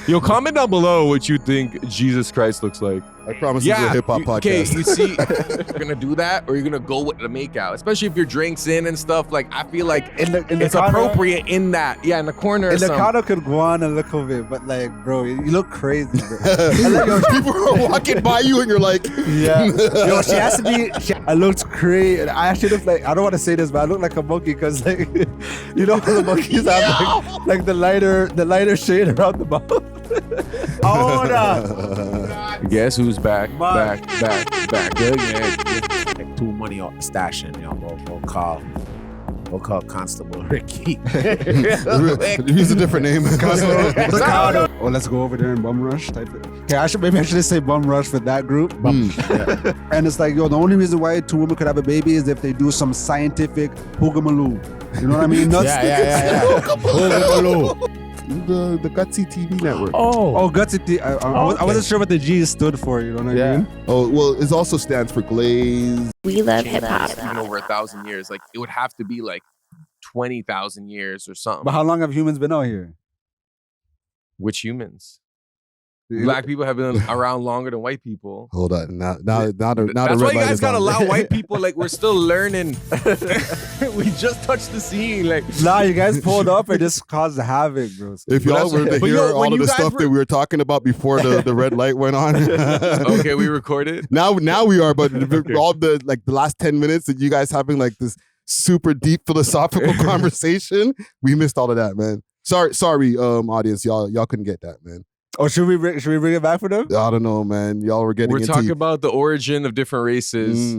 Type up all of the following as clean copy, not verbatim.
Yo, comment down below what you think Jesus Christ looks like. I promise this is a hip hop podcast. Okay, you see, you're gonna do that, or you're gonna go with the makeout, especially if your drink's in and stuff. Like, I feel like it's appropriate in that. Yeah, in the corner. In the corner could go on a little bit, but like, bro, you look crazy, bro. People are walking by you and you're like, yeah. Yo, she has to be. I looked crazy. I actually look like, I don't want to say this, but I look like a monkey because, like, you know, the monkeys have like the lighter shade around the mouth. Hold up. Guess who's back? Back again. Too money on stashing, you know. We'll call Constable Ricky. Use a different name. Oh, let's go over there and bum rush type of. Okay, I should say bum rush for that group. Yeah. And it's like, yo, the only reason why two women could have a baby is if they do some scientific hoogamaloo. You know what I mean? Yeah. Hoogamaloo. The Gutsy TV network. Oh, Gutsy TV. I wasn't sure what the G stood for. You know what I mean? Oh, well, it also stands for Glaze. We love hip hop. Even over 1,000 years, like it would have to be like 20,000 years or something. But how long have humans been out here? Which humans? Black people have been around longer than white people. Hold on, now That's why you guys gotta allow white people. Like, we're still learning. We just touched the scene. Like, nah, you guys pulled up and just caused havoc, bro. If y'all were to hear all of the stuff that we were talking about before the red light went on. Okay, we recorded. Now we are, but all the last 10 minutes that you guys having like this super deep philosophical conversation, we missed all of that, man. Sorry, audience, y'all couldn't get that, man. Oh, should we bring it back for them? I don't know, man. Y'all were getting We're talking about the origin of different races.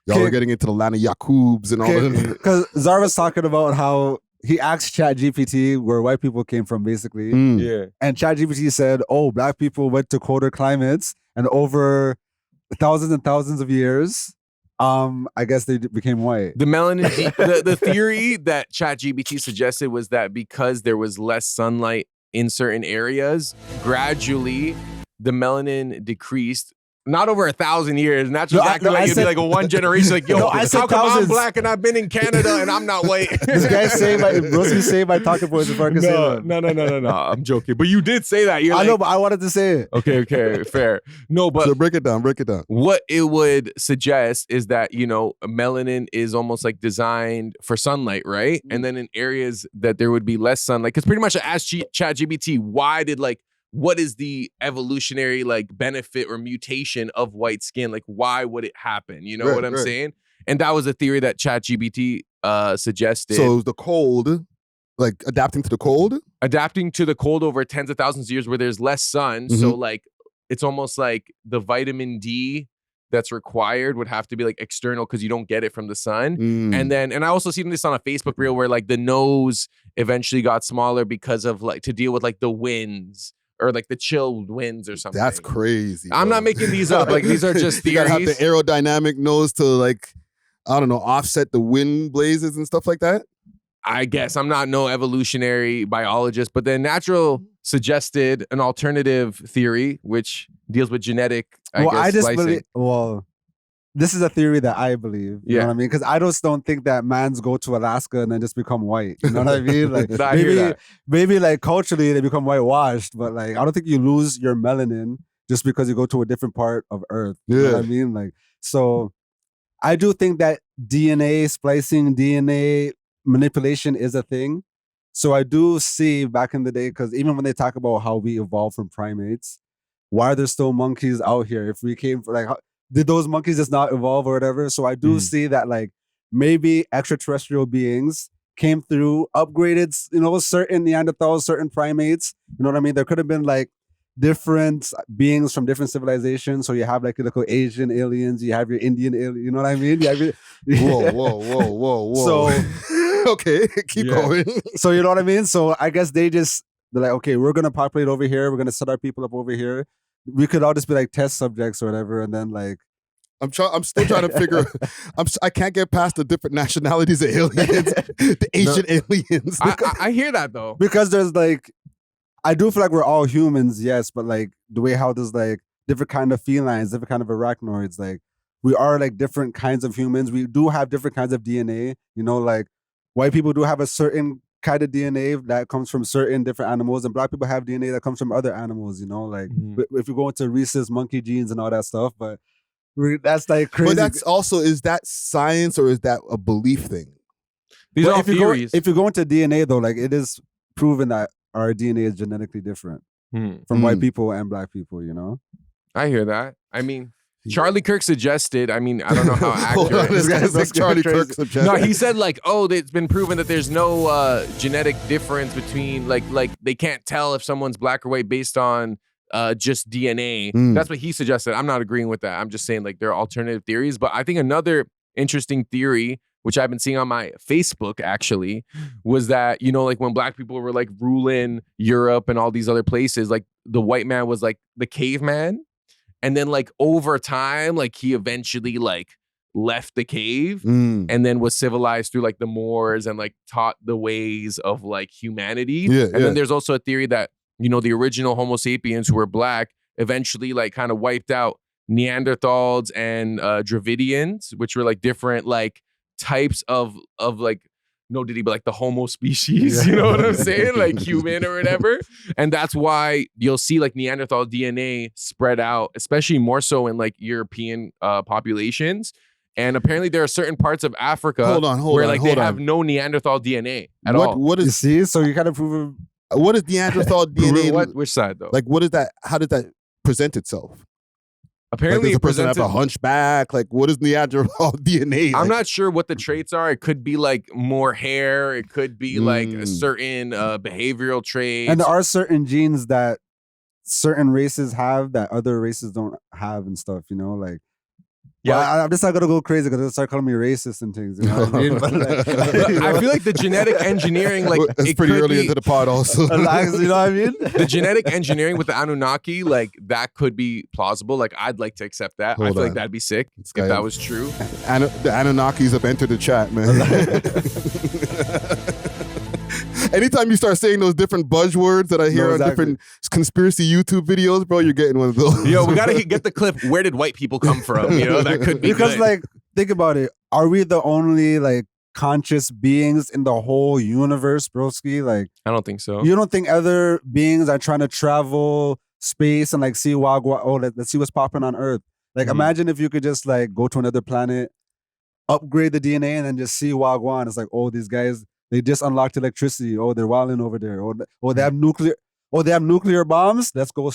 Y'all were getting into the land of Yakubs and all that. Because Zar was talking about how he asked ChatGPT where white people came from, basically. Yeah. And ChatGPT said, oh, black people went to colder climates and over thousands and thousands of years, I guess they became white. The melanin, the theory that ChatGPT suggested was that because there was less sunlight in certain areas, gradually the melanin decreased. Not over 1,000 years, and that's exactly like it'd be like a one generation. Like, yo, I said how come thousands. I'm black and I've been in Canada and I'm not white? This guy say my talking points before I can say that. No. I'm joking, but you did say that. I know, but I wanted to say it. Okay, fair. No, but so break it down. What it would suggest is that, you know, melanin is almost like designed for sunlight, right? And then in areas that there would be less sunlight, because pretty much I asked ChatGPT, what is the evolutionary like benefit or mutation of white skin? Like, why would it happen? You know what I'm saying? And that was a theory that ChatGPT suggested. So the cold, like adapting to the cold? Adapting to the cold over tens of thousands of years where there's less sun. So like, it's almost like the vitamin D that's required would have to be like external because you don't get it from the sun. And I also seen this on a Facebook reel where like the nose eventually got smaller because of like to deal with like the winds. Or like the chilled winds or something. That's crazy. I'm not making these up. Like, these are just theories. You gotta have the aerodynamic nose to like, I don't know, offset the wind blazes and stuff like that. I guess I'm not no evolutionary biologist, but then natural suggested an alternative theory which deals with genetic. This is a theory that I believe. You know what I mean? Because I just don't think that mans go to Alaska and then just become white. You know what I mean? Like maybe like culturally they become whitewashed, but like I don't think you lose your melanin just because you go to a different part of Earth. You know what I mean? Like, so I do think that DNA splicing, DNA manipulation is a thing. So I do see back in the day, because even when they talk about how we evolved from primates, why are there still monkeys out here? If we came for like did those monkeys just not evolve or whatever? So I do see that like maybe extraterrestrial beings came through, upgraded, you know, certain Neanderthals, certain primates. You know what I mean? There could have been like different beings from different civilizations. So you have like your little Asian aliens, you have your Indian aliens, you know what I mean? You have your, whoa. So okay, keep going. So you know what I mean? So I guess they're like, okay, we're gonna populate over here, we're gonna set our people up over here. We could all just be like test subjects or whatever, and then like I'm still trying to figure. I can't get past the different nationalities of aliens, the Asian aliens. I hear that though, because there's like, I do feel like we're all humans, yes, but like the way how there's like different kind of felines, different kind of arachnoids, like we are like different kinds of humans. We do have different kinds of DNA. You know, like white people do have a certain kind of DNA that comes from certain different animals, and black people have DNA that comes from other animals, you know, like if you go into rhesus monkey genes and all that stuff, but that's like crazy. But that's also, is that science or is that a belief thing? These are all theories. If you go into DNA though, like it is proven that our DNA is genetically different from white people and black people, you know? I hear that. I mean, Charlie Kirk suggested, I mean, I don't know how accurate. This guy's like Charlie Kirk suggested. No, he said like, oh, it's been proven that there's no genetic difference between like they can't tell if someone's black or white based on just DNA. That's what he suggested. I'm not agreeing with that. I'm just saying like there are alternative theories. But I think another interesting theory, which I've been seeing on my Facebook actually, was that, you know, like when black people were like ruling Europe and all these other places, like the white man was like the caveman. And then like over time, like he eventually like left the cave and then was civilized through like the Moors and like taught the ways of like humanity. Then there's also a theory that, you know, the original Homo sapiens who were black eventually like kind of wiped out Neanderthals and Dravidians, which were like different like types of like, no diddy, but like the Homo species, you know what I'm saying? Like human or whatever. And that's why you'll see like Neanderthal DNA spread out, especially more so in like European populations. And apparently there are certain parts of Africa where they have no Neanderthal DNA at all. What is, you see? So you kind of prove what is Neanderthal DNA? Which side though? Like what is that? How did that present itself? Apparently, like, does the person have a hunchback? Like, what is Neanderthal DNA? I'm not sure what the traits are. It could be like more hair. It could be like a certain behavioral traits. And there are certain genes that certain races have that other races don't have and stuff, you know? Like, yeah, well, I'm just not gonna go crazy because they'll start calling me racist and things. You know what I mean? But I feel like the genetic engineering, like it's pretty early into the pod, also. You know what I mean? The genetic engineering with the Anunnaki, like that could be plausible. Like I'd like to accept that. I feel like that'd be sick if that was true. The Anunnakis have entered the chat, man. Anytime you start saying those different buzzwords that I hear on different conspiracy YouTube videos, bro, you're getting one of those. Yo, we gotta get the clip. Where did white people come from? You know, that could be because good. Like, think about it. Are we the only like conscious beings in the whole universe, broski? Like, I don't think so. You don't think other beings are trying to travel space and like see let's see what's popping on Earth? Like, imagine if you could just like go to another planet, upgrade the DNA, and then just see Wagwan. It's like, oh, these guys. They just unlocked electricity. Oh, they're wilding over there. Oh, they have nuclear. Oh, they have nuclear bombs. Let's go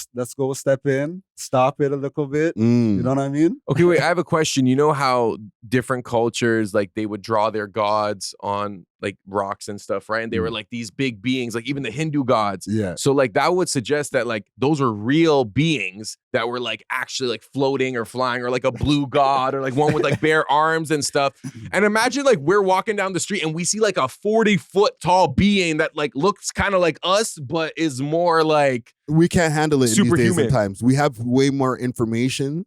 step in, stop it a little bit. You know what I mean? Okay, wait, I have a question. You know how different cultures, like they would draw their gods on like rocks and stuff, right? And they were like these big beings, like even the Hindu gods. Yeah. So like that would suggest that like those are real beings that were like actually like floating or flying, or like a blue god, or like one with like bare arms and stuff. And imagine like we're walking down the street and we see like a 40-foot tall being that like looks kind of like us, but is more like we can't handle it superhuman. These days and times. We have way more information,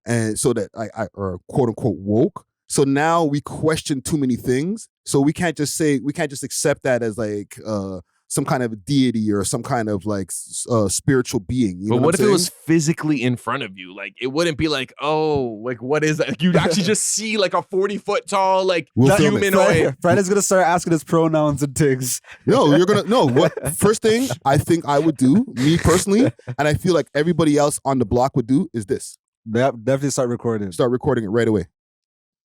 and so that I or quote unquote woke. So now we question too many things. So we can't just accept that as like some kind of deity or some kind of like spiritual being. You know what if it was physically in front of you? Like it wouldn't be like, oh, like what is that? You'd actually just see like a 40-foot tall like humanoid. Fred is gonna start asking his pronouns and things. No, you're gonna no. What first thing I think I would do, me personally, and I feel like everybody else on the block would do, is this. Definitely start recording. Start recording it right away.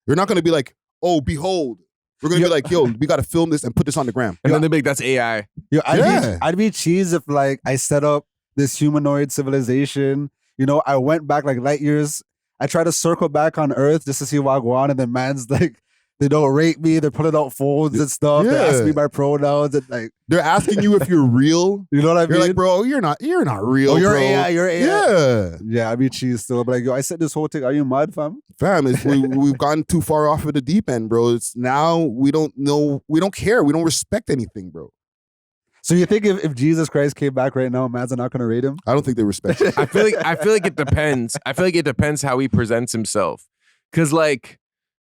You're not gonna be like, oh, behold. We're gonna be like, yo, we gotta film this and put this on the gram. And then they're big, that's AI. Yo, I'd be cheese if like I set up this humanoid civilization. You know, I went back like light years. I try to circle back on Earth just to see Wagwan, and then man's like, they don't rate me. They're putting out phones and stuff. They ask me my pronouns and like they're asking you if you're real. You know what I mean? You're like, bro, you're not real. Oh, you're bro. AI. You're AI. Yeah. Yeah, I'd be cheese still. But like, yo, I said this whole thing. Are you mad, fam? Fam, we've gotten too far off of the deep end, bro. It's now we don't know. We don't care. We don't respect anything, bro. So you think if Jesus Christ came back right now, man's not gonna rate him? I don't think they respect him. I feel like it depends. I feel like it depends how he presents himself. Cause like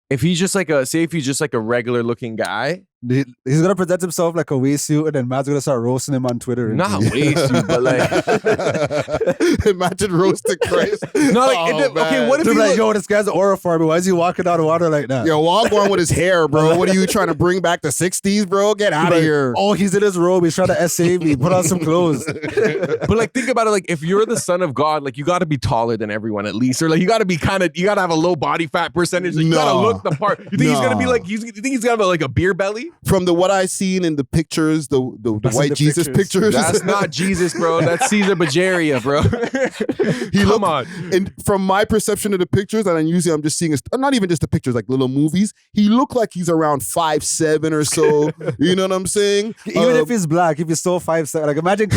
if he's just like a regular looking guy, He's gonna present himself like a waist suit, and then Matt's gonna start roasting him on Twitter. Not waist suit, but like imagine roasting Christ. No, like okay, what if They're he like, yo, this guy's an aura farmer. Why is he walking out of water like that? Yo, Wagwan with his hair, bro. What are you trying to bring back the 60s, bro? Get out of here. Oh, he's in his robe. He's trying to essay me. Put on some clothes. But like, think about it. Like, if you're the son of God, like you got to be taller than everyone at least, or like you got to be you got to have a low body fat percentage. Like, you got to look the part. You think he's gonna be like? You think he's gonna have like a beer belly? From what I seen in the pictures, the white Jesus pictures. That's not Jesus, bro. That's Caesar Bajaria, bro. Come on. And from my perception of the pictures, and usually I'm just seeing, not even just the pictures, like little movies, he looked like he's around 5'7" or so. You know what I'm saying? Even if he's black, if he's still 5'7", like imagine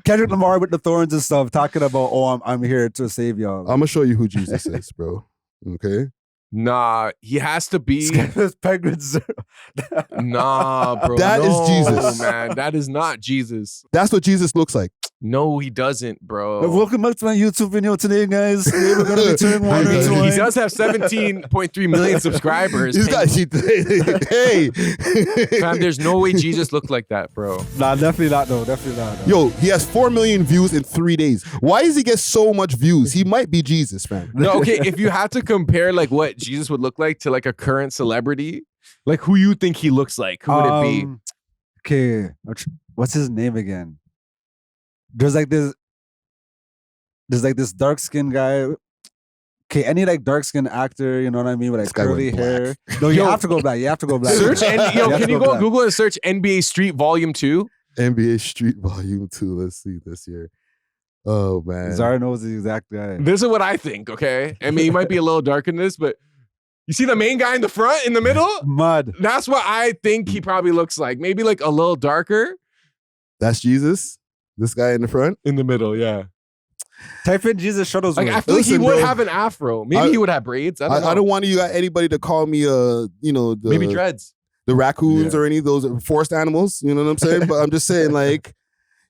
Kendrick Lamar with the thorns and stuff talking about, oh, I'm here to save y'all. I'm gonna show you who Jesus is, bro. Okay. Nah, he has to be. Nah, bro. That is Jesus, man. That is not Jesus. That's what Jesus looks like. No, he doesn't, bro. Welcome back to my YouTube video today, guys. Today we're gonna be turning water into wine. He does have 17.3 million subscribers. Hey, fam, there's no way Jesus looked like that, bro. Nah, definitely not, though. Definitely not. Yo, he has 4 million views in 3 days. Why does he get so much views? He might be Jesus, man. No, okay. If you had to compare like what Jesus would look like to like a current celebrity, like who you think he looks like, who would it be? Okay, what's his name again? There's like this dark skinned guy. Okay, any like dark skinned actor, you know what I mean, with like curly hair. No, you have to go black. You have to go black. Search can you go on Google and search NBA Street Volume 2? NBA Street Volume 2. Let's see this year. Oh man, Zara knows the exact guy. This is what I think. Okay, I mean, he might be a little dark in this, but you see the main guy in the front, in the middle, mud. That's what I think he probably looks like. Maybe like a little darker. That's Jesus. This guy in the front? In the middle, yeah. Type in Jesus Shuttlesworth. Like, I feel like he would have an afro. Maybe he would have braids. I don't want anybody to call me, maybe dreads. The raccoons or any of those forest animals. You know what I'm saying? But I'm just saying, like,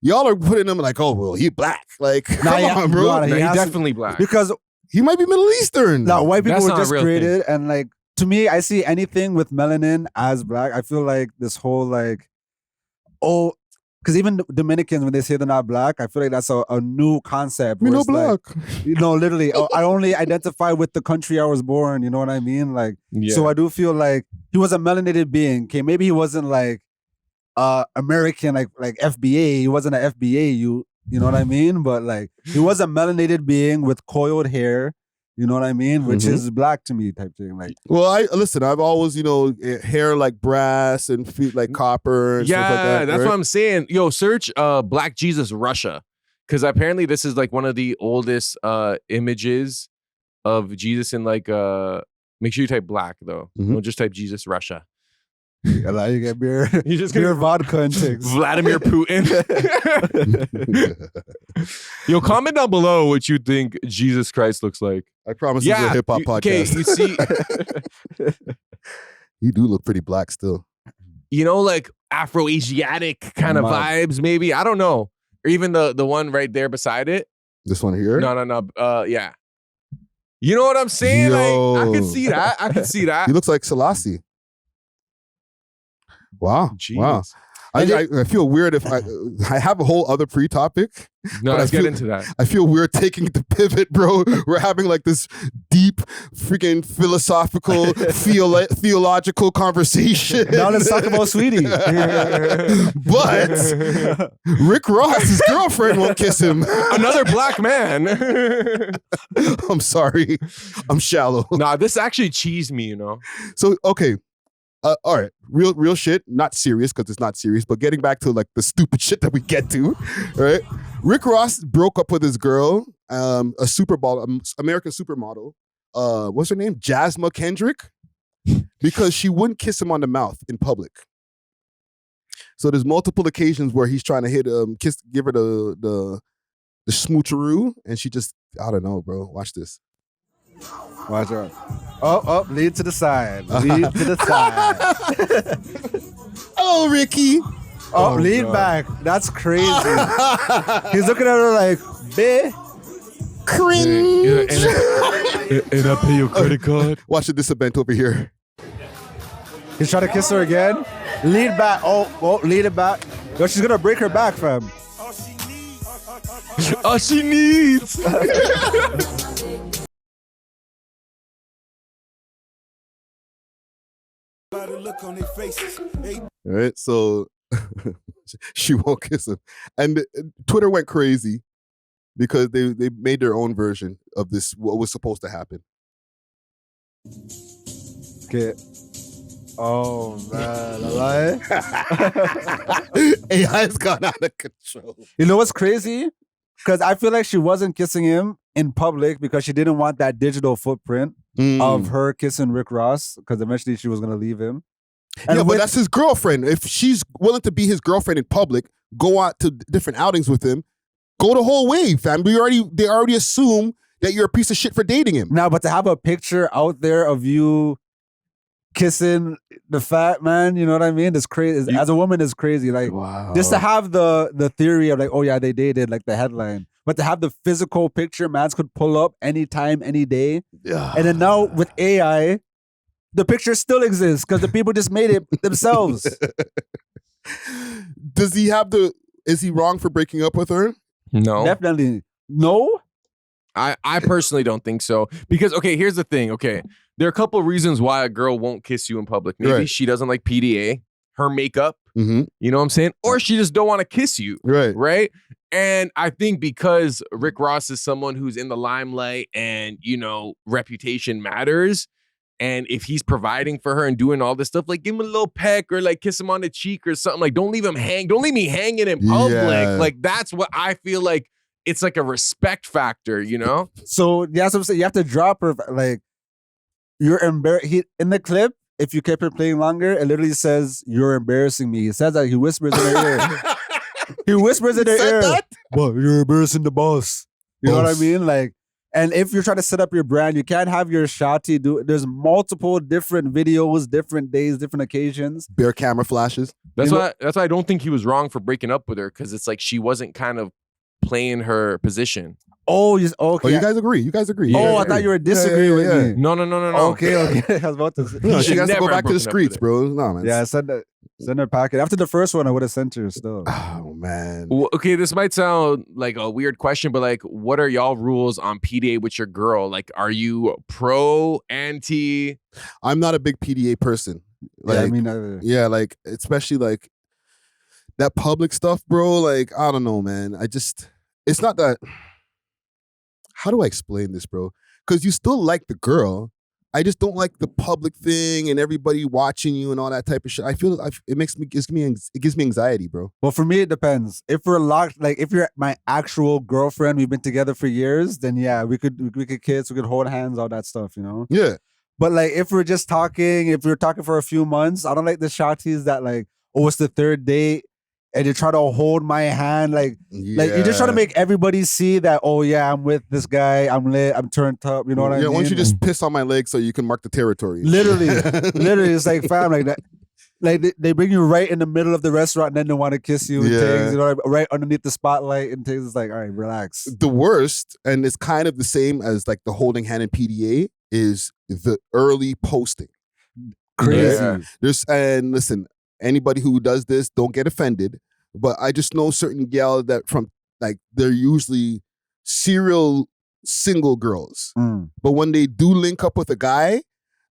y'all are putting him like, oh, well, he black. Like, come on, bro. He's definitely black. Because he might be Middle Eastern. Now, white people were just created. And, like, to me, I see anything with melanin as black. I feel like this whole, like, because even Dominicans, when they say they're not black, I feel like that's a new concept. We know black. Like, literally, I only identify with the country I was born. You know what I mean? Like, so I do feel like he was a melanated being. Okay, maybe he wasn't like American, like FBA. He wasn't an FBA. You know what I mean? But like, he was a melanated being with coiled hair. You know what I mean? Which is black to me type thing. Like, well, I've always, hair like brass and feet like copper and stuff like that. That's what I'm saying. Yo, search Black Jesus Russia. Because apparently this is like one of the oldest images of Jesus in like, make sure you type black though. Don't just type Jesus Russia. Allow you get beer. You just beer vodka and things. Vladimir Putin. Yo, comment down below what you think Jesus Christ looks like. I promise this is a hip hop podcast. Okay, you see, you do look pretty black still. Like Afro-Asiatic kind of vibes, maybe. I don't know. Or even the one right there beside it. This one here? No. Yeah. You know what I'm saying? Like, I can see that. He looks like Selassie. Wow. Jeez. Wow. I feel weird if I have a whole other pre-topic. No, let's get into that. I feel weird taking the pivot, bro. We're having like this deep, freaking philosophical, theological conversation. Now let's talk about Sweetie. But Rick Ross, his girlfriend won't kiss him. Another black man. I'm sorry. I'm shallow. Nah, this actually cheesed me, So, okay. All right, real shit, not serious because it's not serious, but getting back to like the stupid shit that we get to, right? Rick Ross broke up with his girl, American supermodel. What's her name? Jasmine Kendrick, because she wouldn't kiss him on the mouth in public. So there's multiple occasions where he's trying to give her the smoocheroo, and she just, I don't know, bro. Watch this. Watch out. Oh, lead to the side. Lead to the side. Oh, Ricky. Oh, lean God. Back. That's crazy. He's looking at her like, bae. Cringe. And I pay your credit card. Watch this event over here. He's trying to kiss her again. Lead back. Oh, lead it back. Yo, she's gonna break her back, fam. All she needs. All right, so she won't kiss him, and Twitter went crazy because they made their own version of this. What was supposed to happen? Okay. Oh man, AI's gone out of control. You know what's crazy? Because I feel like she wasn't kissing him in public because she didn't want that digital footprint of her kissing Rick Ross. Because eventually she was gonna leave him. And yeah, but that's his girlfriend. If she's willing to be his girlfriend in public, go out to different outings with him, go the whole way, fam. They already assume that you're a piece of shit for dating him. Now, but to have a picture out there of you kissing the fat man, you know what I mean? It's crazy. As a woman, it's crazy. Like, just to have the theory of like, oh yeah, they dated, like the headline. But to have the physical picture, mans could pull up anytime, any day. And then now with AI, the picture still exists because the people just made it themselves. Is he wrong for breaking up with her? No. Definitely. No? I personally don't think so. Because, okay, here's the thing. Okay, there are a couple of reasons why a girl won't kiss you in public. Maybe she doesn't like PDA, her makeup, you know what I'm saying? Or she just don't want to kiss you, right? And I think because Rick Ross is someone who's in the limelight and, you know, reputation matters. And if he's providing for her and doing all this stuff, like give him a little peck or like kiss him on the cheek or something. Like don't leave him hang. Don't leave me hanging in public. Yeah. Like that's what I feel like. It's like a respect factor, you know? So that's what I'm saying. You have to drop her. Like you're embarrassed. In the clip, if you kept it playing longer, it literally says, "You're embarrassing me." He says that. He whispers in her ear. He whispers in her ear. That? Well, you're embarrassing the boss. You know what I mean? Like, and if you're trying to set up your brand, you can't have your shawty do. There's multiple different videos, different days, different occasions. Bare camera flashes. That's why I don't think he was wrong for breaking up with her because it's like she wasn't kind of playing her position. Oh, okay. Oh, you guys agree. I thought you were disagreeing with me. No. Okay. I was about to say. No, she has to go back to the streets, bro. No, man. Yeah, send her packet. After the first one, I would have sent her still. Oh, man. Well, okay, this might sound like a weird question, but like, what are y'all rules on PDA with your girl? Like, are you pro, anti? I'm not a big PDA person. Like, yeah, I mean, yeah, like, especially like that public stuff, bro. Like, I don't know, man. It's not that. How do I explain this, bro? Because you still like the girl. I just don't like the public thing and everybody watching you and all that type of shit. I feel it gives me anxiety, bro. Well, for me, it depends. If we're locked, like if you're my actual girlfriend, we've been together for years, then yeah, we could kiss, we could hold hands, all that stuff, you know? Yeah. But like if we're just talking, if we're talking for a few months, I don't like the shotties that like, oh, it's the third date. And you try to hold my hand, like you're just trying to make everybody see that, oh yeah, I'm with this guy, I'm lit, I'm turned up, you know what I mean? Yeah, why don't you just piss on my leg so you can mark the territory? Literally, it's like fam, like that. Like they bring you right in the middle of the restaurant and then they want to kiss you and things, you know, right underneath the spotlight and things. It's like, all right, relax. The worst, and it's kind of the same as like the holding hand in PDA, is the early posting. Crazy. Yeah. And listen, anybody who does this, don't get offended. But I just know certain gal that from like they're usually serial single girls. But when they do link up with a guy,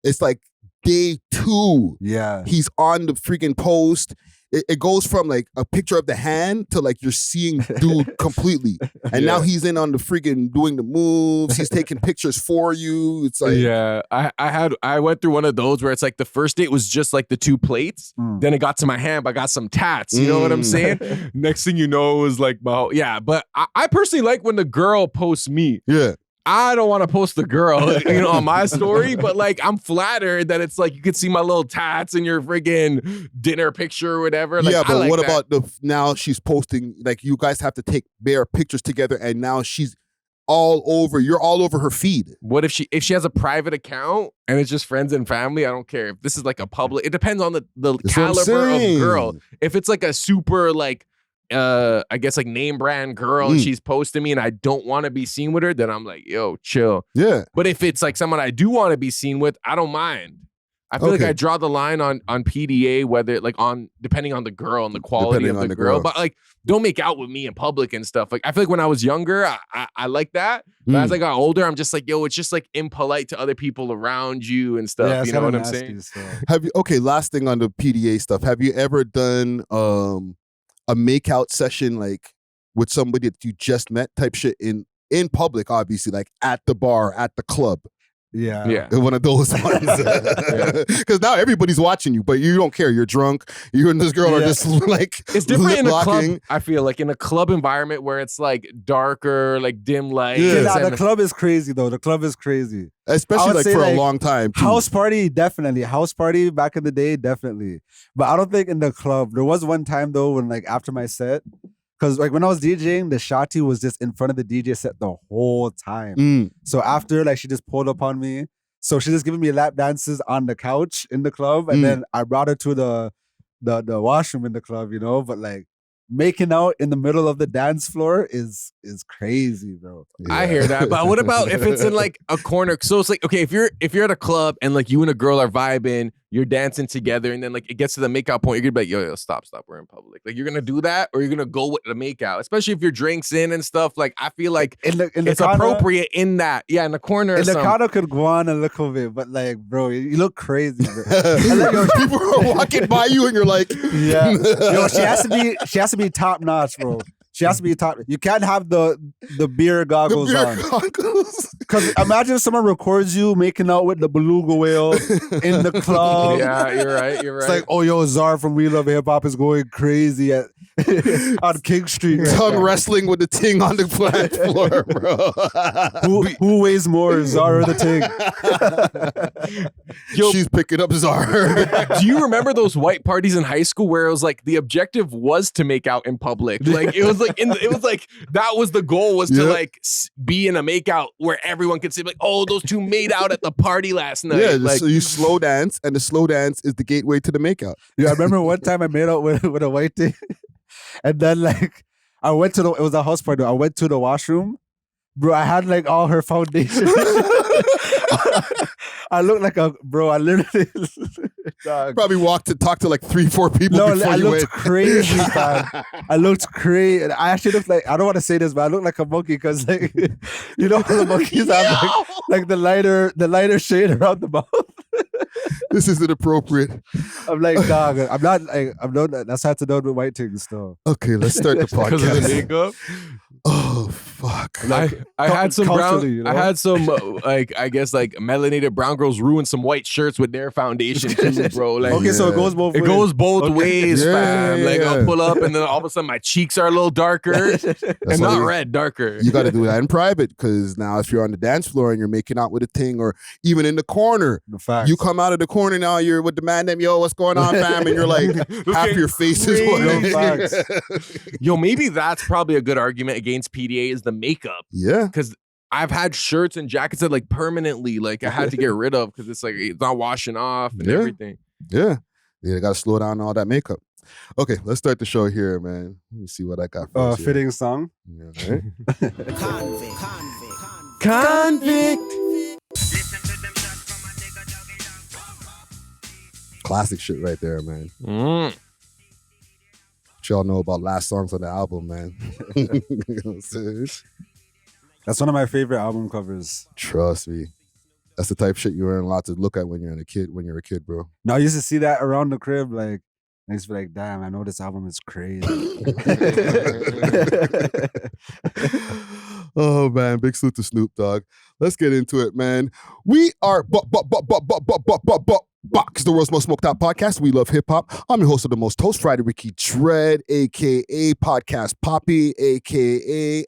it's like day 2. Yeah. He's on the freaking post. It goes from like a picture of the hand to like you're seeing dude completely. And now he's in on the freaking doing the moves. He's taking pictures for you. It's like, yeah, I went through one of those where it's like the first date was just like the 2 plates. Then it got to my hand, but I got some tats. You know what I'm saying? Next thing you know, it was like but I personally like when the girl posts me. Yeah. I don't want to post the girl, you know, on my story, but like I'm flattered that it's like you could see my little tats in your friggin' dinner picture or whatever. Like, yeah, but like what that. about now she's posting, like you guys have to take bare pictures together and now she's you're all over her feed. What if she has a private account and it's just friends and family? I don't care. If this is like a public, it depends on the caliber of girl. If it's like a super like, I guess like name brand girl and she's posting me and I don't want to be seen with her, then I'm like, yo, chill. Yeah. But if it's like someone I do want to be seen with, I don't mind. I feel like I draw the line on PDA, whether like depending on the girl and the quality of the girl. But like, don't make out with me in public and stuff. Like, I feel like when I was younger, I like that. But as I got older, I'm just like, yo, it's just like impolite to other people around you and stuff. Yeah, you know what I'm saying? Last thing on the PDA stuff. Have you ever done a makeout session like with somebody that you just met type shit in public, obviously, like at the bar, at the club? Yeah. One of those ones. Because now everybody's watching you, but you don't care. You're drunk. You and this girl are just like it's different in a club. I feel like in a club environment where it's like darker, like dim light. The club is crazy though. The club is crazy. Especially like for a long time. Too. House party, definitely. House party back in the day, definitely. But I don't think in the club. There was one time though when like after my set, because like when I was DJing, the shawty was just in front of the DJ set the whole time. So after, like she just pulled up on me. So she just giving me lap dances on the couch in the club. And then I brought her to the washroom in the club, you know? But like making out in the middle of the dance floor is crazy, bro. Yeah. I hear that. But what about if it's in like a corner? So it's like, okay, if you're at a club and like you and a girl are vibing, you're dancing together, and then like it gets to the makeout point, you're gonna be like, yo, stop, we're in public. Like you're gonna do that, or you're gonna go with the makeout, especially if your drink's in and stuff. Like I feel like it's appropriate in that, in the corner. In the corner could go on a little bit, but like, bro, you look crazy, bro. Like, yo, people are walking by you, and you're like, yo, she has to be top notch, bro. She has to be top. You can't have the beer goggles on. Because imagine if someone records you making out with the beluga whale in the club. Yeah, you're right. It's like, oh, yo, Czar from We Love Hip Hop is going crazy on King Street. Tongue wrestling with the ting on the flat floor, bro. Who weighs more, Czar or the ting? Yo, she's picking up Czar. Do you remember those white parties in high school where it was like the objective was to make out in public? Like it was like it was like that was the goal, was to like be in a makeout where everyone could say like, oh, those two made out at the party last night. Yeah, like, so you slow dance, and the slow dance is the gateway to the makeout. Yeah, I remember one time I made out with a white thing, and then like I went to it was a house party. I went to the washroom, bro. I had like all her foundation. I looked like I literally probably walked to talk to like 3-4 people before I you looked went. crazy, man. I looked crazy. I actually looked like, I don't want to say this, but I looked like a monkey because like, you know, the monkeys have like the lighter shade around the mouth. This isn't appropriate. I'm like, dog, I'm not, that's had to do with white things though. Okay, let's start the podcast. Because of the makeup? Oh, fuck. Like, I had some brown, you know? I had some, like, I guess, like, melanated brown girls ruin some white shirts with their foundation too, bro. Like, okay, so it goes both ways. It goes both ways, fam. Like, yeah. I'll pull up and then all of a sudden my cheeks are a little darker. And not red, darker. You got to do that in private, because now if you're on the dance floor and you're making out with a ting, or even in the corner, you come out of the corner now, you're with the man, them, yo, what's going on, fam? And you're like, half your face is white. Yo, maybe that's probably a good argument against PDA is the makeup. Yeah. Because I've had shirts and jackets that like permanently, like I had to get rid of because it's like it's not washing off and everything. Yeah. You got to slow down all that makeup. Okay, let's start the show here, man. Let me see what I got for us. Fitting song. Yeah, right? Convict. Classic shit right there, man. What y'all know about last songs on the album, man? You know what I'm saying? That's one of my favorite album covers. Trust me. That's the type of shit you weren't allowed to look at when you're a kid, bro. No, I used to see that around the crib, like, I used to be like, damn, I know this album is crazy. Oh, man. Big salute to Snoop Dogg. Let's get into it, man. We are Box, the world's most smoked out podcast. We love hip hop. I'm your host of the most host, Friday Ricky Dread, aka Podcast Poppy, aka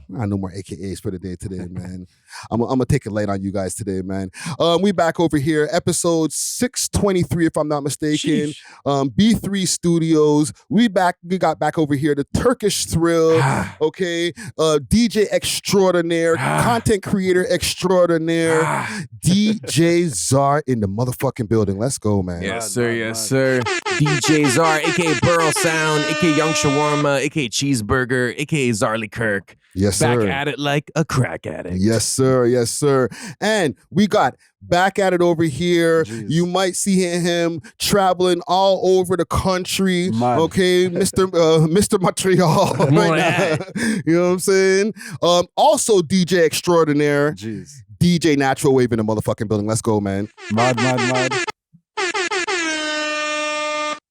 no more AKAs for the day today, man. I'm gonna take it light on you guys today, man. We back over here, episode 623, if I'm not mistaken. B3 Studios. We got back over here, the Turkish Thrill. Okay, DJ extraordinaire, content creator extraordinaire, DJ Czar in the motherfucking building. building. Let's go, man. Yes, sir. Yes, sir. DJ Czar, aka Burl Sound, aka Young Shawarma, aka Cheeseburger, aka Zarly Kirk. Yes, sir. Back at it like a crack addict. Yes, sir. Yes, sir. And we got Back at It over here. Jeez. You might see him traveling all over the country. Man. Okay, Mr. Montreal. Right now. You know what I'm saying? Also DJ extraordinaire. Jeez. DJ Natural Wave in the motherfucking building. Let's go, man. Mad.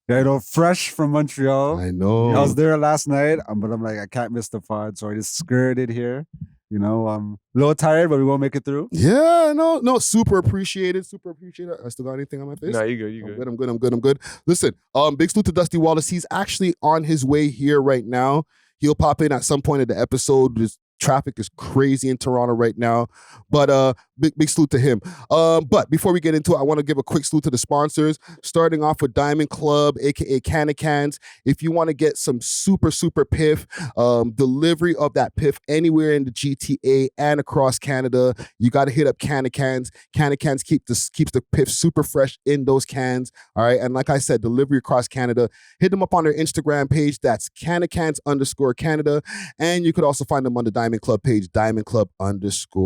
Yeah, you know, fresh from Montreal. I know. I was there last night, but I'm like, I can't miss the pod, so I just skirted here. You know, I'm a little tired, but we won't make it through. Yeah, no, super appreciated. I still got anything on my face? No, you good. I'm good. Listen, big salute to Dusty Wallace. He's actually on his way here right now. He'll pop in at some point of the episode. Just traffic is crazy in Toronto right now, but big salute to him. But before we get into it, I want to give a quick salute to the sponsors, starting off with Diamond Club, aka Cans. If you want to get some super piff, delivery of that piff anywhere in the GTA and across Canada, you got to hit up Cans. Cans keeps the piff super fresh in those cans. All right, and like I said, delivery across Canada. Hit them up on their Instagram page. That's Cans_Canada, and you could also find them on the Diamond Club page, Diamond Club _Ontario.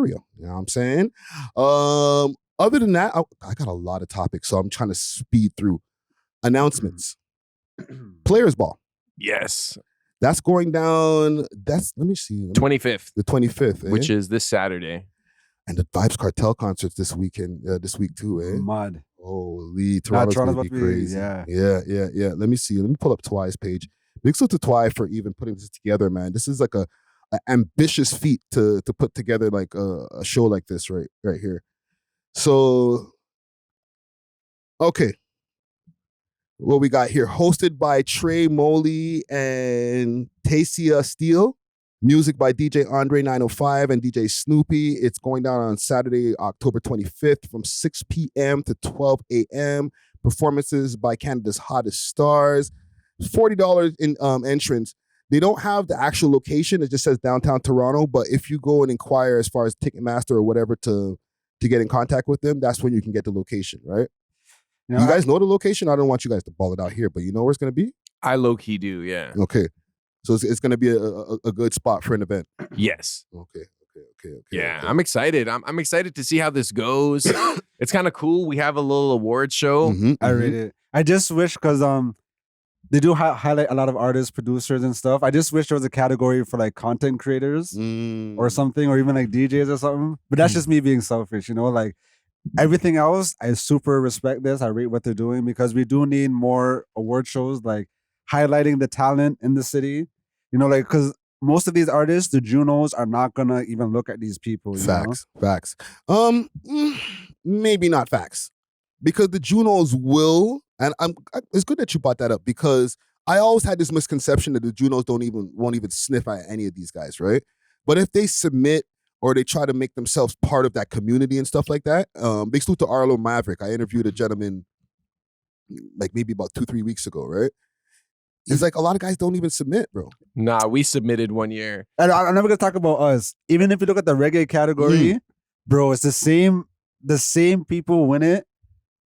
You know what I'm saying? Other than that, I got a lot of topics, so I'm trying to speed through. Announcements. Players Ball. Yes. That's going down. Let me see. 25th. The 25th, which is this Saturday. And the Vibes Cartel concerts this week too, eh? Mad. Holy, Toronto's gonna be crazy. Yeah. Let me see. Let me pull up Twi's page. Big salute to Twi for even putting this together, man. This is like a ambitious feat to put together like a show like this right here. So, okay. What we got here, hosted by Trey Moley and Tasia Steele. Music by DJ Andre 905 and DJ Snoopy. It's going down on Saturday, October 25th from 6 p.m. to 12 a.m. Performances by Canada's hottest stars. $40 in entrance. They don't have the actual location. It just says downtown Toronto. But if you go and inquire as far as Ticketmaster or whatever to get in contact with them, that's when you can get the location, right? You guys know the location? I don't want you guys to ball it out here, but you know where it's going to be? I low-key do, yeah. Okay. So it's going to be a good spot for an event. Yes. Okay. Yeah, I'm excited. I'm excited to see how this goes. It's kind of cool. We have a little award show. I read it. I just wish, because they do highlight a lot of artists, producers, and stuff. I just wish there was a category for like content creators or something, or even like DJs or something. But that's just me being selfish, you know? Like everything else, I super respect this. I rate what they're doing, because we do need more award shows, like highlighting the talent in the city. You know, like, because most of these artists, the Junos, are not gonna even look at these people. Facts. Maybe not facts, because the Junos will. And it's good that you brought that up, because I always had this misconception that the Junos won't even sniff at any of these guys, right? But if they submit or they try to make themselves part of that community and stuff like that, big salute to Arlo Maverick. I interviewed a gentleman like maybe about 2-3 weeks ago, right? He's like, a lot of guys don't even submit, bro. Nah, we submitted one year. And I'm never gonna talk about us. Even if you look at the reggae category, bro, it's the same people win it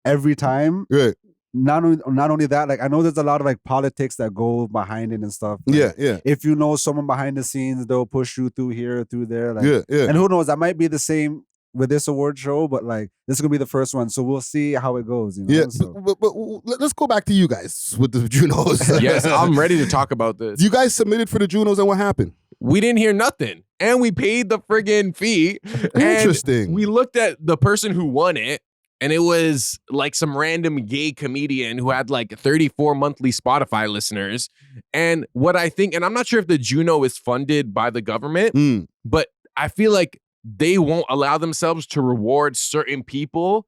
every time. Right. Not only that, like I know there's a lot of like politics that go behind it and stuff. Like, yeah. If you know someone behind the scenes, they'll push you through here, through there. Like, yeah. And who knows? That might be the same with this award show, but like this is gonna be the first one, so we'll see how it goes. You know? Yeah, so. but let's go back to you guys with the Junos. Yes, I'm ready to talk about this. You guys submitted for the Junos, and what happened? We didn't hear nothing, and we paid the friggin' fee. Interesting. And we looked at the person who won it, and it was like some random gay comedian who had like 34 monthly Spotify listeners. And what I think, and I'm not sure if the Juno is funded by the government, but I feel like they won't allow themselves to reward certain people,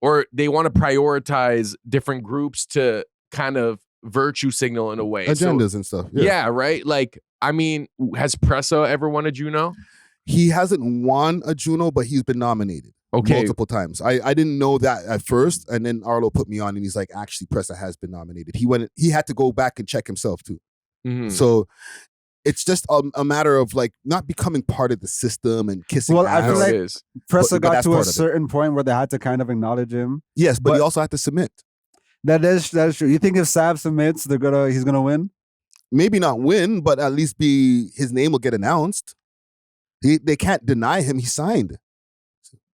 or they want to prioritize different groups to kind of virtue signal in a way. Agendas and stuff. Yeah, right? Like, I mean, has Pressa ever won a Juno? He hasn't won a Juno, but he's been nominated multiple times. I didn't know that at first, and then Arlo put me on, and he's like, actually, Pressa has been nominated. He had to go back and check himself too. So it's just a matter of like not becoming part of the system and kissing. Well, I feel ass. like Pressa But got that's to a part of it. certain point where they had to kind of acknowledge him. Yes, but he also had to submit. That is true. You think if Sav submits, he's gonna win? Maybe not win, but at least his name will get announced. They can't deny him. He signed.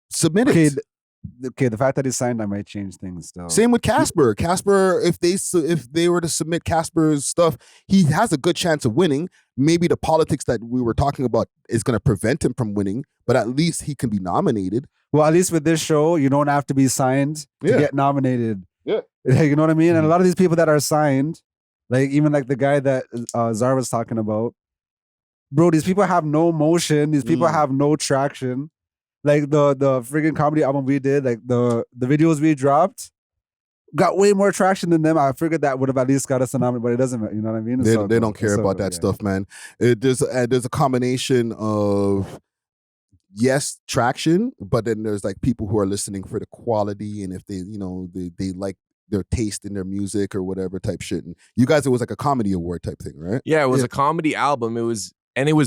Submit it. Okay, the fact that he signed, I might change things still. Same with Casper. Casper, if they were to submit Casper's stuff, he has a good chance of winning. Maybe the politics that we were talking about is going to prevent him from winning, but at least he can be nominated. Well, at least with this show, you don't have to be signed to get nominated. Yeah. You know what I mean? And a lot of these people that are signed, like even like the guy that Zara was talking about, bro, these people have no motion. These people have no traction. Like the friggin' comedy album we did, like the videos we dropped, got way more traction than them. I figured that would have at least got us a nomination, but it doesn't. You know what I mean? They don't care about that stuff, man. There's a combination of traction, but then there's like people who are listening for the quality and if they they like their taste in their music or whatever type shit. And you guys, it was like a comedy award type thing, right? Yeah, it was a comedy album. It was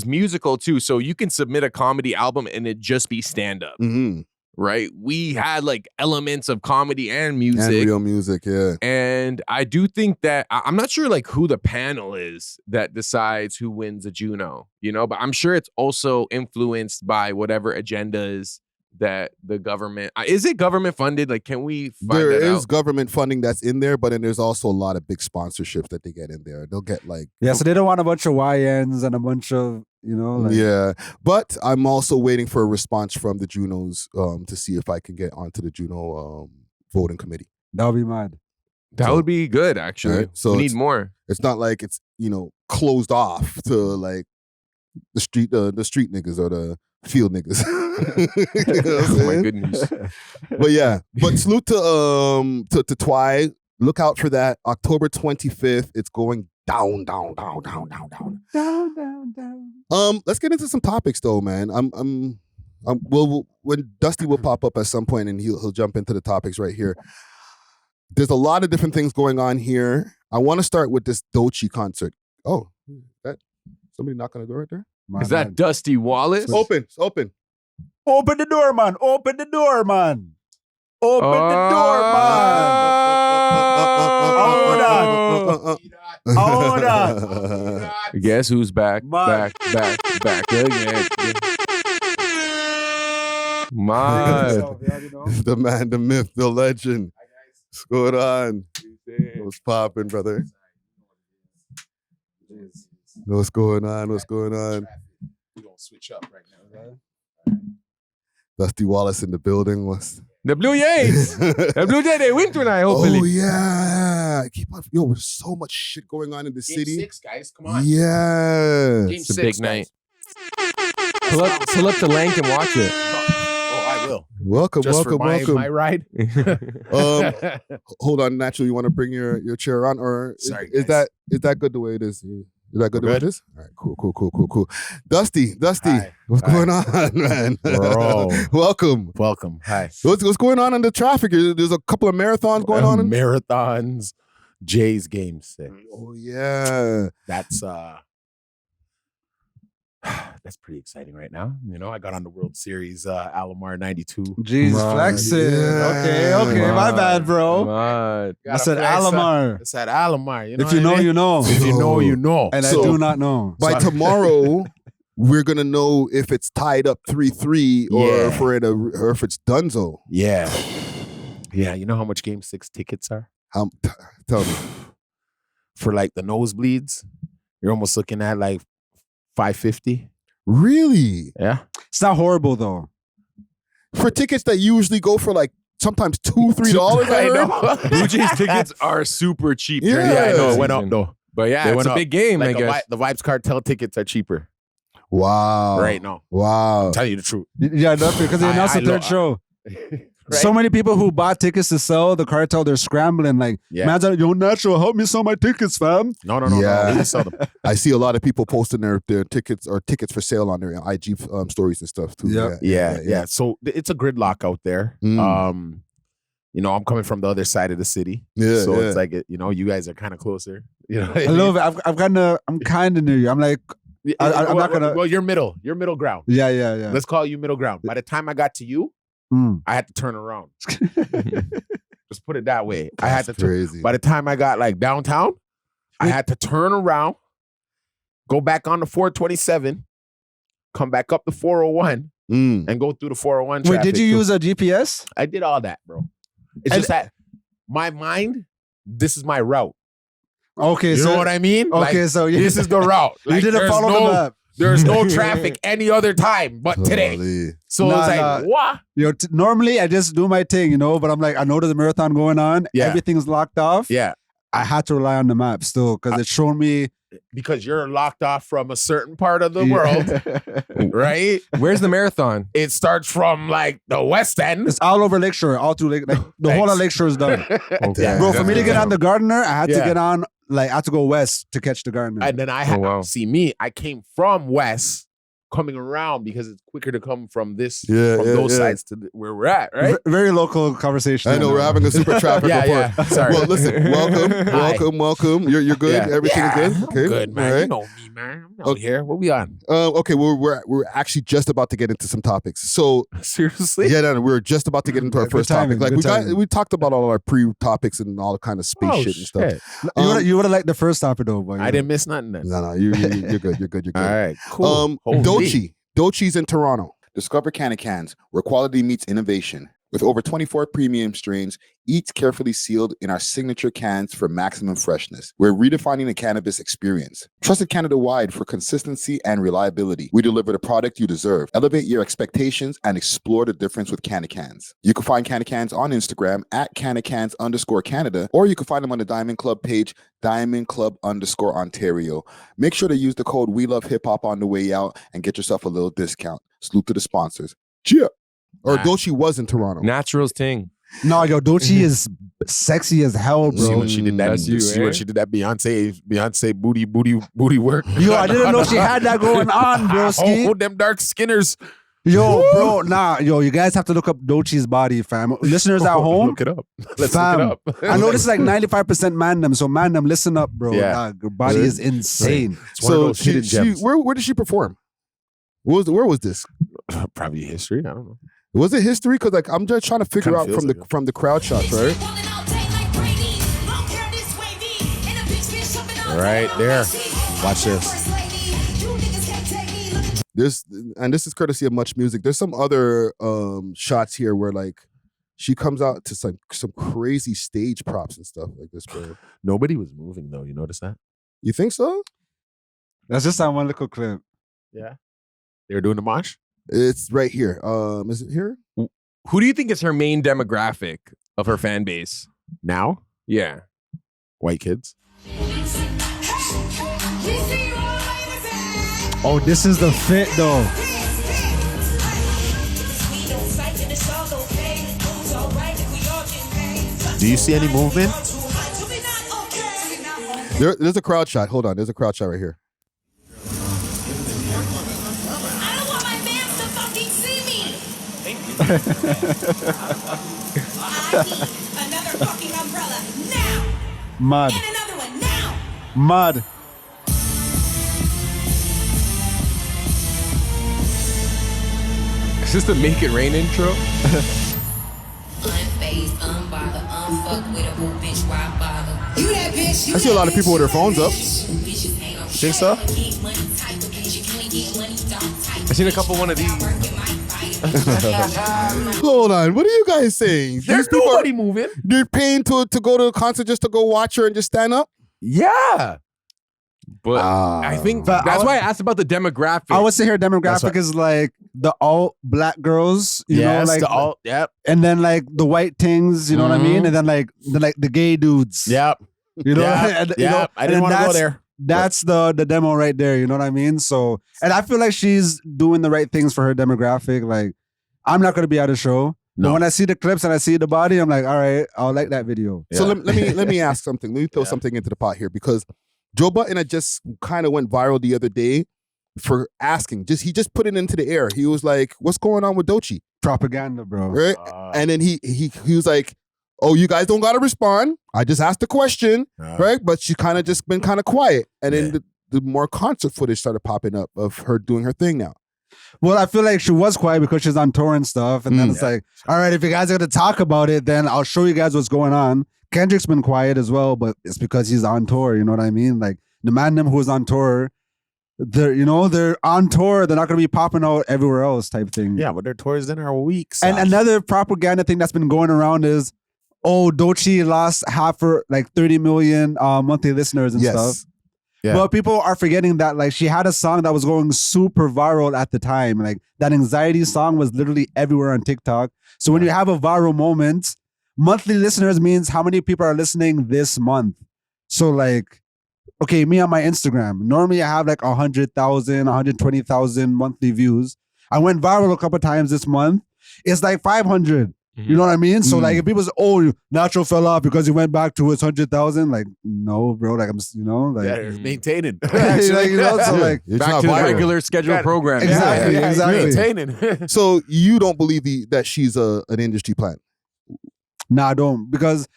musical too. So you can submit a comedy album and it just be stand up. Mm-hmm. Right? We had like elements of comedy and music. And real music, yeah. And I do think that I'm not sure like who the panel is that decides who wins a Juno, but I'm sure it's also influenced by whatever agendas that the government is it government funded? Like, can we find there that is out? government funding that's in there, but then there's also a lot of big sponsorships that they get in there. They'll get like so they don't want a bunch of YNs and a bunch of yeah. But I'm also waiting for a response from the Junos to see if I can get onto the Juno voting committee. That would be mad. That would be good, actually. Right? So we need more. It's not like it's closed off to like the street niggas or the field niggas. Oh my goodness. But salute to Twy. Look out for that October 25th. It's going down. Let's get into some topics though, man. When Dusty will pop up at some point and he'll jump into the topics right here. There's a lot of different things going on here. I want to start with this Doechie concert. Oh, that somebody knock on the door right there? Is that Dusty Wallace? It's open. Open the door, man. Open the door, man. Open the door, man. Hold on. Guess who's back? Back again. The man, the myth, the legend. What's going on? What's popping, brother? What's going on? We're gonna switch up right now. Dusty Wallace in the building. The Blue Jays. The Blue Jays, they win tonight, hopefully. Oh, yeah. Keep on. Yo, there's so much shit going on in the city. Game 6, guys. Come on. Yeah. It's a big night. Pull up the link and watch it. Oh, I will. Welcome. My ride. Hold on, Natural. You want to bring your chair on, or Sorry, is that good the way it is? Is that good the way it is? All right, cool. Dusty, Hi. what's going on, man? Bro. Welcome. Hi. What's going on in the traffic? There's a couple of marathons going on. Marathons. Jays game 6. Oh yeah, that's pretty exciting right now. I got on the World Series Alomar 92. Jeez, flexing. Yeah. Okay. My bad, bro. I said Alomar. It's at Alomar. If you know, you know. If you know, you know. And I do not know. By tomorrow, we're gonna know if it's tied up 3-3 or if it's Dunzo. Yeah. You know how much game 6 tickets are? Tell me. For like the nosebleeds, you're almost looking at like $550. Really? Yeah. It's not horrible though. For tickets that usually go for like sometimes $2-3. I know. Blue Jays tickets are super cheap. Yeah. I know. It went up though. But yeah, They it's went a up. big game, Like I guess. the Vibes Cartel tickets are cheaper Wow. right now. Wow. I'm telling you the truth. Yeah, definitely. Because they announced the third show. So many people who bought tickets to sell the cartel, they're scrambling. Like, man's like, yo, Natural, help me sell my tickets, fam. No. Yeah. They sell them. I see a lot of people posting their tickets or tickets for sale on their IG stories and stuff too. Yeah. So it's a gridlock out there. I'm coming from the other side of the city. So it's like, you guys are kind of closer. I love it. I'm kind of near you. I'm like I'm not gonna. Well, you're middle. You're middle ground. Yeah. Let's call you middle ground. By the time I got to you, I had to turn around. Just put it that way. I had to turn. By the time I got like downtown, I had to turn around, go back on the 427, come back up the 401, and go through the 401 traffic. Wait, did you use a GPS? I did all that, bro. It's just that my mind, this is my route. Okay, you know what I mean? Okay, like, so this is the route. Like, you didn't follow the map. There's no traffic any other time but today. So it's like, what? Normally I just do my thing, but I'm like, I know there's a marathon going on. Yeah. Everything's locked off. Yeah. I had to rely on the map still because it showed me. Because you're locked off from a certain part of the world, right? Where's the marathon? It starts from like the West End. It's all over Lakeshore, all through Lake. Like, the whole of Lakeshore is done. Okay. Bro, for me to get on the Gardner, I had to get on. Like, I had to go west to catch the Gardner. And then I had I came from west, coming around because it's quicker to come from those sides to where we're at, right? Very local conversation. I know we're having a super traffic report. Yeah. Sorry. Well, listen, welcome. You're good. Yeah. Everything is good. Okay, I'm good, man. Right. You know me, man. I'm out here. What we on? Okay, we're actually just about to get into some topics. So seriously, we're just just about to get into our first topic. Like we talked about all our pre-topics and all kind of space shit and stuff. You would have liked the first topic though, boy. I didn't miss nothing then. No, you're good. You're good. All right, cool. Doechie's in Toronto. Discover Cans, where quality meets innovation. With over 24 premium strains, each carefully sealed in our signature cans for maximum freshness. We're redefining the cannabis experience. Trusted Canada-wide for consistency and reliability. We deliver the product you deserve. Elevate your expectations and explore the difference with Cans. You can find Cans on Instagram at @Cans_Canada, or you can find them on the Diamond Club page, DiamondClub_Ontario. Make sure to use the code WeLoveHipHop on the way out and get yourself a little discount. Salute to the sponsors. Cheer! Or Doechie was in Toronto. Natural's ting. No, Doechie is sexy as hell, bro. See when she did that. When she did that Beyonce booty work. Yo, I didn't know she had that going on, bro. Oh, them dark skinners. Yo, bro, you guys have to look up Doechie's body, fam. Listeners at home, look it up. Let's fam, look it up. I know this is like 95% mandem, so mandem, listen up, bro. Yeah. Her body is insane. So where did she perform? Where was this? Probably history. I don't know. Was it history? Because like I'm just trying to figure out from the crowd shots, right? Right there. Watch this. This is courtesy of Much Music. There's some other shots here where like she comes out to some crazy stage props and stuff like this, bro. Nobody was moving though. You notice that? You think so? That's just that one little clip. Yeah. They were doing the mosh? It's right here. Is it here? Who do you think is her main demographic of her fan base now? Yeah, white kids. Oh, this is the fit though. Do you see any movement? There's a crowd shot. Hold on. There's a crowd shot right here. Another fucking umbrella now. Mud. And another one now. Mud. Is this the Make It Rain intro? I see a lot of people with their phones up. Think so? I've seen a couple one of these. Hold on, what are you guys saying? There's nobody moving. They're paying to go to a concert just to go watch her and just stand up? Yeah. But I think that's why I asked about the demographic. I would say her demographic is like the all black girls, you know, like and then like the white things, you know what I mean, and then like the gay dudes. Yep. You know, I didn't want to go there. That's the demo right there. You know what I mean? So, and I feel like she's doing the right things for her demographic. Like, I'm not going to be at a show. No. But when I see the clips and I see the body, I'm like, all right, I'll like that video. Yeah. So let me ask something. Let me throw something into the pot here, because Joe Budden just kind of went viral the other day for asking. He just put it into the air. He was like, "What's going on with Doechie?" Propaganda, bro. Right? And then he was like, "Oh, you guys don't gotta respond. I just asked the question, right?" But she kind of just been kind of quiet. And then the more concert footage started popping up of her doing her thing now. Well, I feel like she was quiet because she's on tour and stuff. And then it's like, all right, if you guys are going to talk about it, then I'll show you guys what's going on. Kendrick's been quiet as well, but it's because he's on tour. You know what I mean? Like the man them who's on tour, they're on tour. They're not going to be popping out everywhere else type thing. Yeah, but their tours in are weeks. And another propaganda thing that's been going around is, Doechie lost half her, like 30 million monthly listeners and stuff. Yeah. But people are forgetting that like she had a song that was going super viral at the time. Like that anxiety song was literally everywhere on TikTok. So when you have a viral moment, monthly listeners means how many people are listening this month. So like, okay, me on my Instagram, normally I have like 100,000, 120,000 monthly views. I went viral a couple times this month. It's like 500. You know what I mean? So like if people say, Natural fell off because he went back to his 100,000, like no, bro, like I'm, like it's maintaining. so like it's back to the regular scheduled program. Exactly. Maintaining. So you don't believe that she's an industry plant? Nah, I don't, because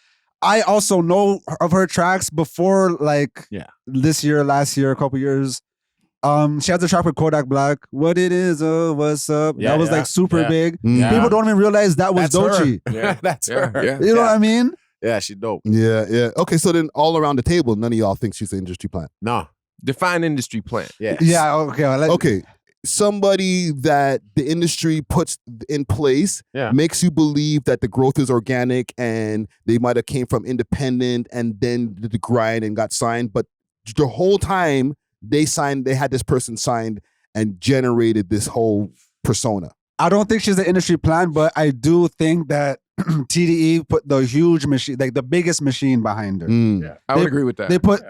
I also know of her tracks before, like this year, last year, a couple years. She has a track with Kodak Black. What it is, what's up? That was like super big. People don't even realize that was Doechie. That's her. You know what I mean? Yeah, she's dope. Yeah. Okay, so then all around the table, none of y'all think she's an industry plant. No. Define industry plant. Yeah. Okay. Okay. Somebody that the industry puts in place makes you believe that the growth is organic and they might have came from independent and then did the grind and got signed, but the whole time they had this person signed and generated this whole persona. I don't think she's an industry plant, but I do think that TDE put the huge machine, like the biggest machine behind her. I would agree with that. They put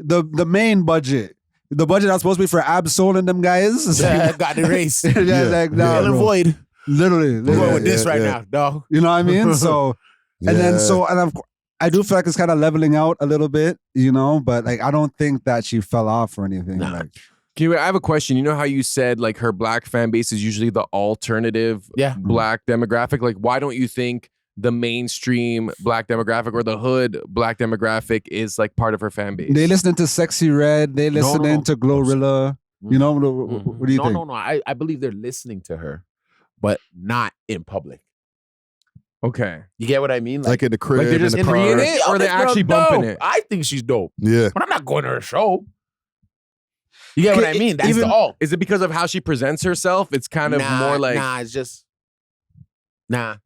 the main budget. The budget that's supposed to be for Ab-Soul and them guys. Got erased. Like, nah, Fill and void. Literally. We're going with this right now, dog. You know what I mean? So, I do feel like it's kind of leveling out a little bit, but like I don't think that she fell off or anything. Nah. Like, I have a question. You know how you said like her black fan base is usually the alternative black demographic? Like, why don't you think the mainstream black demographic or the hood black demographic is like part of her fan base? They listening to Sexy Red. They listening to Glorilla. What do you think? No. I believe they're listening to her, but not in public. Okay. You get what I mean? Like in the crib, like they're just in the preying car. it, or they're actually bumping it? I think she's dope. Yeah. But I'm not going to her show. You get what I mean? That's the all. Is it because of how she presents herself? It's kind of more like... Nah, it's just... Nah.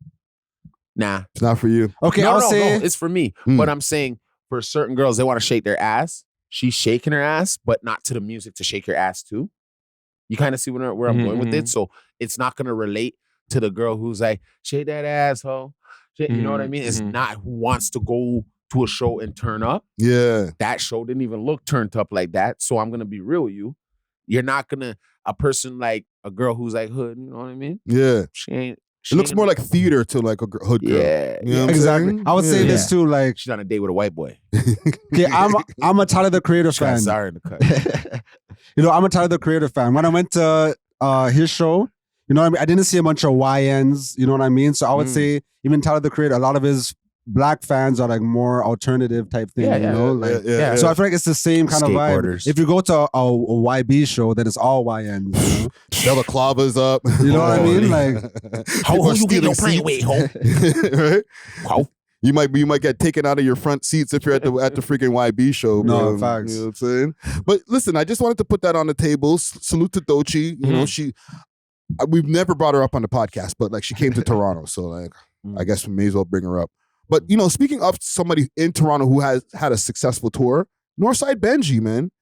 It's not for you. Okay, No, I'll say... it's for me. But I'm saying for certain girls, they want to shake their ass. She's shaking her ass, but not to the music to shake your ass too. You kind of see where I'm going with it? So it's not going to relate to the girl who's like, shake that asshole. You know what I mean? It's not who wants to go to a show and turn up. Yeah. That show didn't even look turned up like that. So I'm going to be real with you. You're not going to, a person like a girl who's like hood, you know what I mean? Yeah. It looks more like theater to like a hood girl. Yeah. You know exactly. I would say this too, like... She's on a date with a white boy. Okay, I'm a Tyler the Creator fan. Sorry in the cut. I'm a Tyler the Creator fan. When I went to his show, you know what I mean? I didn't see a bunch of YNs, you know what I mean? So I would say even Tyler the Creator, a lot of his black fans are like more alternative type thing, you know? So I feel like it's the same kind of vibe. If you go to a YB show, then it's all YNs, you know? Stella Clava's up. You know what I mean? Like, how you get your plane weight, ho? Right? Wow. You might get taken out of your front seats if you're at the freaking YB show. No, bro. facts. You know what I'm saying? But listen, I just wanted to put that on the table. Salute to Doechie. You know, we've never brought her up on the podcast, but like she came to Toronto, so like I guess we may as well bring her up. But speaking of somebody in Toronto who has had a successful tour, NorthSideBenji, man.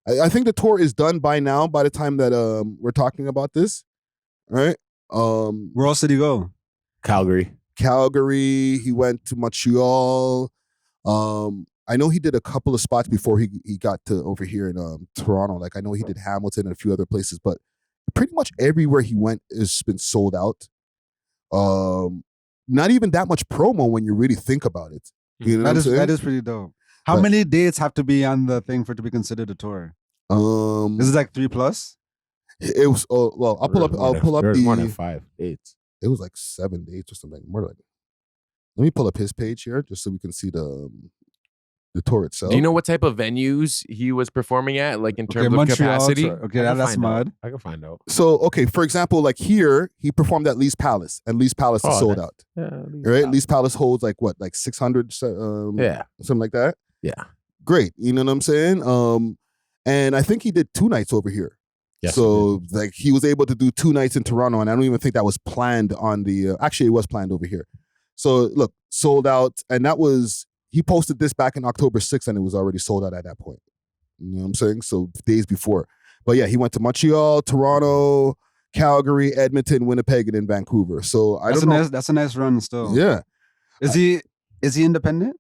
I think the tour is done by now. By the time that we're talking about this, right? Where else did he go? Calgary. He went to Montreal. I know he did a couple of spots before he got to over here in Toronto. Like I know he did Hamilton and a few other places, but pretty much everywhere he went has been sold out. Not even that much promo when you really think about it. You know that is pretty dope. How many dates have to be on the thing for it to be considered a tour? Is it like 3+? It was I'll pull up the more than 5 dates. It was like 7 dates or something. More like. Let me pull up his page here just so we can see the The tour itself. Do you know what type of venues he was performing at, like in terms of Montreal, capacity? Okay, that's mad. I can find out. So, okay, for example, like here, he performed at Lee's Palace, and Lee's Palace is sold out. Right? Lee's Palace holds like what, like 600, something like that? Yeah. Great. You know what I'm saying? And I think he did 2 nights over here. Yes, so like he was able to do 2 nights in Toronto, and I don't even think that was planned on the. Actually, it was planned over here. So look, sold out, and that was he posted this back in October 6th, and it was already sold out at that point. You know what I'm saying? So days before. But yeah, he went to Montreal, Toronto, Calgary, Edmonton, Winnipeg, and then Vancouver. So I don't know. That's a nice run still. Yeah. Is he independent?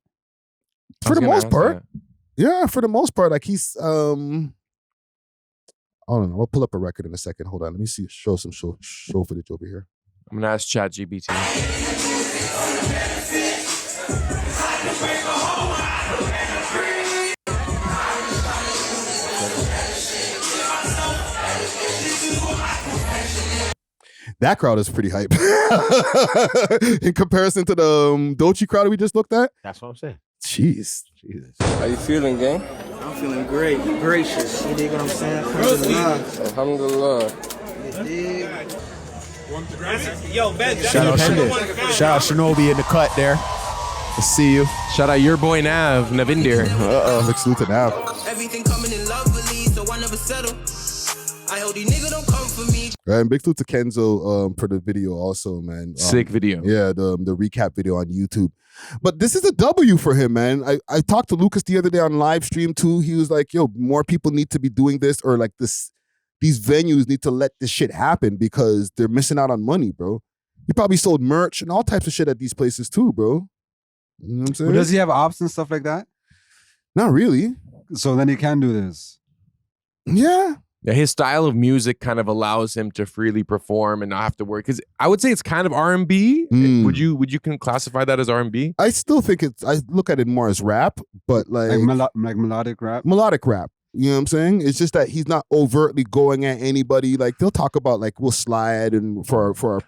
For the most part. Yeah, for the most part. Like he's I don't know. I'll pull up a record in a second. Hold on. Let me see. Show some show footage over here. I'm gonna ask ChatGPT. That crowd is pretty hype in comparison to the Doechie crowd we just looked at. That's what I'm saying. Jeez. Jesus. How you feeling, gang? I'm feeling great, gracious. You dig what I'm saying? Alhamdulillah. Alhamdulillah. You dig? Yo, Ben, Shout out Shinobi in the cut there. I see you. Shout out your boy Navindir. Let's salute to Nav. everything coming in lovely, so I never settle. I hope these niggas don't come for me. And big salute to Kenzo for the video also, man. Sick video. Yeah, the recap video on YouTube. But this is a W for him, man. I talked to Lucas the other day on live stream too. He was like, yo, more people need to be doing this, or like this. These venues need to let this shit happen because they're missing out on money, bro. He probably sold merch and all types of shit at these places too, bro. You know what I'm saying? Well, does he have ops and stuff like that? Not really. So then he can do this. Yeah. Yeah, his style of music kind of allows him to freely perform and not have to work. Because I would say it's kind of R&B. Would you classify that as R&B? I still think I look at it more as rap, but like melodic rap. Melodic rap. You know what I'm saying? It's just that he's not overtly going at anybody. Like they'll talk about like we'll slide and for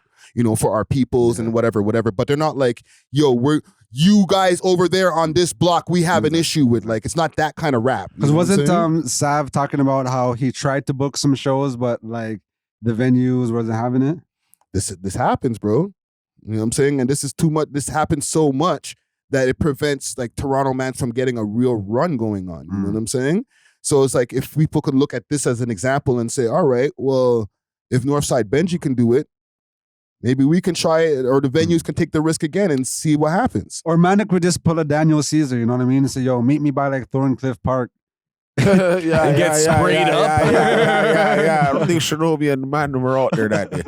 our peoples and whatever. But they're not like, yo, you guys over there on this block, we have an issue with. Like it's not that kind of rap. Because wasn't Sav talking about how he tried to book some shows, but like the venues wasn't having it? This happens, bro. You know what I'm saying? And this is too much. This happens so much that it prevents like Toronto man from getting a real run going on. You know what I'm saying? So it's like if people could look at this as an example and say, all right, well, if NorthSideBenji can do it, maybe we can try it, or the venues can take the risk again and see what happens. Or Manic would just pull a Daniel Caesar, you know what I mean? And say, yo, meet me by like Thorncliffe Park. And get sprayed up. Yeah. I don't think Shinobi and the man were out there that day.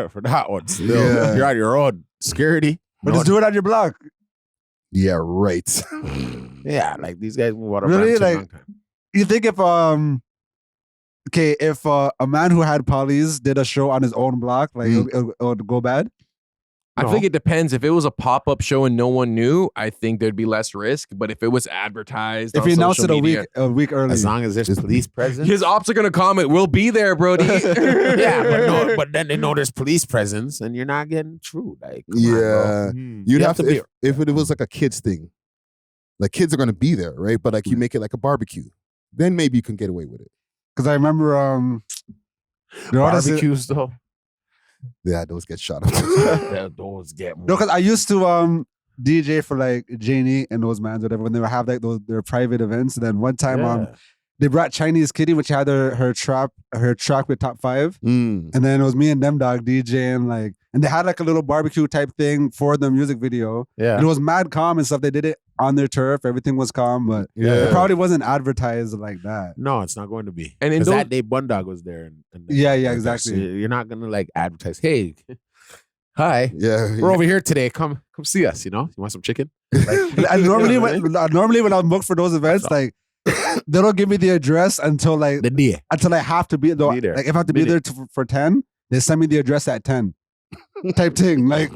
For that one. Still. You're on your own. Security. But just do it on your block. Yeah, right. Yeah, like these guys move out of really, like, a long time. You think if if a man who had polys did a show on his own block, like it would go bad? I think it depends. If it was a pop-up show and no one knew, I think there'd be less risk. But if it was advertised, if he announced it a week early, as long as there's police presence, his ops are gonna comment, "We'll be there, Brody." Yeah, but then they know there's police presence, and you're not getting through. Like, you'd have to if it was like a kids thing, like kids are gonna be there, right? But like you make it like a barbecue, then maybe you can get away with it. Because I remember barbecues though. Yeah, those get shot up. Those get more. No, because I used to DJ for like Janie and those mans, whatever, when they would have like their private events. And then one time they brought Chinese Kitty, which had her track with top 5. And then it was me and them dog DJing, like, and they had like a little barbecue type thing for the music video. Yeah. And it was mad calm and stuff. They did it on their turf. Everything was calm, but it probably wasn't advertised like that. No, it's not going to be. And because that day Bundog was there. And exactly. So you're not going to like advertise, hey, hi. Yeah. We're over here today. Come see us, you know? You want some chicken? Like, and normally when I'm booked for those events, like, they don't give me the address until like the day. Until I have to be there. Like if I have to be there for 10, they send me the address at 10. Type thing. Like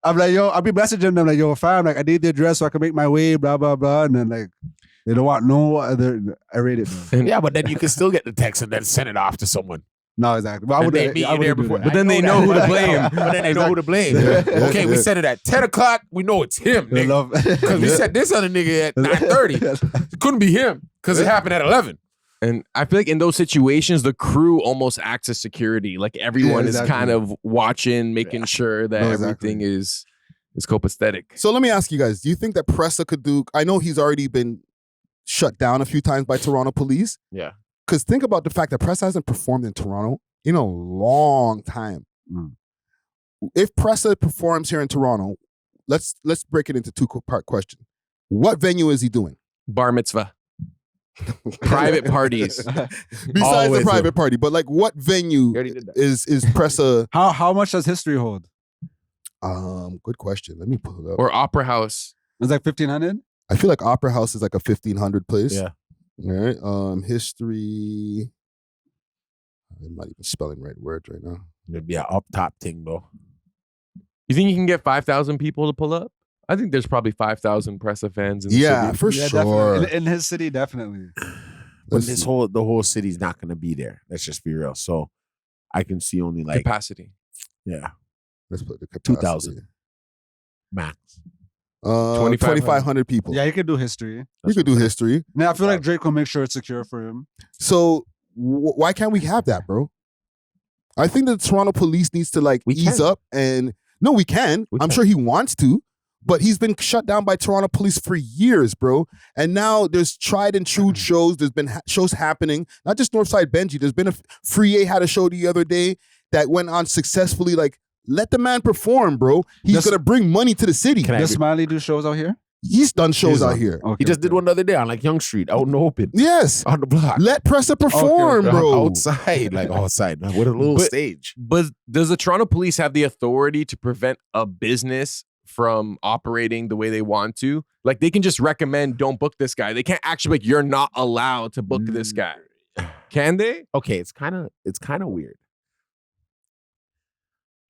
I'm like, yo, I'll be messaging them like, yo, fam, like I need the address so I can make my way, blah, blah, blah. And then like they don't want no other. I rate it. Yeah, but then you can still get the text and then send it off to someone. No, exactly. But I would meet you there before. But then they know who to blame. But then they know who to blame. Okay, we said it at 10 o'clock. We know it's him, nigga. Because we said this other nigga at 9:30. It couldn't be him because it happened at 11. And I feel like in those situations, the crew almost acts as security. Like everyone is kind of watching, making sure that everything is copacetic. So let me ask you guys, do you think that Pressa could do, I know he's already been shut down a few times by Toronto police. Yeah. Because think about the fact that Pressa hasn't performed in Toronto in a long time. If Pressa performs here in Toronto, let's break it into two-part question. What venue is he doing? Bar mitzvah. Private parties. Besides the private party, but like what venue is Pressa? How much does history hold? Good question. Let me pull it up. Or Opera House. It's like 1,500? I feel like Opera House is like a 1,500 place. Yeah. All right. History. I'm not even spelling right words right now. It'd be an up top thing though. You think you can get 5,000 people to pull up? I think there's probably 5,000 Pressa fans in the city. For sure. In his city, definitely. But the whole city's not gonna be there. Let's just be real. So I can see only like capacity. Yeah. Let's put the capacity. 2,000 max. 2,500 people. Yeah, he could do history. You could do history. Now I feel like Drake will make sure it's secure for him. So why can't we have that, bro? I think the Toronto police needs to like ease up and no, we can. I'm sure he wants to, but he's been shut down by Toronto police for years, bro. And now there's tried and true shows. There's been shows happening. Not just NorthSideBenji. There's been Free A had a show the other day that went on successfully. Like, let the man perform, bro. He's gonna bring money to the city. Does Smiley do shows out here? He's done shows out here. He just did one the other day on like Young Street, out in the open. Yes. On the block. Let Pressa perform, bro. Outside with a little stage. But does the Toronto police have the authority to prevent a business from operating the way they want to? Like they can just recommend, don't book this guy. They can't actually like, you're not allowed to book this guy. Can they? Okay, it's kind of weird.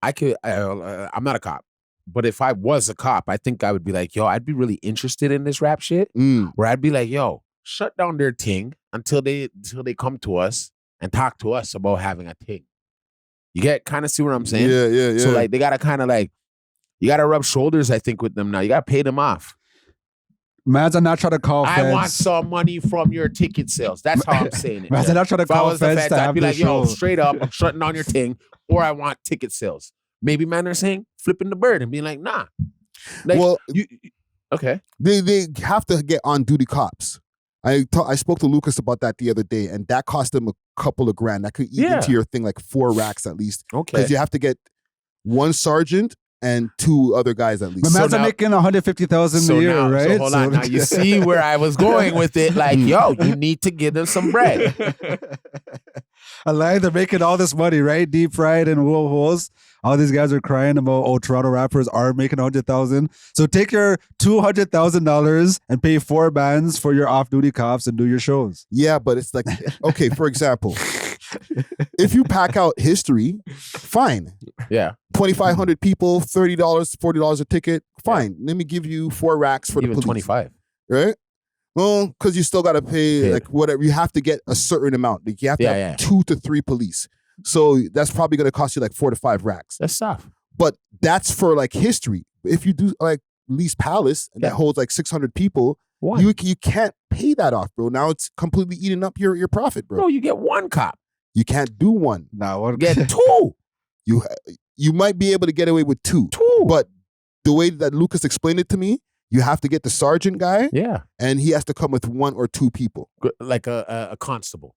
I'm not a cop. But if I was a cop, I think I would be like, yo, I'd be really interested in this rap shit. Where I'd be like, yo, shut down their thing until they come to us and talk to us about having a thing. You get kind of see what I'm saying? Yeah. So like they gotta kind of like, you gotta rub shoulders, I think, with them now. You gotta pay them off. Mans are not trying to call feds. I want some money from your ticket sales. That's how I'm saying it. Mans are not trying to call feds to I'd have be like, yo, show. straight up, I'm shutting down your thing, or I want ticket sales. Maybe man are saying flipping the bird and being like, nah. Like, well, okay. They have to get on duty cops. I spoke to Lucas about that the other day, and that cost them a couple of grand. That could eat into your thing like 4 racks at least. Okay. Because you have to get 1 sergeant and 2 other guys at least. But Mans are making 150,000 a year, right? So hold on. Now you see where I was going with it. Like, yo, you need to give them some bread. I like they're making all this money, right? Deep fried and wool. All these guys are crying about, Toronto rappers are making 100,000. So take your $200,000 and pay 4 bands for your off-duty cops and do your shows. Yeah, but it's like, okay, for example, if you pack out history, fine. Yeah. 2,500 people, $30, $40 a ticket, fine. Let me give you 4 racks for Even the police. 25. Right? Well, because you still got to pay like whatever. You have to get a certain amount. Like you have to have 2 to 3 police. So that's probably going to cost you like 4 to 5 racks. That's tough. But that's for like history. If you do like Lee's Palace that holds like 600 people, you can't pay that off, bro. Now it's completely eating up your profit, bro. No, you get 1 cop. You can't do 1. No, get 2. You might be able to get away with 2. But the way that Lucas explained it to me, you have to get the sergeant guy. Yeah. And he has to come with 1 or 2 people. Like a constable.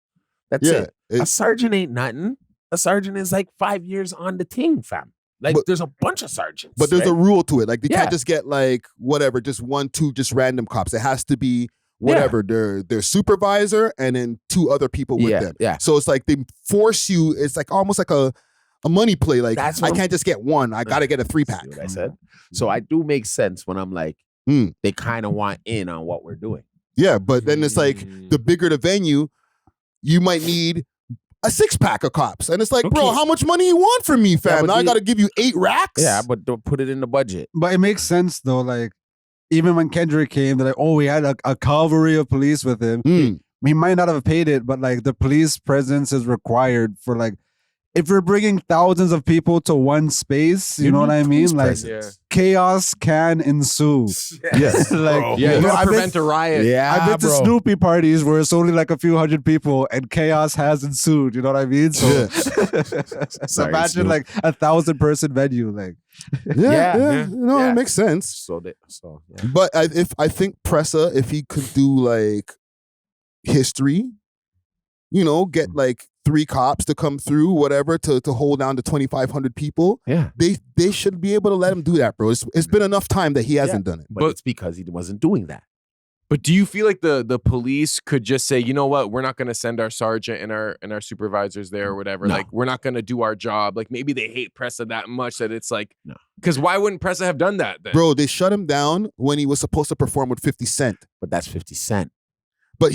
That's it. A sergeant ain't nothing. A sergeant is like 5 years on the team, fam. Like there's a bunch of sergeants. But there's a rule to it. Like they can't just get like whatever, just 1, 2, just random cops. It has to be whatever, their supervisor and then 2 other people with them. Yeah. So it's like they force you, it's like almost like a money play. Like I can't just get 1. I gotta get a 3-pack. What I said. So I do make sense when I'm like, they kind of want in on what we're doing. Yeah, but then it's like the bigger the venue, you might need a 6-pack of cops. And it's like, bro, how much money you want from me, fam? Now I got to give you 8 racks? Yeah, but don't put it in the budget. But it makes sense, though. Like, even when Kendrick came, they're like, we had a cavalry of police with him. He might not have paid it, but like the police presence is required for like if you're bringing thousands of people to one space, you know what I mean? Like chaos can ensue. Yes. Like, you gotta prevent a riot. Yeah, I've been to Snoopy parties where it's only like a few hundred people and chaos has ensued. You know what I mean? So, so imagine like 1,000-person venue. Like, yeah. No, it makes sense. But I think Pressa, if he could do like history, you know, get like 3 cops to come through, whatever, to hold down the 2,500 people. Yeah, they should be able to let him do that, bro. It's been enough time that he hasn't done it. But it's because he wasn't doing that. But do you feel like the police could just say, you know what, we're not going to send our sergeant and our supervisors there or whatever. No. Like, we're not going to do our job. Like, maybe they hate Pressa that much that it's like, no. Because why wouldn't Pressa have done that then? Bro, they shut him down when he was supposed to perform with 50 Cent. But that's 50 Cent. But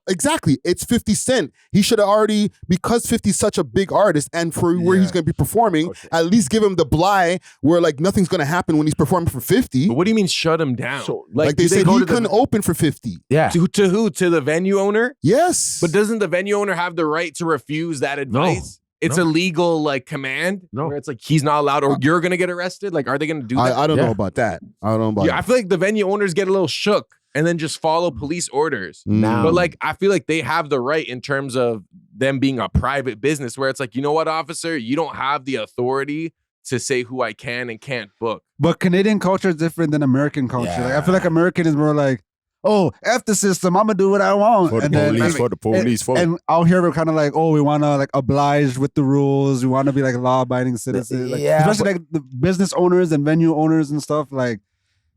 exactly, it's 50 Cent. He should have already, because 50's such a big artist and for where he's going to be performing, at least give him the bly where like nothing's going to happen when he's performing for 50. But what do you mean shut him down? So, like they said he couldn't open for 50. Yeah. To who? To the venue owner? Yes. But doesn't the venue owner have the right to refuse that advice? It's a legal like command where it's like he's not allowed or you're going to get arrested. Like, are they going to do that? I don't know about that. I don't know about that. I feel like the venue owners get a little shook and then just follow police orders. But like, I feel like they have the right in terms of them being a private business where it's like, you know what, officer, you don't have the authority to say who I can and can't book. But Canadian culture is different than American culture. Like, I feel like American is more like, oh, F the system, I'm gonna do what I want. For the police. And out here we're kind of like, oh, we want to like oblige with the rules. We want to be like law-abiding citizens. Like, especially like the business owners and venue owners and stuff. Like,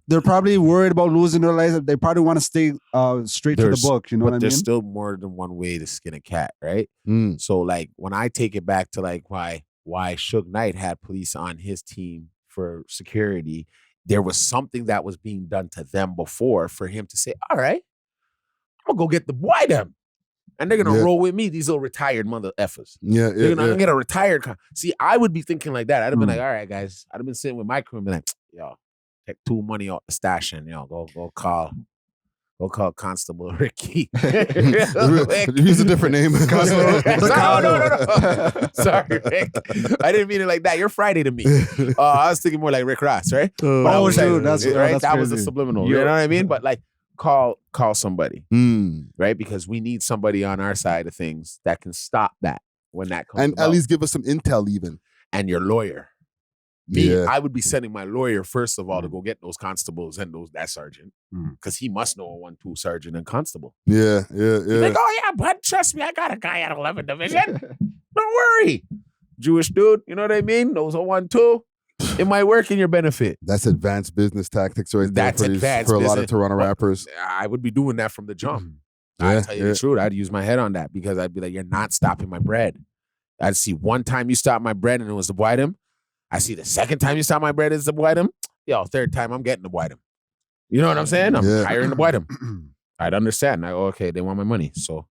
they're probably worried about losing their lives. They probably want to stay straight to the book. You know what I mean? There's still more than one way to skin a cat, right? So like when I take it back to like why Suge Knight had police on his team for security, there was something that was being done to them before for him to say, all right, I'm gonna go get the boy them. And they're gonna roll with me, these little retired mother effers. They're gonna get a retired See, I would be thinking like that. I'd have been like, all right, guys. I'd have been sitting with my crew and be like, yo, take 2 money off the stash and go call Constable Ricky. Use a different name. No. Sorry, Rick. I didn't mean it like that. You're Friday to me. I was thinking more like Rick Ross, right? That was a subliminal. You know what I mean? But like, call somebody, right? Because we need somebody on our side of things that can stop that when that comes. And at least give us some intel, even. And your lawyer. I would be sending my lawyer first of all to go get those constables and that sergeant because he must know a 1-2 sergeant and constable. Yeah. Like, oh yeah, but trust me, I got a guy at 11th Division. Don't worry, Jewish dude. You know what I mean? Knows a 1-2. It might work in your benefit. That's advanced business tactics, right? That's advanced for a lot of Toronto rappers. I would be doing that from the jump. I tell you the truth. I'd use my head on that because I'd be like, you're not stopping my bread. I'd see one time you stopped my bread and it was the white him. I see the second time you stop my bread is the Whitem. Yo, third time I'm getting the Whitem. You know what I'm saying? I'm hiring the Whitem. I'd understand. I go, okay, they want my money, so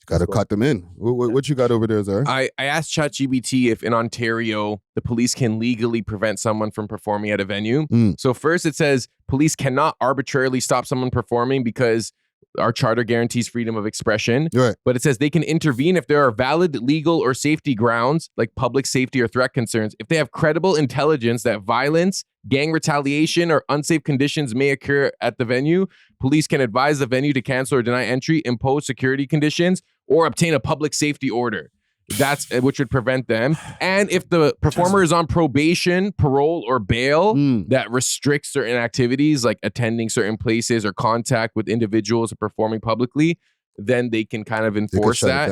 got to cut them in. What you got over there, Zara? I asked ChatGPT if in Ontario the police can legally prevent someone from performing at a venue. So first it says police cannot arbitrarily stop someone performing because our charter guarantees freedom of expression. Right. But it says they can intervene if there are valid legal or safety grounds, like public safety or threat concerns. If they have credible intelligence that violence, gang retaliation, or unsafe conditions may occur at the venue, police can advise the venue to cancel or deny entry, impose security conditions, or obtain a public safety order. That's which would prevent them. And if the performer is on probation, parole, or bail that restricts certain activities like attending certain places or contact with individuals or performing publicly, then they can kind of enforce that.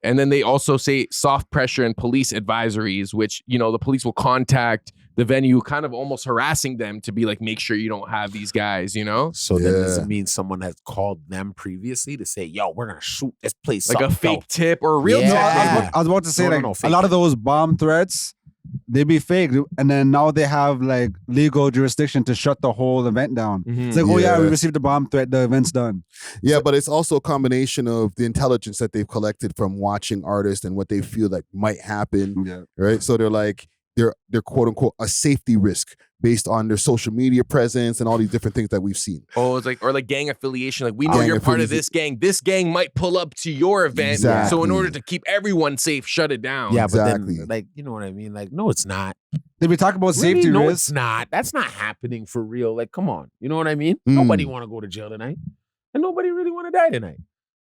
And then they also say soft pressure and police advisories, which, you know, the police will contact the venue kind of almost harassing them to be like, make sure you don't have these guys, you know? So then does it mean someone has called them previously to say, yo, we're going to shoot this place like up, a fake tip or a real tip? I was about to say, a lot of those bomb threats, they be fake. And then now they have like legal jurisdiction to shut the whole event down. It's like, we received a bomb threat, the event's done. Yeah, but it's also a combination of the intelligence that they've collected from watching artists and what they feel like might happen. Right? So they're like, they're quote unquote a safety risk based on their social media presence and all these different things that we've seen. Oh, it's like, or like gang affiliation. Like, we know you're part of this gang. This gang might pull up to your event. Exactly. So in order to keep everyone safe, shut it down. Yeah, exactly. But then, like, you know what I mean? Like, no, it's not. Did we talk about safety No, risks? it's not. That's not happening for real. Like, come on. You know what I mean? Nobody want to go to jail tonight. And nobody really want to die tonight.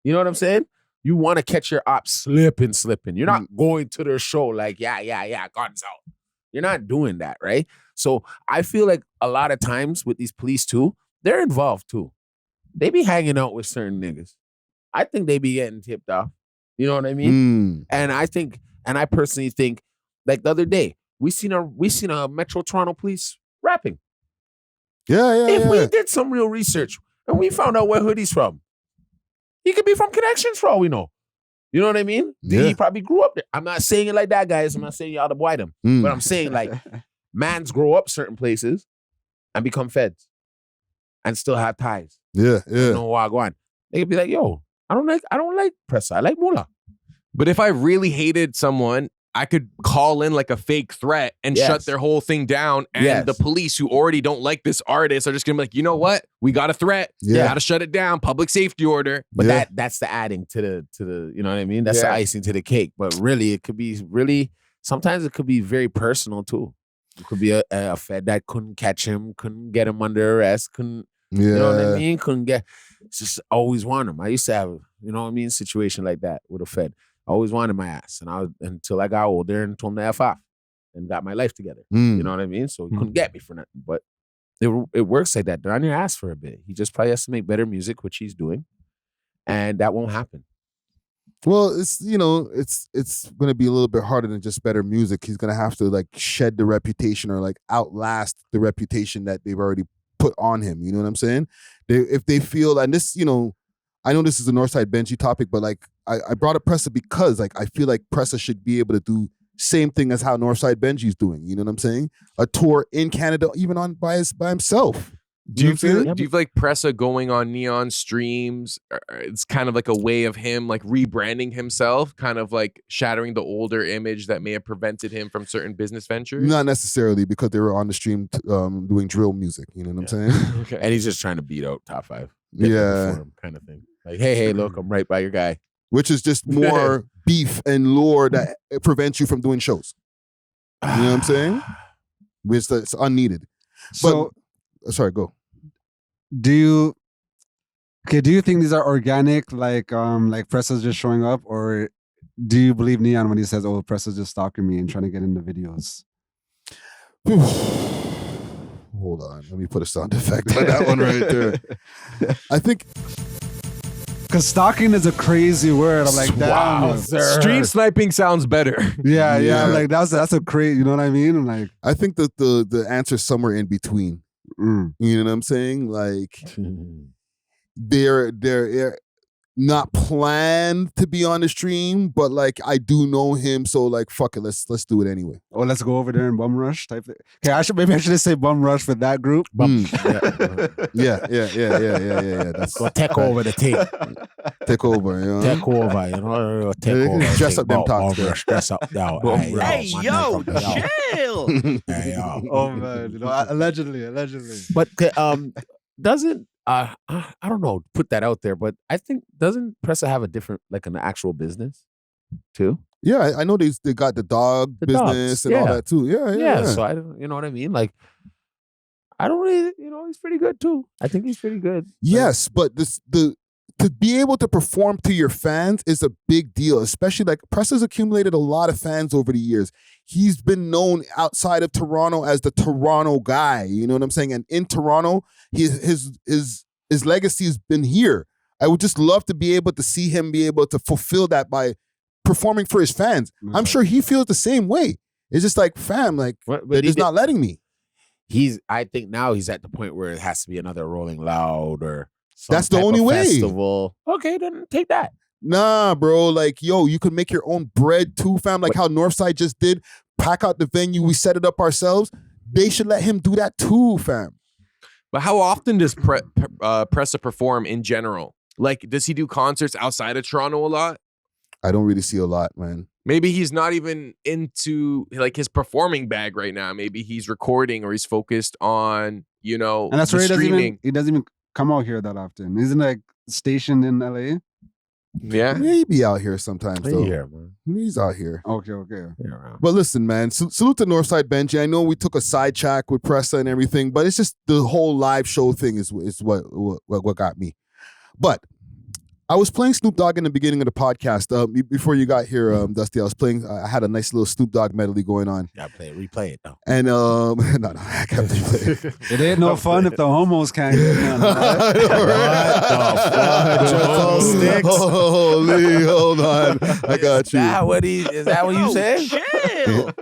You know what I'm saying? You want to catch your ops slipping. You're not going to their show like, yeah, guns out. You're not doing that, right? So I feel like a lot of times with these police too, they're involved too. They be hanging out with certain niggas. I think they be getting tipped off. You know what I mean? And I personally think, like the other day, we seen a Metro Toronto police rapping. If we did some real research and we found out where Hoodie's from, he could be from Connections for all we know. You know what I mean? He probably grew up there. I'm not saying it like that, guys. I'm not saying y'all to boy them. But I'm saying like mans grow up certain places and become feds and still have ties. Yeah. You know what I go on. They could be like, yo, I don't like Pressa. I like Moolah. But if I really hated someone, I could call in like a fake threat and shut their whole thing down. And the police who already don't like this artist are just gonna be like, you know what? We got a threat. Gotta shut it down. Public safety order. But that's the adding to the, you know what I mean? That's the icing to the cake. But really, it could be sometimes it could be very personal too. It could be a fed that couldn't catch him, couldn't get him under arrest, couldn't, you know what I mean? Couldn't get, just always want him. I used to have, you know what I mean, situation like that with a fed. I always wanted my ass, and until I got older and told him to F off and got my life together. You know what I mean? So he couldn't get me for nothing. But it works like that. They're on your ass for a bit. He just probably has to make better music, which he's doing, and that won't happen. Well, it's going to be a little bit harder than just better music. He's going to have to like shed the reputation or like outlast the reputation that they've already put on him. You know what I'm saying? If they feel, and this, I know this is a NorthSideBenji topic, but like I brought up Pressa because like I feel like Pressa should be able to do same thing as how NorthSideBenji is doing. You know what I'm saying? A tour in Canada, even by himself. Do you feel like Pressa going on Neon streams, it's kind of like a way of him like rebranding himself, kind of like shattering the older image that may have prevented him from certain business ventures? Not necessarily, because they were on the stream doing drill music. You know what I'm saying? Okay. And he's just trying to beat out Top 5. Kind of thing. Like, hey, look, I'm right by your guy. Which is just more beef and lore that prevents you from doing shows. You know what I'm saying? Which it's unneeded. So, sorry, go. Do you think these are organic, like Pressa's just showing up, or do you believe Neon when he says, "Oh, Pressa's just stalking me and trying to get in the videos"? Hold on, let me put a sound effect on that one right there. I think. Because stalking is a crazy word. I'm like, damn. Street sniping sounds better. Yeah. I'm like, that's a crazy, you know what I mean? I'm like, I think that the answer is somewhere in between. You know what I'm saying? Like, they're not planned to be on the stream, but like I do know him, so like fuck it, let's do it anyway. Oh, let's go over there and bum rush type thing. Okay, I should just say bum rush for that group. Yeah. That's go take over the team. Take over, you know. Take over, take over. Dress up them talks. Dress up, yo. Hey, yo, chill. Hey, yo. Oh man, allegedly. But doesn't I don't know, put that out there, but I think doesn't Pressa have a different, like an actual business too? Yeah, I know they got the dog business and all that too. Yeah. So I don't, you know what I mean? Like, I don't really, he's pretty good too. I think he's pretty good. Yes, but to be able to perform to your fans is a big deal, especially like Pressa's accumulated a lot of fans over the years. He's been known outside of Toronto as the Toronto guy, you know what I'm saying? And in Toronto, his legacy has been here. I would just love to be able to see him be able to fulfill that by performing for his fans. I'm sure he feels the same way. It's just like, fam, like, he's not letting me. I think now he's at the point where it has to be another Rolling Loud or that's the only way. Festival. Okay, then take that. Nah, bro. Like, yo, you can make your own bread too, fam. Like how Northside just did. Pack out the venue. We set it up ourselves. They should let him do that too, fam. But how often does Pressa perform in general? Like, does he do concerts outside of Toronto a lot? I don't really see a lot, man. Maybe he's not even into like his performing bag right now. Maybe he's recording or he's focused on, you know, and that's why streaming. he doesn't even come out here that often. Isn't like stationed in LA? Yeah. Maybe out here sometimes though. Here, man. He's out here. Okay. Yeah, But listen, man, salute to NorthSideBenji. I know we took a side track with Pressa and everything, but it's just the whole live show thing is what got me. But I was playing Snoop Dogg in the beginning of the podcast. Before you got here, Dusty, I had a nice little Snoop Dogg medley going on. Yeah, replay it though. And no, I can't replay it. It ain't no fun if the homos can't get none. Right? What the fuck? Holy, hold on. I got you. Is that what you said? Chill.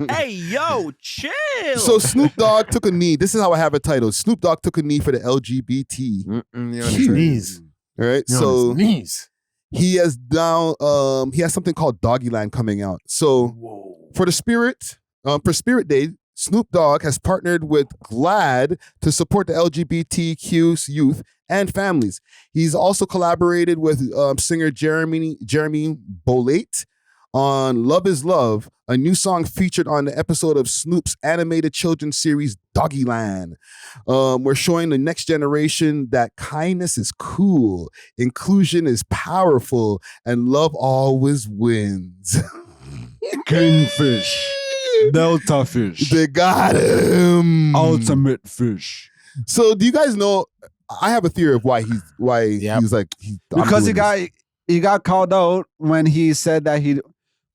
Hey, yo, chill. So Snoop Dogg took a knee. This is how I have it titled. Snoop Dogg took a knee for the LGBT. Knees. All right. So he has he has something called Doggyland coming out. So for Spirit Day, Snoop Dogg has partnered with GLAAD to support the LGBTQ youth and families. He's also collaborated with singer Jeremy Bolate on Love is Love, a new song featured on the episode of Snoop's animated children's series Doggyland. We're showing the next generation that kindness is cool, inclusion is powerful, and love always wins. Kingfish. Delta fish. They got him. Ultimate fish. So do you guys know, I have a theory of why he's like because he got called out when he said that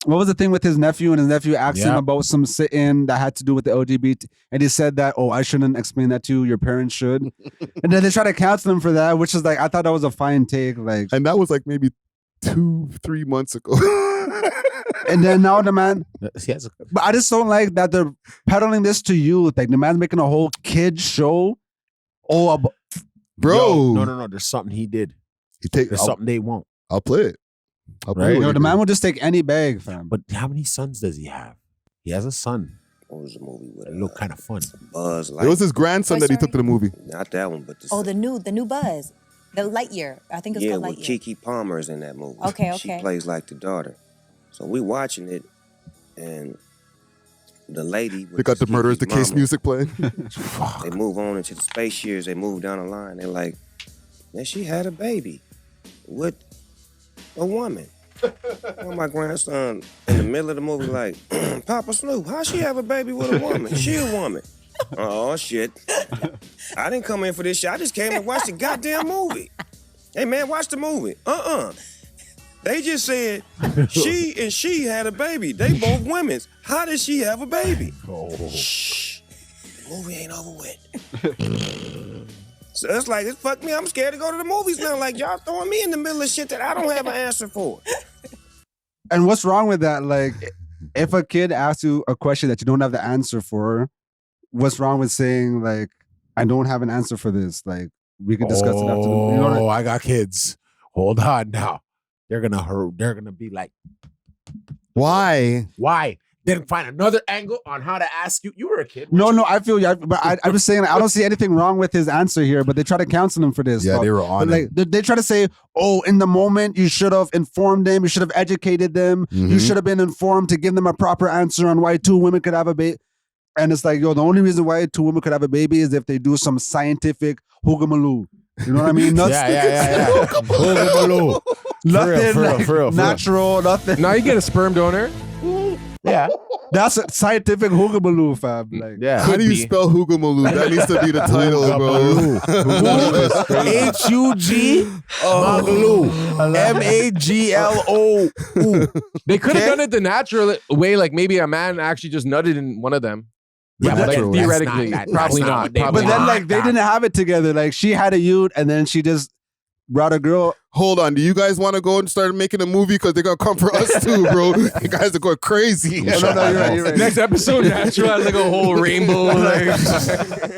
what was the thing with his nephew, and his nephew asked him about some sit-in that had to do with the LGBT, and he said that, I shouldn't explain that to you, your parents should. And then they try to cancel him for that, which is like, I thought that was a fine take. Like, and that was like maybe 2-3 months ago. And then now the man, but I just don't like that they're peddling this to youth. Like the man's making a whole kid show. Bro. No. There's something he did. There's something they won't. I'll play it. The man will just take any bag, fam. But how many sons does he have? He has a son. What was the movie with? It looked kind of fun. Buzz. It was his grandson that he took to the movie. Not that one, but the new Buzz, the Lightyear. I think it's called Lightyear. Yeah, Keke Palmer's in that movie. Okay. She plays like the daughter. So we watching it, and the lady. They got the Murder is the Case music playing. They move on into the space years. They move down the line. They're like, man, she had a baby with a woman. Well, my grandson in the middle of the movie like, Papa Snoop, how she have a baby with a woman? She a woman. Oh, shit. I didn't come in for this shit. I just came to watch the goddamn movie. Hey, man, watch the movie. They just said she had a baby. They both women's. How did she have a baby? Shh. The movie ain't over with. So it's like, fuck me, I'm scared to go to the movies now. Like, y'all throwing me in the middle of shit that I don't have an answer for. And what's wrong with that? Like, if a kid asks you a question that you don't have the answer for, what's wrong with saying, like, I don't have an answer for this? Like, we could discuss it after the movie. You know what I mean? I got kids. Hold on now. They're gonna be like, why? Then find another angle on how to ask you. You were a kid. No, I feel you. But I'm just saying, I don't see anything wrong with his answer here, but they try to counsel him for this. Yeah, they were on like, they try to say, in the moment, you should have informed them. You should have educated them. Mm-hmm. You should have been informed to give them a proper answer on why 2 women could have a baby. And it's like, the only reason why 2 women could have a baby is if they do some scientific hoogamaloo. You know what I mean? Yeah. Hoogamaloo. Nothing for real. natural, nothing. Now you get a sperm donor. Yeah. That's a scientific hoogamaloo, fam. Like, yeah. How do you spell hoogamaloo? That needs to be the title, bro. H-U-G Maglo. They could have done it the natural way, like maybe a man actually just nutted in one of them. Yeah, but like, that's theoretically, probably not. But then, like, they didn't have it together. Like, she had a youth, and then she just brought a girl. Hold on, do you guys want to go and start making a movie? Because they're gonna come for us too, bro. You guys are going crazy. No, you're right. Next episode, natural has like a whole rainbow. Like,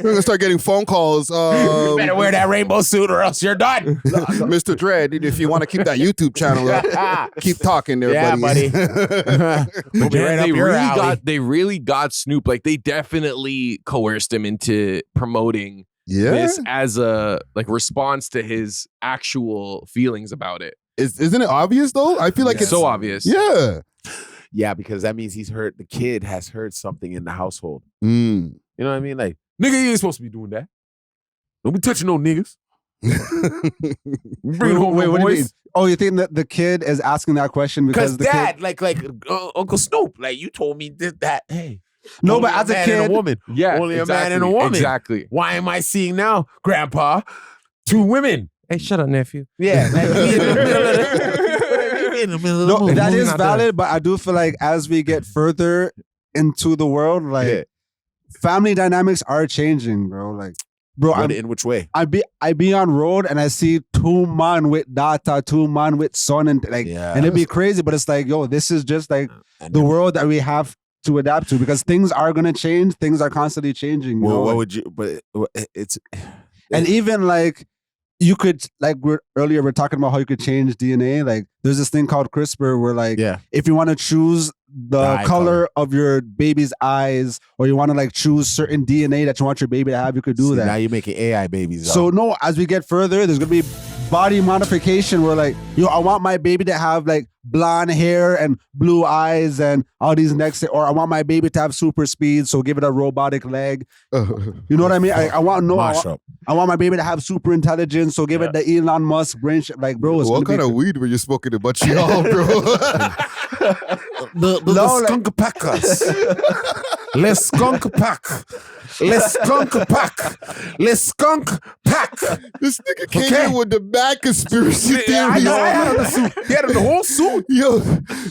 we're gonna start getting phone calls. You better wear that rainbow suit, or else you're done, Mr. Dredd. If you want to keep that YouTube channel up, keep talking there, buddy. We'll be right up your alley. They really got Snoop. Like, they definitely coerced him into promoting this as a response to his actual feelings about it. Isn't it obvious though? I feel like it's so obvious. Yeah. Yeah, because that means the kid has heard something in the household. Mm. You know what I mean? Like, nigga, you ain't supposed to be doing that. Don't be touching no niggas. Bring home Wait, no what do you mean? boys. Oh, you think that the kid is asking that question because the dad, kid... like Uncle Snoop, like you told me that. Hey, No, only but as a man kid, and a woman, only a man and a woman. Exactly. Why am I seeing now, Grandpa, 2 women? Hey, shut up, nephew. Yeah, like, we in the middle of No, that is valid, but I do feel like as we get further into the world, like family dynamics are changing, bro. Like, bro, in which way? I be on road and I see 2 man with daughter, 2 man with son, and like, and it'd be crazy. But it's like, yo, this is just like the world that we have to adapt to because things are gonna change. Things are constantly changing. Well, what like, would you? But it's and even like. You could, like, earlier we're talking about how you could change DNA. Like, there's this thing called CRISPR where, like, if you want to choose the color of your baby's eyes or you want to, like, choose certain DNA that you want your baby to have, you could do that. Now you're making AI babies. So, no, as we get further, there's going to be body modification where, like, yo, I want my baby to have, like, blonde hair and blue eyes and all these necks, or I want my baby to have super speed, so give it a robotic leg. You know what I mean? I want my baby to have super intelligence, so give it the Elon Musk brain. Like, bro, what kind of weed were you smoking in Montreal, bro? the skunk packers. Les skunk pack. Les skunk pack. Les skunk pack. This nigga came in with the bad conspiracy theory. I know. He had the whole suit. Yo,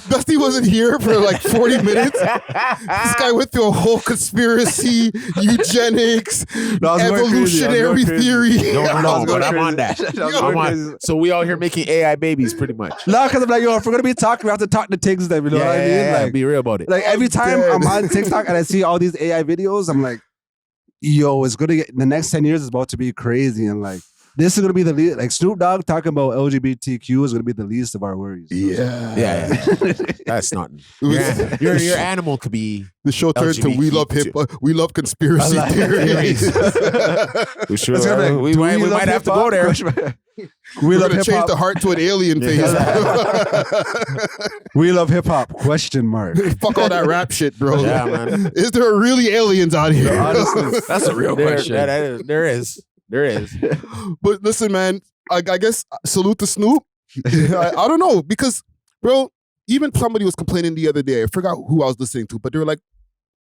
Dusty wasn't here for like 40 minutes. This guy went through a whole conspiracy, eugenics, evolutionary theory. No, but I'm on that. I'm on. So we all here making AI babies pretty much. No, because I'm like, yo, if we're going to be talking, we have to talk to Tiggs then, you know what I mean? Yeah, Like, be real about it. Like, every time I'm on TikTok and I see all these AI videos, I'm like, yo, it's going to get, the next 10 years is about to be crazy. And like, this is going to be the least, like Snoop Dogg talking about LGBTQ is going to be the least of our worries. Yeah. That's not. Your animal could be. The show turned to We Love Hip Hop. We love conspiracy theories. We might have to go there. We're going to change the heart to an alien face. We love hip hop, question mark. Fuck all that rap shit, bro. Yeah, man. Is there really aliens out here? Honestly, that's a real question. There is. But listen, man, I guess salute to Snoop. I don't know, because, bro, even somebody was complaining the other day. I forgot who I was listening to, but they were like,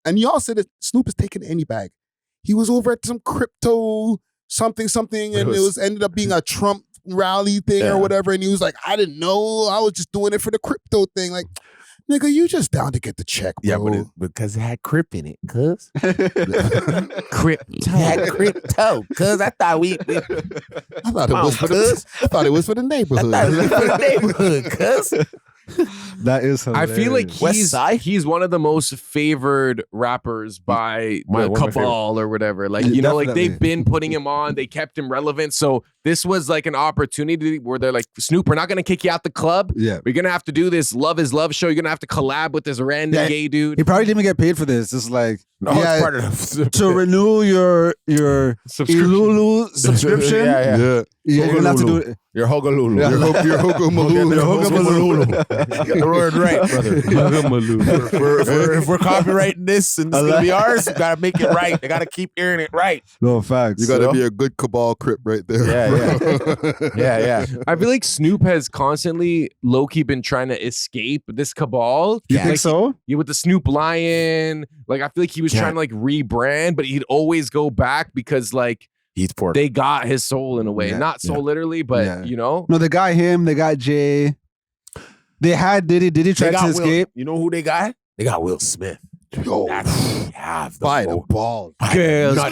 and y'all said that Snoop is taking any bag. He was over at some crypto something, and it was ended up being a Trump rally thing or whatever. And he was like, I didn't know. I was just doing it for the crypto thing. Like, nigga, you just down to get the check, bro. Yeah, but because it had Crip in it, cuz. Crypto. It had crypto, cuz. I thought it was for the neighborhood. I thought it was for the neighborhood, cuz. That is hilarious. I feel like he's one of the most favored rappers by the cabal or whatever. Like, you know, like they've been putting him on. They kept him relevant. So this was like an opportunity where they're like, Snoop, we're not going to kick you out the club. Yeah. We're going to have to do this Love is Love show. You're going to have to collab with this random gay dude. He probably didn't even get paid for this. It's like, it's part of to renew your Ilulu subscription. Yeah. You're going to have to do it. Your Hogalulu. Your Hogalulu. Get the word right, brother. If we're copyrighting this and this is going to be ours, you got to make it right. They got to keep hearing it right. No, facts. You got to be a good cabal crip right there. Yeah. I feel like Snoop has constantly low-key been trying to escape this cabal. You think so? Yeah, with the Snoop Lion. Like, I feel like he was trying to like rebrand, but he'd always go back because like he's poor. They got his soul in a way. Not soul literally, but you know. No, they got him. They got Jay. They had Diddy. Diddy tried to escape. You know who they got? They got Will Smith. Yo, that's who they have. By the ball. Girls. I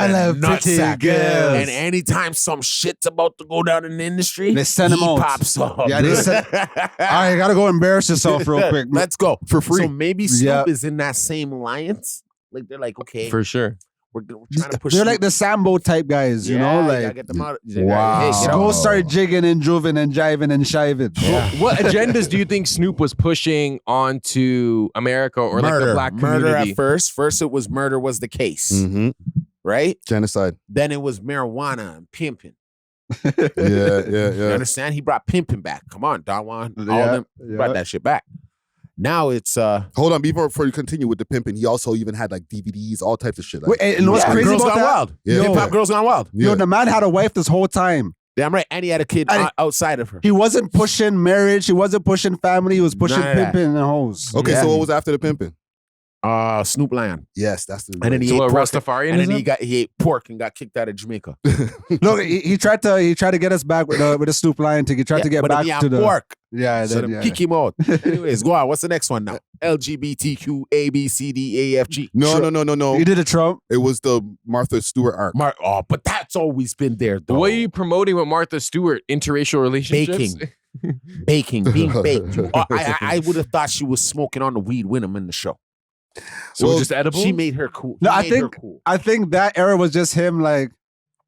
love pretty girls. And anytime some shit's about to go down in the industry, they send him out. Pops up. Yeah, they said, all right, you gotta go embarrass yourself real quick. Let's go. For free. So maybe Snoop is in that same alliance. Like, they're like, okay. For sure. We're trying to push. They're like the Sambo type guys, you know? Like, get them out. Wow. Hey, go start jigging and juving and jiving and shiving. Yeah. What agendas do you think Snoop was pushing onto America or like the black community? Murder at first. First, it was murder was the case. Mm-hmm. Right? Genocide. Then it was marijuana and pimping. You understand? He brought pimping back. Come on, Don Juan. All of them brought that shit back. Now it's hold on, before you continue with the pimping, he also even had like DVDs, all types of shit. Wait, and what's crazy Girls about Gone that? Wild. Hip Hop Girls Gone Wild. Yo, the man had a wife this whole time. Damn right, and he had a kid outside of her. He wasn't pushing marriage. He wasn't pushing family. He was pushing pimping and hoes. Okay, so what was after the pimping? Snoop Lion. Yes, that's the. And then he ate pork, Rastafarianism? and then he ate pork and got kicked out of Jamaica. Look, he tried to get us back with the Snoop Lion thing. He tried to get back to the pork. Yeah, So then, kick him out. Anyways, go on. What's the next one now? LGBTQ A B C D A F G. No. He did a Trump. It was the Martha Stewart arc. But that's always been there, though. What are you promoting with Martha Stewart? Interracial relationships? Baking, being baked. I would have thought she was smoking on the weed with him in the show. So just edible? She made her cool. No, I think that era was just him like,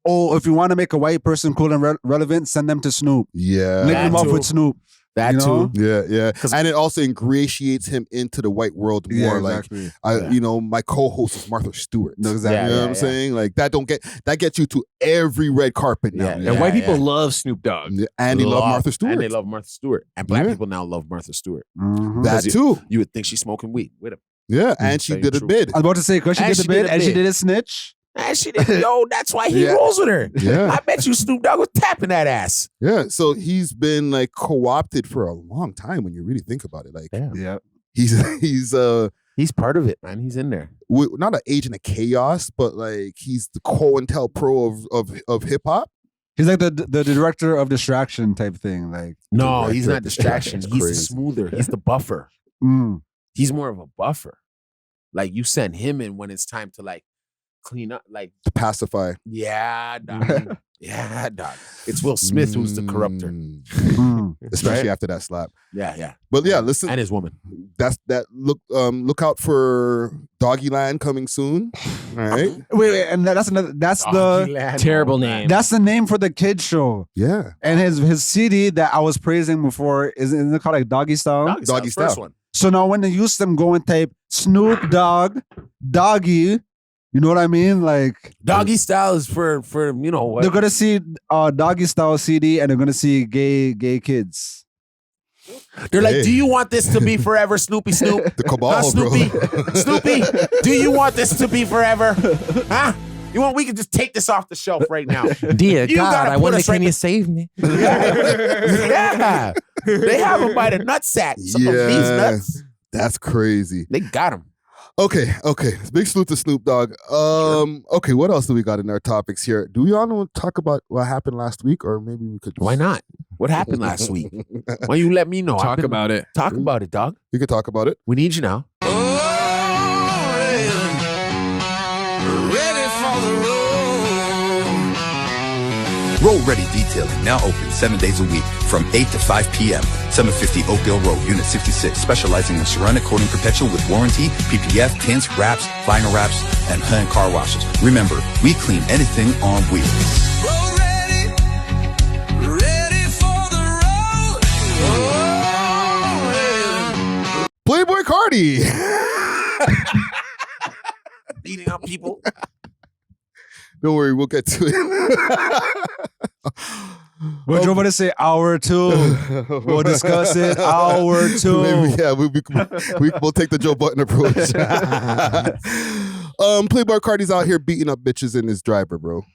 oh, if you want to make a white person cool and relevant, send them to Snoop. Yeah. Link them up with Snoop. That too. Yeah. And it also ingratiates him into the white world more. Exactly. Like, my co-host is Martha Stewart. No, exactly. You know what I'm saying? Like that gets you to every red carpet now. And white people love Snoop Dogg. And they love Martha Stewart. And they love Martha Stewart. And black people now love Martha Stewart. Mm-hmm. That too. You would think she's smoking weed with him. Yeah, and she did a bid. I was about to say, because she did a bid and she did a snitch. And she did. Yo, that's why he rolls with her. Yeah. I bet you Snoop Dogg was tapping that ass. Yeah, so he's been like co-opted for a long time when you really think about it. Like, he's part of it, man. He's in there. Not an agent of chaos, but like he's the COINTELPRO of hip hop. He's like the director of distraction type thing. Like, no, he's not distraction. He's the smoother. He's the buffer. He's more of a buffer. Like you send him in when it's time to like clean up, like to pacify. Yeah, dog. Yeah, dog. It's Will Smith who's the corruptor. Especially after that slap. Yeah. But yeah, listen. And his woman. That's that. Look out for Doggy Land coming soon. All right. Wait, and that's the terrible name. That's the name for the kids show. Yeah. And his CD that I was praising before isn't it called like Doggy Style? Doggy Style. First one. So now when they use them, go and type Snoop Dogg, Doggy. You know what I mean? Like Doggy Style is for you know what? They're gonna see Doggy Style CD and they're gonna see gay kids. They're like, do you want this to be forever, Snoopy Snoop? The cabal, Snoopy, bro. Snoopy, do you want this to be forever? Huh? You want? We can just take this off the shelf right now. Dear God, I wonder, can you save me? Yeah. They have them by the nutsack. Some of these nuts. That's crazy. They got them. Okay. Big salute to Snoop Dogg. Okay, what else do we got in our topics here? Do we all want to talk about what happened last week, or maybe we could? Why not? What happened last week? Why don't you let me know? Talk about it. Talk about it, dog. You can talk about it. We need you now. Ready for the road. Road Ready Detailing now open 7 days a week from 8 to 5 p.m. 750 Oakdale Road, Unit 66, specializing in ceramic coating perpetual with warranty, PPF, tints, wraps, vinyl wraps, and hand car washes. Remember, we clean anything on wheels. Road ready. Ready for the road. Oh, Playboi Carti. Beating up people. Don't worry, we'll get to it. We're going to say hour two. We'll discuss it. Hour two. Maybe, yeah, we'll take the Joe Button approach. Playboi Carti's out here beating up bitches in his driver, bro.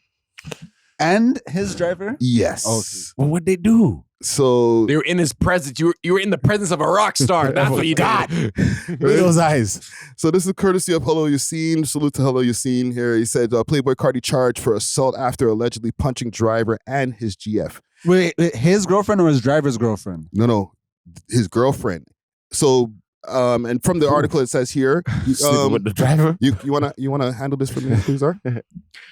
And his driver? Yes. Okay. Well, what'd they do? So they were in his presence. You were in the presence of a rock star. That's what you got. Right? Those eyes. So this is courtesy of Hello Yassine. Salute to Hello Yassine here. He said Playboi Carti charged for assault after allegedly punching driver and his GF. Wait, his girlfriend or his driver's girlfriend? No, his girlfriend. So and from the article it says here, with the driver. You wanna handle this for me, please, Ar?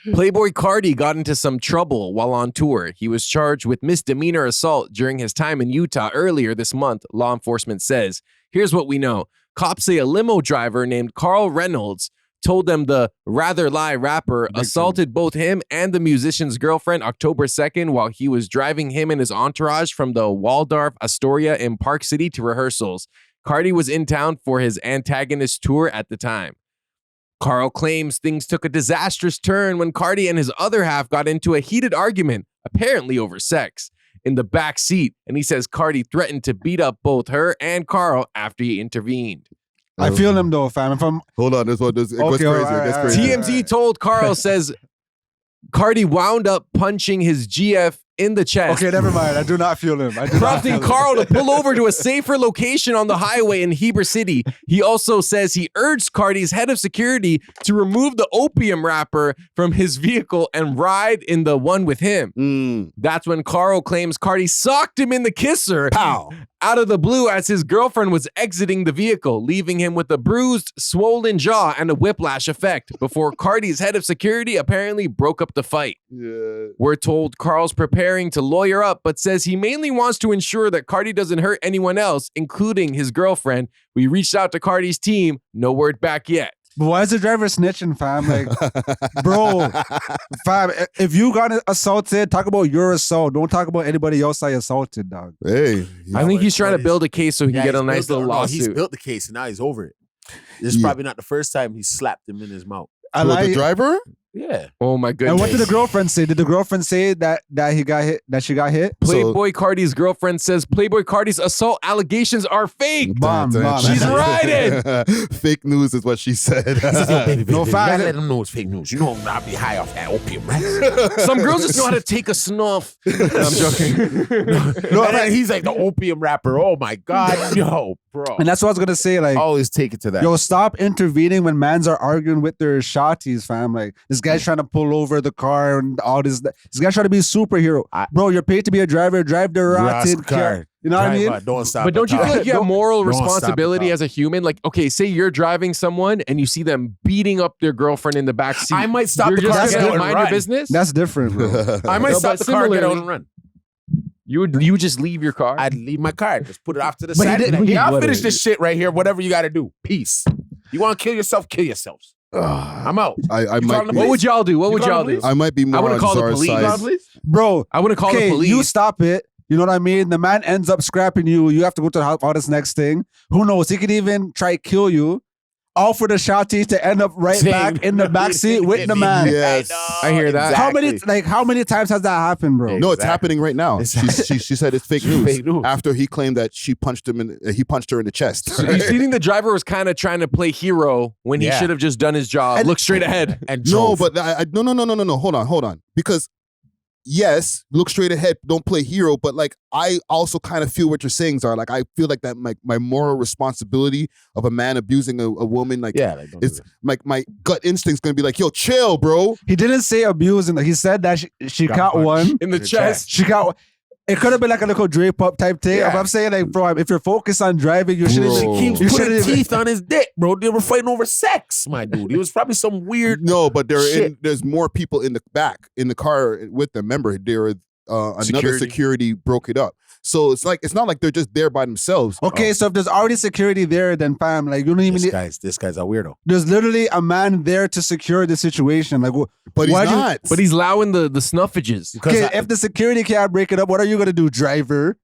Playboi Carti got into some trouble while on tour. He was charged with misdemeanor assault during his time in Utah earlier this month, law enforcement says. Here's what we know. Cops say a limo driver named Carl Reynolds told them the Rather Lie rapper assaulted both him and the musician's girlfriend October 2nd while he was driving him and his entourage from the Waldorf Astoria in Park City to rehearsals. Carti was in town for his Antagonist tour at the time. Carl claims things took a disastrous turn when Carti and his other half got into a heated argument. apparently over sex, in the back seat. And he says Carti threatened to beat up both her and Carl after he intervened. I feel him though, fam. Hold on, it gets crazy. TMZ told Carl says Carti wound up punching his GF in the chest. Okay, never mind. I do not feel him. Prompting Carl to pull over to a safer location on the highway in Heber City. He also says he urged Carti's head of security to remove the opium wrapper from his vehicle and ride in the one with him. That's when Carl claims Carti socked him in the kisser. Pow. Out of the blue as his girlfriend was exiting the vehicle, leaving him with a bruised, swollen jaw and a whiplash effect before Carti's head of security apparently broke up the fight. Yeah. We're told Carl's preparing to lawyer up, but says he mainly wants to ensure that Carti doesn't hurt anyone else, including his girlfriend. We reached out to Carti's team. No word back yet. But why is the driver snitching, fam? Like, bro, fam, if you got assaulted, talk about your assault. Don't talk about anybody else I assaulted, dog. Hey. I think he's trying to build a case so he can get a nice little lawsuit. He's built the case and now he's over it. This is probably not the first time he slapped him in his mouth. The driver? Yeah. Oh my goodness. And what did the girlfriend say? Did the girlfriend say that he got hit? That she got hit? Playboi Carti's girlfriend says Playboi Carti's assault allegations are fake. Bomb. She's riding. Fake news is what she said. No fact. Let them know it's fake news. You know I'll be high off that opium, right? Some girls just know how to take a snuff. I'm joking. No, man, he's like the opium rapper. Oh my God, yo, bro. And that's what I was gonna say. Like, always take it to that. Yo, stop intervening when mans are arguing with their shotties, fam. Like, this guy's trying to pull over the car and all this. This guy's trying to be a superhero. Bro, you're paid to be a driver. Drive the rotten car. You know what I mean? Don't stop. But don't you feel like you have moral responsibility as a human? Like, okay, say you're driving someone and you see them beating up their girlfriend in the back seat. I might stop You're the car, just get gonna out and mind run. your business. That's different, bro. I might stop the car, get out and run. You would just leave your car? I'd leave my car. Just put it off to the But side. I'll finish wouldn't. this shit right here. Whatever you got to do. Peace. You want to kill yourself? Kill yourselves. I'm out. I might be, what would y'all do? What would y'all do? I might be more I wouldn't call the on police. Czar's side. Bro, I wouldn't call the police. You stop it. You know what I mean? The man ends up scrapping you. You have to go to the house for this next thing. Who knows? He could even try to kill you. All for the shotty to end up right back in the back seat with the man. Yes. I hear that. How many times has that happened, bro? No, it's happening right now. Exactly. She said it's fake news. Fake news. After he claimed that he punched her in the chest. So you think the driver was kind of trying to play hero when he should have just done his job, look straight ahead. And no, but no. Hold on. Because yes, look straight ahead, don't play hero, but like I also kind of feel what you're saying, Czar. Like I feel like that my moral responsibility of a man abusing a woman, like it's like my gut instinct's gonna be like, yo, chill, bro. He didn't say abusing. He said that she got one in the chest. She got one. It could have been like a little drape up type thing. Yeah. But I'm saying, like, bro, if you're focused on driving, you shouldn't. He keeps putting teeth on his dick, bro. They were fighting over sex, my dude. It was probably some weird. No, but there's more people in the back in the car with them. Remember, another security broke it up. So it's not like they're just there by themselves. Okay, so if there's already security there, then fam, like you don't even. This guy's a weirdo. There's literally a man there to secure the situation. Like, but he's not. But he's allowing the snuffages. Okay, if the security can't break it up, what are you gonna do, driver?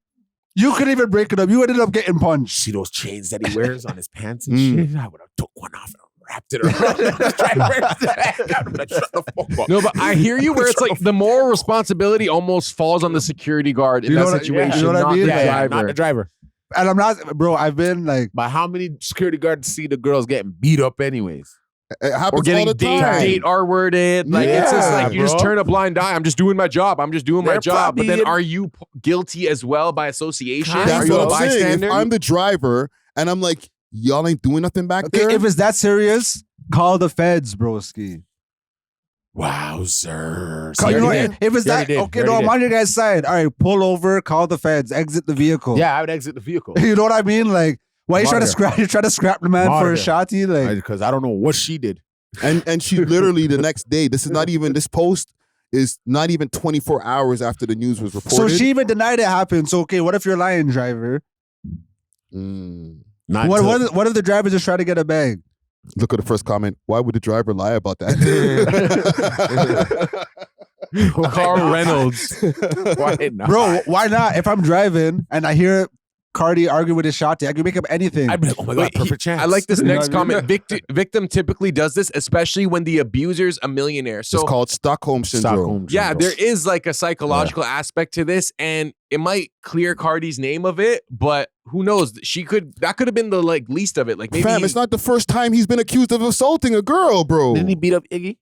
You couldn't even break it up. You ended up getting punched. See those chains that he wears on his pants and shit? I would have took one off and wrapped it around the driver. Shut the fuck up. No, but I hear you where it's like the moral responsibility almost falls on the security guard in that situation, you know what I mean? not the driver. Not the driver. And I'm not, bro. I've been like, but how many security guards see the girls getting beat up anyways? It happens or getting all the time. date R-worded. Like it's just like you just turn a blind eye. I'm just doing my job. I'm just doing my job. But then are you guilty as well by association? That's are you what a I'm bystander? saying. If I'm the driver and I'm like, y'all ain't doing nothing back there. If it's that serious, call the feds, broski. Wowzers. If it's that, okay, no, I'm on your guys' side. All right, pull over, call the feds, exit the vehicle. Yeah, I would exit the vehicle. You know what I mean? Like, why you trying to scrap? You trying to scrap the man for a shotty? Like, because I don't know what she did. And she literally the next day. This post is not even 24 hours after the news was reported. So she even denied it happened. So okay, what if you're lying, driver? What if the driver just tried to get a bag? Look at the first comment. Why would the driver lie about that? Carl Reynolds. Why not? Bro, why not? If I'm driving and I hear Cardi arguing with his shotty. I can make up anything. I'd be like, oh my God, perfect chance. I like this next You know what I comment. Victim typically does this, especially when the abuser's a millionaire. So it's called Stockholm Syndrome. Yeah, there is like a psychological aspect to this, and it might clear Cardi's name of it, but who knows? That could have been the like least of it. Like maybe Fam, it's not the first time he's been accused of assaulting a girl, bro. Didn't he beat up Iggy?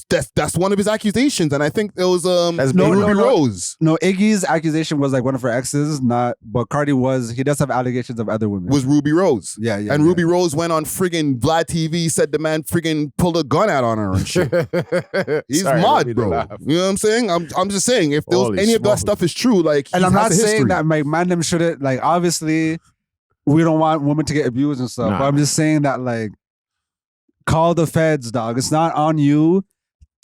That's one of his accusations, and I think it was Ruby Rose. No, Iggy's accusation was like one of her exes, but Cardi he does have allegations of other women. Was Ruby Rose. Yeah. And Ruby Rose went on friggin' Vlad TV, said the man friggin' pulled a gun out on her and shit. He's mod, bro. You know what I'm saying? I'm just saying, if any of that stuff is true, like, and I'm not saying that like man them shouldn't, like, obviously we don't want women to get abused and stuff, but I'm just saying that, like, call the feds, dog. It's not on you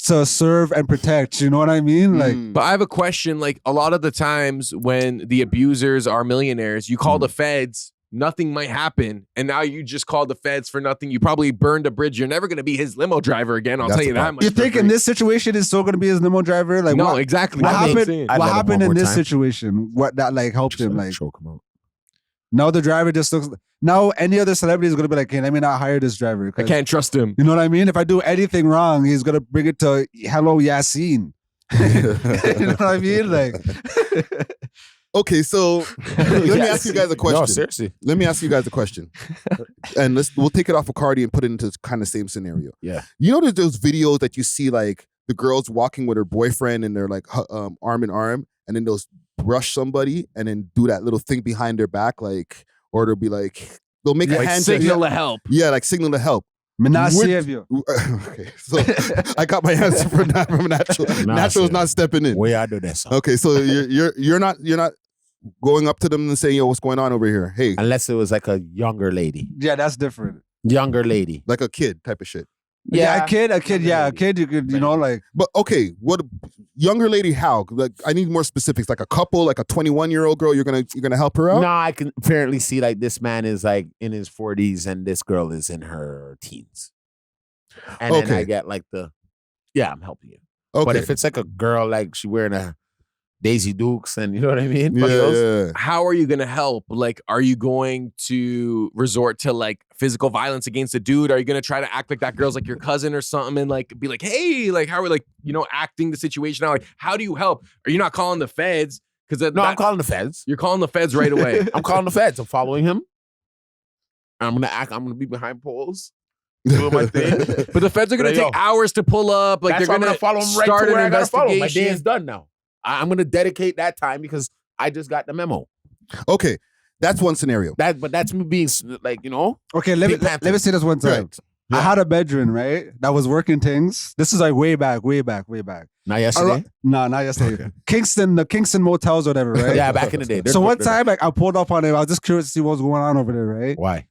to serve and protect. You know what I mean? Like, but I have a question. Like, a lot of the times when the abusers are millionaires, you call the feds, nothing might happen, and now you just call the feds for nothing. You probably burned a bridge. You're never going to be his limo driver again. I'll tell you that much. You think in this situation is still going to be his limo driver? Like, no, exactly. What happened in this situation? What that like helped him? Like, choke him out. Now the driver just looks. Now any other celebrity is gonna be like, "Hey, let me not hire this driver. I can't trust him." You know what I mean? If I do anything wrong, he's gonna bring it to Hello Yassine. You know what I mean? Like, okay, so let me ask you guys a question. No, seriously. Let me ask you guys a question, and we'll take it off of Cardi and put it into kind of same scenario. Yeah, you know, there's those videos that you see like the girls walking with her boyfriend and they're like arm in arm, and then they'll brush somebody and then do that little thing behind their back, like, or they'll be like, they'll make a hand signal to help. Yeah, like signal to help. Okay, so I got my answer from Natural. Natural's not stepping in. Way I do this. Okay, so you're not going up to them and saying, "Yo, what's going on over here?" Hey, unless it was like a younger lady. Yeah, that's different. Younger lady, like a kid type of shit. Yeah, a kid. Yeah, a kid. You could, you know, like. But okay, what younger lady? How? Like, I need more specifics. Like a couple, like a 21-year-old girl. You're gonna help her out. No, I can apparently see like this man is like in his 40s and this girl is in her teens. And then I get like I'm helping you. Okay. But if it's like a girl, like she wearing a Daisy Dukes and you know what I mean? Yeah. How are you going to help? Like, are you going to resort to like physical violence against a dude? Are you going to try to act like that girl's like your cousin or something and like be like, hey, like how are we like, you know, acting the situation out? Like, how do you help? Are you not calling the feds? Because I'm calling the feds. You're calling the feds right away. I'm calling the feds. I'm following him. I'm gonna be behind poles. Doing my thing. But the feds are going to take hours to pull up. Like, that's they're going to follow him right start to where an I gotta follow. My day investigation. is done now. I'm going to dedicate that time because I just got the memo. Okay, that's one scenario. But that's me being like, you know. Okay, let me say this one time. Right. I had a bedroom, right, that was working things. This is like way back. Not yesterday? No, not yesterday. Okay. The Kingston motels or whatever, right? Yeah, back in the day. So one time, like, I pulled up on it. I was just curious to see what was going on over there, right? Why?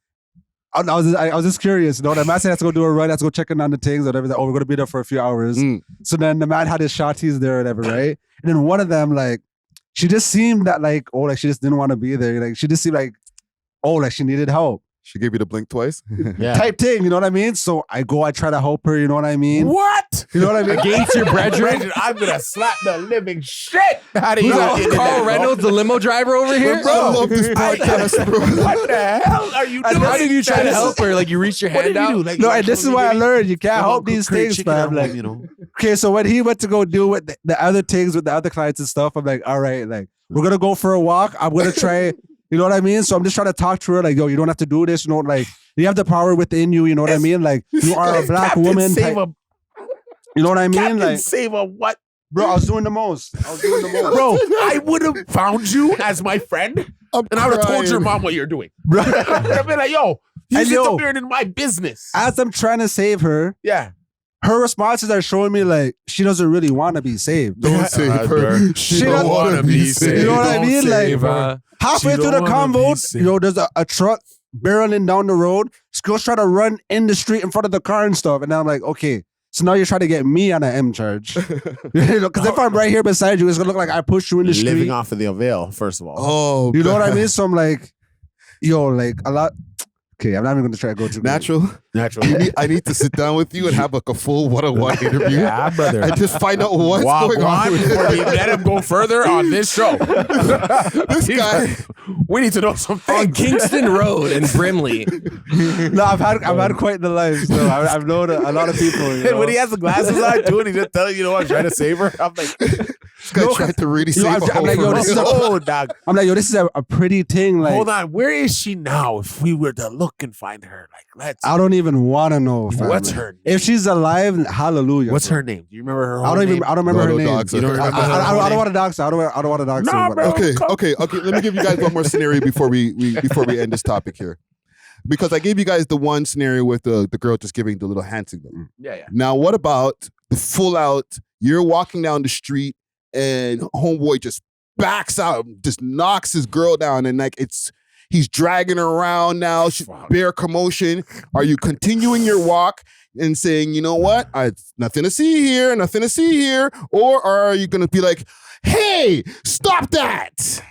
I was just curious. You know, the man said, let's go do a run. Let's go checking on the things or whatever. Oh, we're going to be there for a few hours. So then the man had his shotties there or whatever, right? And then one of them, like, she just seemed that like, oh, like she just didn't want to be there. Like, she just seemed like, oh, like she needed help. She gave you the blink twice? Type thing, you know what I mean? So I try to help her, you know what I mean? What? You know what I mean? Against your brethren? I'm going to slap the living shit out of you. Carl Reynolds, the limo driver over here? Bro, I love this podcast, bro. What the hell are you doing? How did you try to help her? Like, you reached your hand out? Like, no, and this is why I learned. You can't help these things, fam. Like, you know. Okay, so when he went to go do with the other things with the other clients and stuff, I'm like, all right, like, we're going to go for a walk. I'm going to try, you know what I mean? So I'm just trying to talk to her, like, yo, you don't have to do this, you know, like, you have the power within you, you know what I mean? Like, you are a black woman. You know what I mean? Captain Like, Save a what? Bro, I was doing the most. Bro, I would have found you as my friend, and I would have told your mom what you're doing. Bro. I'd be like, yo, you're interfering in my business. As I'm trying to save her, her responses are showing me like she doesn't really want to be saved. Don't save her. She don't want to be saved. You know what I mean? Like, halfway through the convo, you know, there's a truck barreling down the road. Girls try to run in the street in front of the car and stuff. And then I'm like, okay, so now you're trying to get me on an M charge. Because if I'm right here beside you, it's going to look like I pushed you in the street. Living off of the A.W.O.L, first of all. Oh, you know what I mean? So I'm like, yo, like a lot. Okay, I'm not even going to try to go too Natural. I need to sit down with you and have like a full one-on-one interview. Yeah, brother. And just find out what's going on. Before we let him go further on this show. This guy. We need to know something. On Kingston Road in Brimley. No, I've had quite the life. So I've known a lot of people. You know? When he has the glasses on, dude, he just telling you know what, I'm trying to save her. I'm like, this guy tried to really save her. I'm like, yo, this is dog. I'm like, yo, this is a pretty thing. Like, hold on, where is she now? If we were to look and find her, like, let's. I don't even want to know. Fam. What's her name? If she's alive, hallelujah. What's her name? Do you remember her? I don't remember her name. You don't remember I don't want to dox her. I don't want to dox her. bro. Okay. Let me give you guys one more scenario before we end this topic here. Because I gave you guys the one scenario with the girl just giving the little hand signal. Yeah. Now, what about the full out? You're walking down the street and homeboy just backs out, just knocks his girl down, and like he's dragging her around now. Bare commotion. Are you continuing your walk and saying, you know what, nothing to see here, or are you gonna be like, hey, stop that?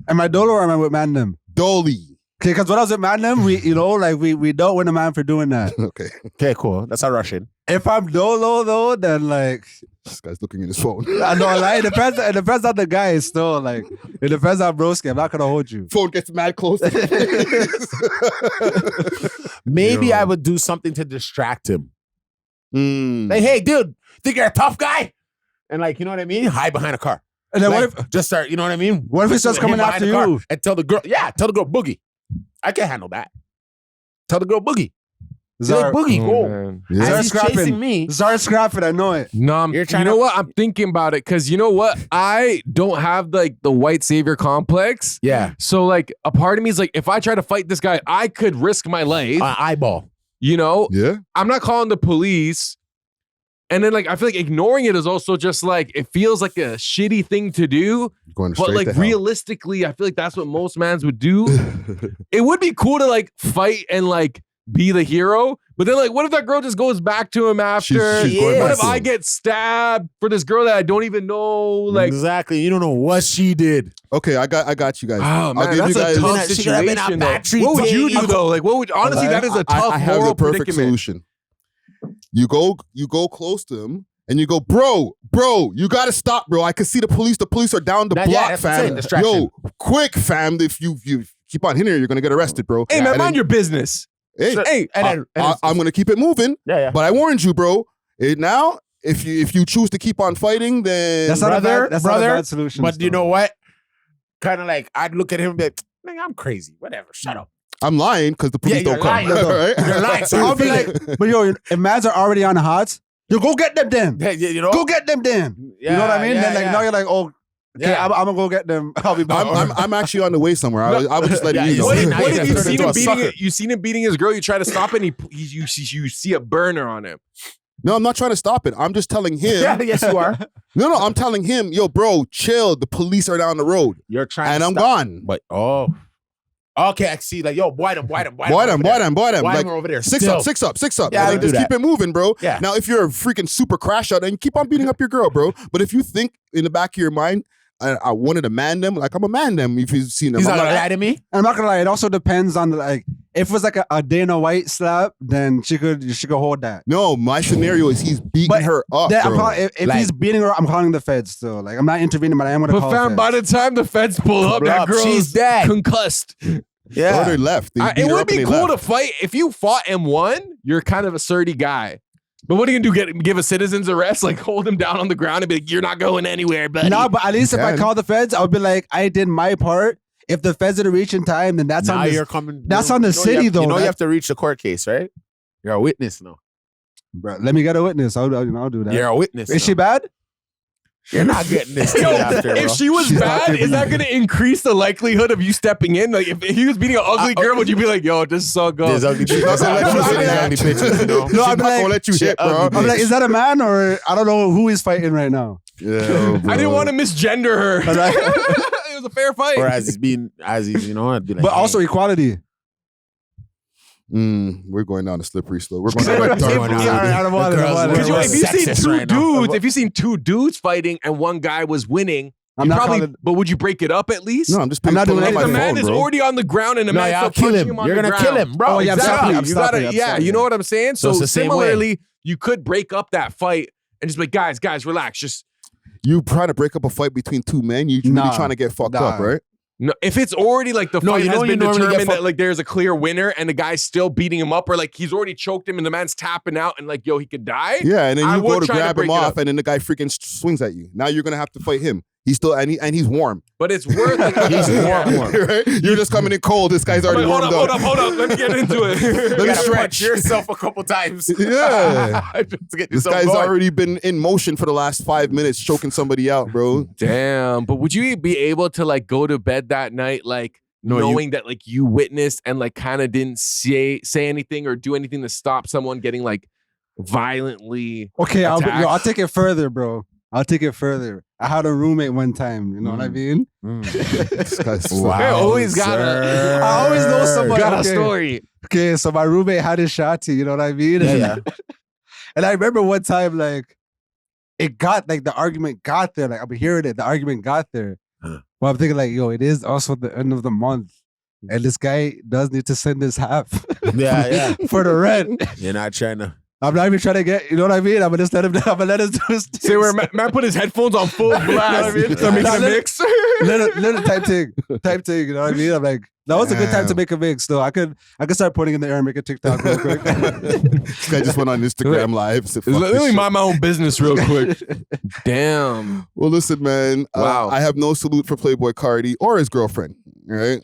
Am I dolo or am I with Mandem? Dolly. Okay, because when I was with Mandem, we dealt with a man for doing that. Okay, cool. That's how Russian. If I'm dolo though, then like this guy's looking at his phone. I know, like it depends on the guy. Still, like it depends on broski. I'm not gonna hold you. Phone gets mad close. Maybe I would do something to distract him. Like, hey, dude, think you're a tough guy? And like, you know what I mean? Hide behind a car. And then like, what if just start? You know what I mean? What if he starts coming after you? And tell the girl, boogie. I can handle that. Tell the girl boogie. Zara, boogie, go. Zara He's chasing me. Zara scrapping, I know it. No, you know what? I'm thinking about it because you know what? I don't have like the white savior complex. Yeah. So like a part of me is like, if I try to fight this guy, I could risk my life. Eyeball. You know? Yeah. I'm not calling the police. And then like I feel like ignoring it is also just like it feels like a shitty thing to do. But like realistically, I feel like that's what most mans would do. It would be cool to like fight and like be the hero, but then like what if that girl just goes back to him after? What if I get stabbed for this girl that I don't even know? Like exactly, you don't know what she did. Okay, I got you guys. Oh man, I'll give that's you guys a tough situation. What would you do though? Like what would honestly that is a tough I have moral the perfect predicament. solution. You go close to him and you go, bro, you gotta stop, bro. I can see the police. The police are down the block, fam. Yo, quick, fam. If you keep on hitting her, you're gonna get arrested, bro. Hey man, mind your business. Hey, I'm gonna keep it moving. Yeah. But I warned you, bro. Now, if you choose to keep on fighting, then that's not a bad solution. But you know what? Kind of like I'd look at him and be like, man, I'm crazy. Whatever. Shut up. I'm lying because the police don't come. Lying. Right? You're lying. So I'll be like, but yo, if mans are already on the hots, yo, go get them then. You know? Go get them then. Yeah, you know what I mean? Yeah, then like now you're like, oh, okay, I'm gonna go get them. I'll be back. I'm actually on the way somewhere. I would just let you know. What if you've seen him beating you seen him beating his girl, you try to stop it and you see a burner on him. No, I'm not trying to stop it. I'm just telling him. Yes, you are. No, I'm telling him, yo, bro, chill. The police are down the road. You're trying and to I'm stop. gone. But okay, I see. Like, yo, boy them. Boy them. Like, over there. Six up. Yeah, like, just keep it moving, bro. Yeah. Now, if you're a freaking super crash out, then keep on beating up your girl, bro. But if you think in the back of your mind, I wanted to man them, like I'm a man them. If you've seen them, he's not gonna lie to me. I'm not gonna lie. It also depends on like if it was like a Dana White slap, then she could hold that. No, my scenario is he's beating her up. Bro. If he's beating her, I'm calling the feds still. Like I'm not intervening, but I am gonna call. But fam, by the time the feds pull up, that girl's she's dead, concussed. Yeah, or they left. It would be cool to fight if you fought and won. You're kind of a surdy guy. But what are you gonna do? Give a citizen's arrest? Like hold him down on the ground and be like, "You're not going anywhere, buddy." No, but at least if I call the feds, I would be like, "I did my part." If the feds didn't reach in time, then that's on the that's on the city, though. You know, you have to reach the court case, right? You're a witness now, bro. Let me get a witness. I'll do that. You're a witness. Is she bad? You're not getting this. After, if she was bad, is that going to increase the likelihood of you stepping in? Like, if he was beating an ugly girl, would you be like, "Yo, this is so good"? There's ugly pictures. No, I'm not gonna let you hit, bro. I'm like, is that a man or I don't know who he's fighting right now? Yeah, I didn't want to misgender her. It was a fair fight. Or as he's, you know, I'd be like, but also equality. We're going down a slippery slope. We're going down. If you've seen two dudes fighting and one guy was winning, I'm not calling. But would you break it up at least? No, I'm just. I'm not doing pulling anything. up The my man phone, is bro. already on the ground, and the man's still kill punching him. him on You're the gonna ground. kill him, bro. Oh, yeah, I'm Exactly. stopping you. You gotta, I'm yeah. stopping You you. know what I'm saying? So So it's the same way. similarly, you could break up that fight and just be like, guys, relax. Just You trying to break up a fight between two men? You really Nah. trying to get fucked up, right? no. If it's already like the No, fight you know has when you been normally get determined that fucked- like there's a clear winner and the guy's still beating him up, or like he's already choked him and the man's tapping out and like, yo, he could die. Yeah, and then I you go would to try to grab him break it off, up. and then the guy freaking swings at you. Now you're gonna have to fight him. He's still and he's warm. But it's worth it. He's warm. Right? You're just coming in cold. This guy's I'm already like, warmed hold up. Let me get into it. Let me gotta stretch. punch yourself a couple times. Yeah. Just to get This yourself guy's going. already been in motion for the last 5 minutes, choking somebody out, bro. Damn. But would you be able to like go to bed that night like knowing that like you witnessed and like kind of didn't say anything or do anything to stop someone getting like violently Okay, attacked? I'll take it further, bro. I'll take it further. I had a roommate one time. You know what I mean? This guy's I always got a I always know somebody. got a Okay. story. Okay, so my roommate had his shotty. You know what I mean? Yeah. And I remember one time, like, it got like the argument got there. Like I'm hearing it, the argument got there. But I'm thinking, like, yo, it is also the end of the month, and this guy does need to send his half. Yeah. for the rent. You're not trying to. I'm not even trying to get. You know what I mean? I'm gonna just let him. I'm gonna let him do his thing. Say where man put his headphones on full blast. You know what I mean? To make Nah, a let- mix. little type thing. You know what I mean? I'm like, that was a good time to Damn. make a mix. Though I could start putting in the air and make a TikTok real quick. This guy just went on Instagram Live. Said, "Fuck this Let me shit." mind my own business real quick. Damn. Well, listen, man. Wow. I have no salute for Playboi Carti or his girlfriend. Right?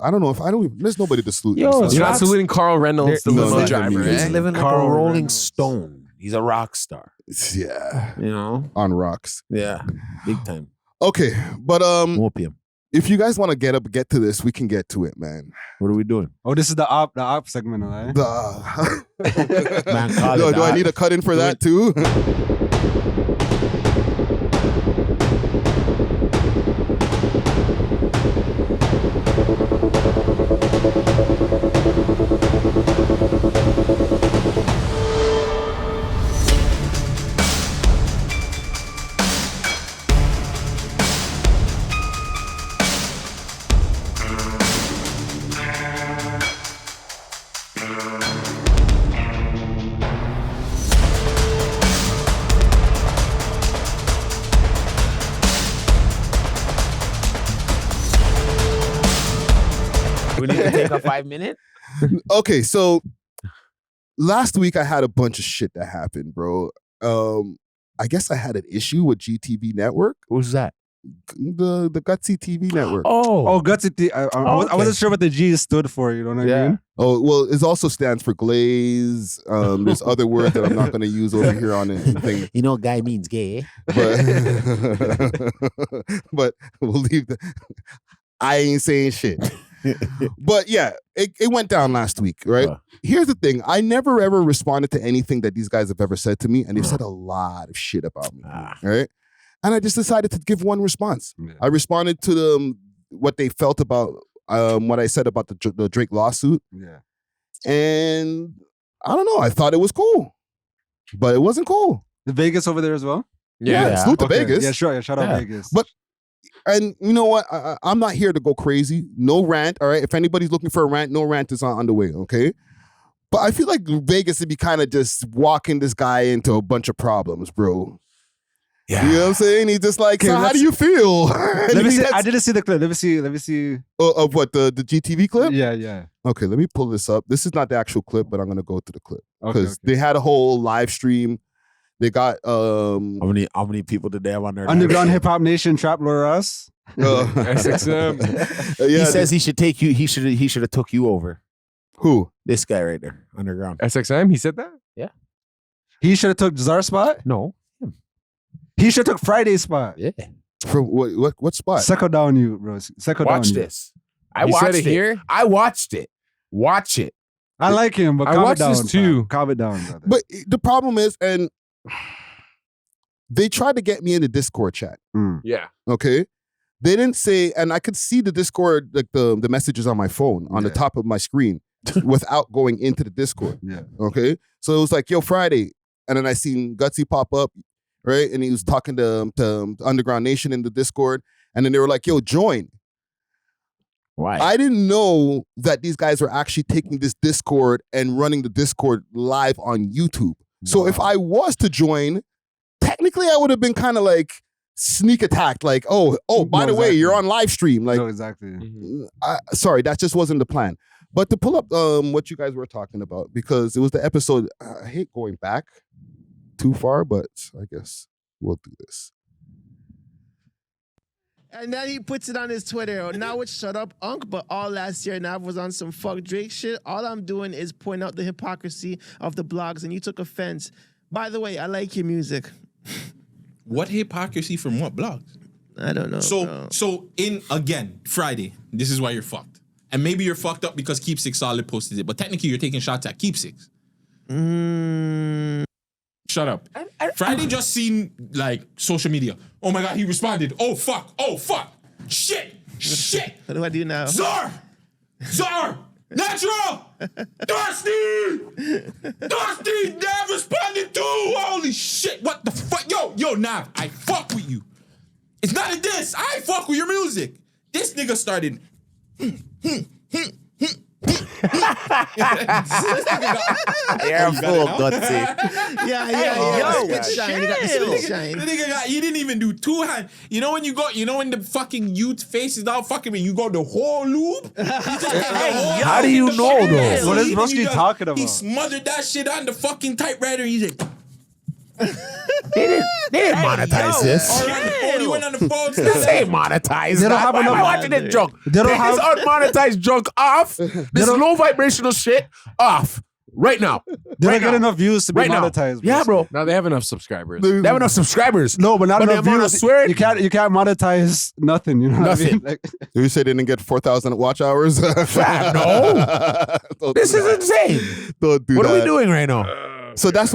I don't know if there's nobody to salute. Yo, in this You're house. not saluting Carl Reynolds, the No, limo not driver. him either. He's Eh? living like Carl a Rolling Reynolds. Stone. He's a rock star. Yeah, You know? on rocks. Yeah. Big time. Okay, but Opium. if you guys want to get to this, we can get to it, man. What are we doing? Oh, this is the op segment, right? Man, call No, it do I that. need a cut in for Do that too? We need to take a 5 minute. Okay, so last week I had a bunch of shit that happened, bro. I guess I had an issue with GTV Network, Who's that? the Gutsy TV network. Oh, gutsy. I wasn't sure what the G stood for. You know what I mean? Oh, well, it also stands for glaze. There's other words that I'm not going to use over here on the thing. You know, guy means gay. But we'll leave the. I ain't saying shit. But yeah, it went down last week, right? Here's the thing. I never ever responded to anything that these guys have ever said to me, and they've said a lot of shit about me, right? And I just decided to give one response. Yeah. I responded to them what they felt about what I said about the Drake lawsuit. Yeah. And I don't know. I thought it was cool, but it wasn't cool. The Vegas over there as well. Yeah, salute to Vegas. Yeah, sure. Yeah, shout out Vegas. But and you know what? I'm not here to go crazy. No rant. All right. If anybody's looking for a rant, no rant is on the way. Okay. But I feel like Vegas would be kind of just walking this guy into a bunch of problems, bro. Yeah. You know what I'm saying? He's just like, Okay, so how do you feel? let me see. I didn't see the clip. Let me see. Of what, the GTV clip? Yeah. Okay, let me pull this up. This is not the actual clip, but I'm gonna go to the clip. Okay, Because they had a whole live stream. They got How many people did they have on there? Underground Hip Hop Nation Trap Lord Us. SXM. yeah, He says he should take you. He should have took you over. who? This guy right there, Underground. SXM, he said that? He should have took Czar's spot. No. He should have took Friday's spot. Yeah. From what spot? Second down you, bro. Second down Watch you. this. I You watched said it here? I watched it. Watch it. I like him, but I calm it watched down, this too. fam. Calm it down, brother. But the problem is, and they tried to get me in the Discord chat. Yeah. Okay. They didn't say, and I could see the Discord, like the messages on my phone on the top of my screen without going into the Discord. Yeah. Okay. So it was like, yo, Friday. And then I seen Gutsy pop up, right? And he was talking to Underground Nation in the Discord. And then they were like, yo, join. Why? I didn't know that these guys were actually taking this Discord and running the Discord live on YouTube. So if I was to join, technically I would have been kind of like sneak attacked. Like, by the way, you're on live stream. Like, no, exactly. Sorry, that just wasn't the plan. But to pull up what you guys were talking about, because it was the episode, I hate going back too far, but I guess we'll do this. And then he puts it on his Twitter. Now it's shut up, Unc, but all last year Nav was on some fuck Drake shit. All I'm doing is point out the hypocrisy of the blogs, and you took offense. By the way, I like your music. What hypocrisy from what blogs? I don't know. So in, again, Friday, this is why you're fucked. And maybe you're fucked up because Keepsake Solid posted it, but technically you're taking shots at Keepsakes. Shut up. Friday just seen like social media. Oh my God, he responded. Oh fuck. Shit. What do I do now? Czar. Natural. Dusty. Nav responded too. Holy shit. What the fuck? Yo, Nav, I fuck with you. It's not a diss. I fuck with your music. This nigga started. You're full, gutsy. Yeah. Shine. He got the spit shine. The nigga he didn't even do two hands. You know when the fucking youth face is not fucking me, you go the whole loop? How do you know though? What is Rusky talking about? He smothered that shit on the fucking typewriter. He's like, They didn't monetize this. He went on the phone. This ain't monetized. They don't have Why am I enough- watching it drunk? They don't Take have- this unmonetized junk off. This low vibrational shit off right now. They don't get enough views to be Right now. monetized. Yeah, bro. Now they have enough subscribers. They have enough subscribers. No, but not But enough the amount views. of swearing- You can't monetize nothing. You know what I mean? Like, You say they didn't get 4,000 watch hours? No. This is insane. Don't do What that. are we doing right now? So that's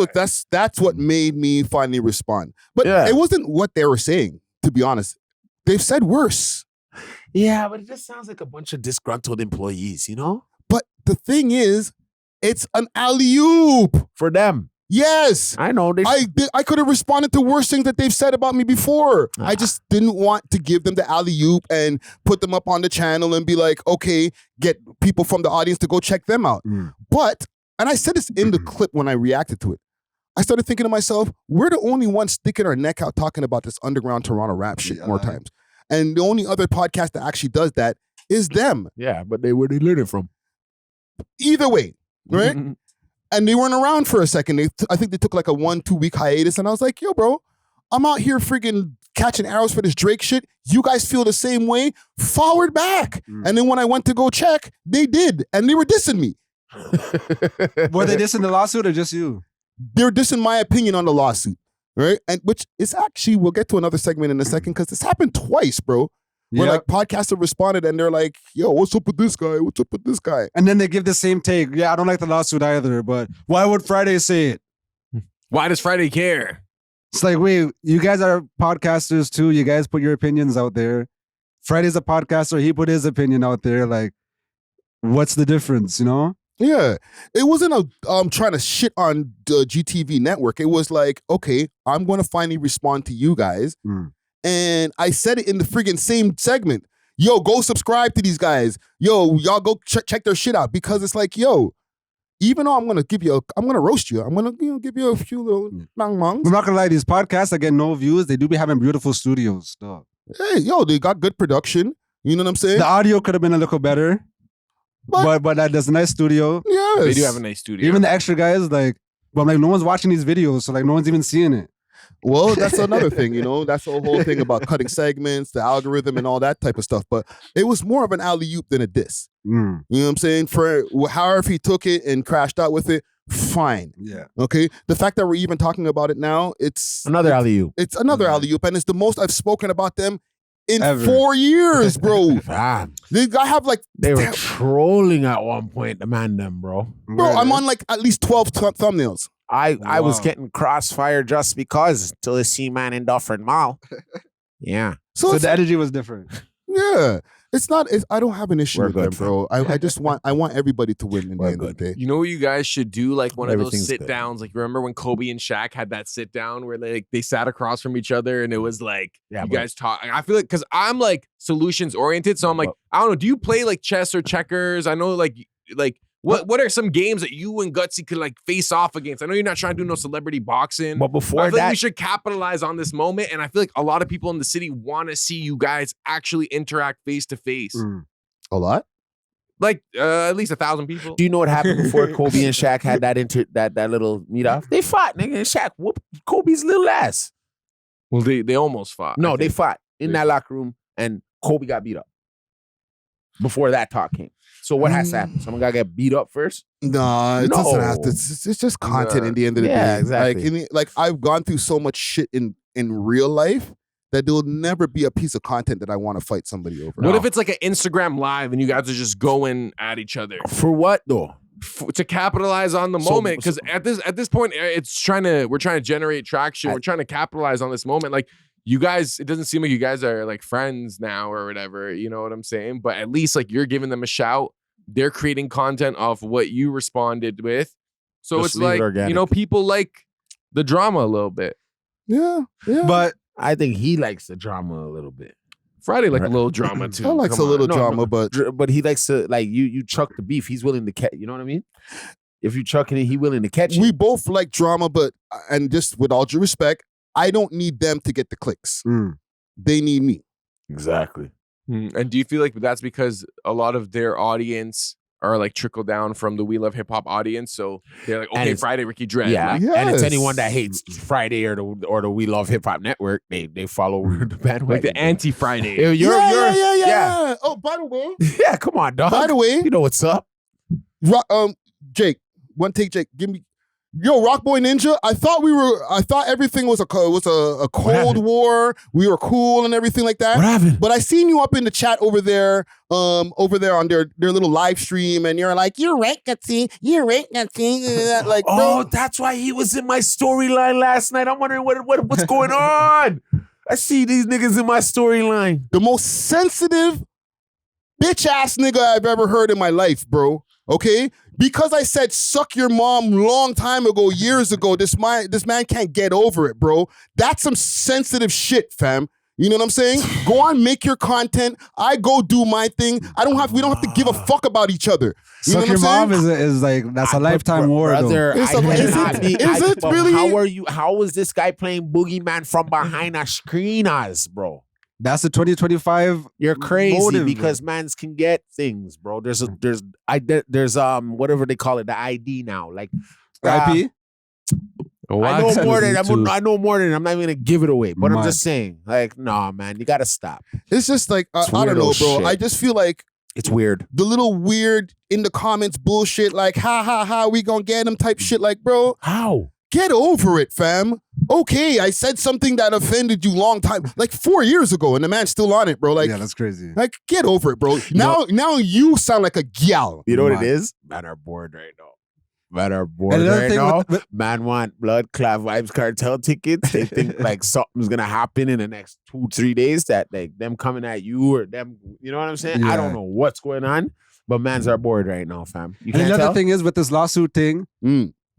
what made me finally respond. But it wasn't what they were saying, to be honest. They've said worse. Yeah, but it just sounds like a bunch of disgruntled employees, you know? But the thing is, it's an alley-oop. For them. Yes. I know. I could have responded to worse things that they've said about me before. I just didn't want to give them the alley-oop and put them up on the channel and be like, okay, get people from the audience to go check them out. But, and I said this in the clip when I reacted to it, I started thinking to myself, we're the only ones sticking our neck out talking about this underground Toronto rap shit more times. And the only other podcast that actually does that is them. Yeah, but where they learn it from? Either way, right? And they weren't around for a second. I think they took like a 1-2 week hiatus. And I was like, yo, bro, I'm out here freaking catching arrows for this Drake shit. You guys feel the same way? Forward back. And then when I went to go check, they did. And they were dissing me. were they dissing the lawsuit or just you? They were dissing my opinion on the lawsuit. Right? And which is actually, we'll get to another segment in a second because this happened twice, bro. Where like podcasters responded and they're like, yo, what's up with this guy? What's up with this guy? And then they give the same take. Yeah, I don't like the lawsuit either, but why would Friday say it? Why does Friday care? It's like, wait, you guys are podcasters too. You guys put your opinions out there. Friday's a podcaster. He put his opinion out there. Like, what's the difference, you know? Yeah. It wasn't trying to shit on the GTV network. It was like, okay, I'm going to finally respond to you guys. And I said it in the friggin' same segment. Yo, go subscribe to these guys. Yo, y'all go check their shit out. Because it's like, yo, even though I'm going to roast you. I'm going to give you a few little mang-mangs. I'm not going to lie, these podcasts that get no views, they do be having beautiful studios, dog. Hey, yo, they got good production. You know what I'm saying? The audio could have been a little better. But there's a nice studio. Yes. They do have a nice studio. Even the extra guys, like, but like no one's watching these videos, so like no one's even seeing it. Well, that's another thing, you know. That's the whole thing about cutting segments, the algorithm, and all that type of stuff. But it was more of an alley-oop than a diss. You know what I'm saying? For however he took it and crashed out with it, fine. Yeah. Okay. The fact that we're even talking about it now, it's another alley-oop. It's another alley-oop, and it's the most I've spoken about them in Ever. 4 years, bro. Fam. I have like They were trolling at one point, the man them, bro. Bro, I'm on like at least 12 thumbnails. I was getting crossfire just because till I see man in Dufferin Mall. Yeah. So the energy was different. Yeah. It's not. I don't have an issue with them, bro. I just want everybody to win in the end of the day. You know what you guys should do? Like one of those Everything's sit downs. Like remember when Kobe and Shaq had that sit down where they sat across from each other and it was like you guys talk. I feel like because I'm like solutions oriented, so I'm like I don't know. Do you play like chess or checkers? I know like. What are some games that you and Gutsy could like face off against? I know you're not trying to do no celebrity boxing, but before I feel that, like we should capitalize on this moment. And I feel like a lot of people in the city want to see you guys actually interact face to face. A lot, like at least 1,000 people. Do you know what happened before Kobe and Shaq had that little meet off? They fought, nigga, and Shaq whooped Kobe's little ass. Well, they almost fought. No, they fought in that locker room, and Kobe got beat up. Before that talk came. So what has to happen? Someone gotta get beat up first? No, it doesn't have to. It's just content in the end of the day. Yeah, exactly. Like I've gone through so much shit in real life that there will never be a piece of content that I want to fight somebody over. What if it's like an Instagram live and you guys are just going at each other? For what though? To capitalize on the moment, because at this point, we're trying to generate traction. We're trying to capitalize on this moment. Like you guys, it doesn't seem like you guys are like friends now or whatever. You know what I'm saying? But at least like you're giving them a shout. They're creating content off what you responded with. So Just it's like, you know, people like the drama a little bit. Yeah. But I think he likes the drama a little bit. Friday like a little drama too. I likes a little drama, but he likes to like you chuck the beef. He's willing to catch. You know what I mean? If you chucking it, he willing to catch it. We both like drama, but and just with all due respect, I don't need them to get the clicks. They need me. Exactly. And do you feel like that's because a lot of their audience are like trickle down from the We Love Hip Hop audience? So they're like, okay, Friday, Ricky Dredd. Yeah, like, and it's anyone that hates Friday or the We Love Hip Hop Network. They follow the bandwagon. Like the anti-Friday. Yeah. Oh, by the way. Yeah, come on, dog. By the way. You know what's up. Jake, one take, Jake. Give me. Yo, Rock Boy Ninja, I thought everything was a Cold War. We were cool and everything like that. What happened? But I seen you up in the chat over there on their little live stream, and you're like, you're right, Gutsy. You're right, Gutsy. Like, oh, that's why he was in my storyline last night. I'm wondering what's going on. I see these niggas in my storyline. The most sensitive bitch ass nigga I've ever heard in my life, bro. Okay? Because I said suck your mom long time ago, years ago, this man can't get over it, bro. That's some sensitive shit, fam. You know what I'm saying? Go on, make your content. I go do my thing. We don't have to give a fuck about each other. You suck your mom is like, that's a lifetime war, brother. though. Is it really? How was this guy playing Boogeyman from behind a screen as, bro? That's the 2025. You're crazy motive, because mans can get things, bro. There's whatever they call it, the ID now, like IP. I know more than I'm not even gonna give it away, but I'm just saying, like, nah, man, you gotta stop. It's just like I don't know, bro. Shit. I just feel like it's weird. The little weird in the comments bullshit, like ha, we gonna get him type shit, like, bro. How? Get over it, fam. Okay, I said something that offended you long time, like 4 years ago, and the man's still on it, bro. Like, yeah, that's crazy. Like, get over it, bro. Now you sound like a gal. You know what it is? Man are bored right now. Man want blood clot vibes cartel tickets. They think like something's gonna happen in the next 2-3 days that like them coming at you or them. You know what I'm saying? Yeah. I don't know what's going on, but mans are bored right now, fam. You And can't another tell? thing is with this lawsuit thing,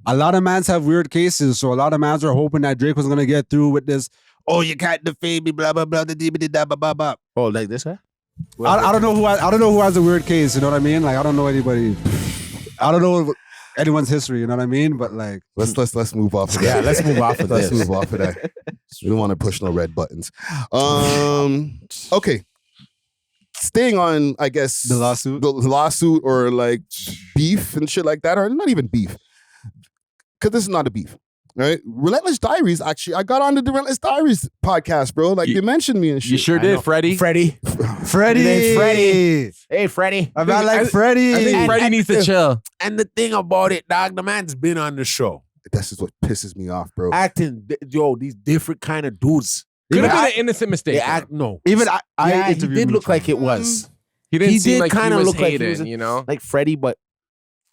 a lot of mans have weird cases, so a lot of mans are hoping that Drake was gonna get through with this. Oh, you can't defame me, blah blah blah, blah blah blah. Oh, like this guy? I don't know who has a weird case. You know what I mean? Like I don't know anybody. I don't know anyone's history. You know what I mean? But like, let's move off of that. Yeah, let's move off of this. Let's move off of that. We don't want to push no red buttons. Okay. Staying on, I guess, the lawsuit or like beef and shit like that, or not even beef, because this is not a beef, right? Relentless Diaries, actually, I got on the Relentless Diaries podcast, bro. Like you mentioned me and shit. You sure did, Freddie. Freddie. Hey, Freddie. I'm not like Freddie. I think Freddie needs to chill. And the thing about it, dog, the man's been on the show. This is what pisses me off, bro. Acting, these different kind of dudes. Could have been an innocent mistake. No. Even he did look like it was. He didn't seem like kind he of was look hating, like he was you know? Like Freddie, but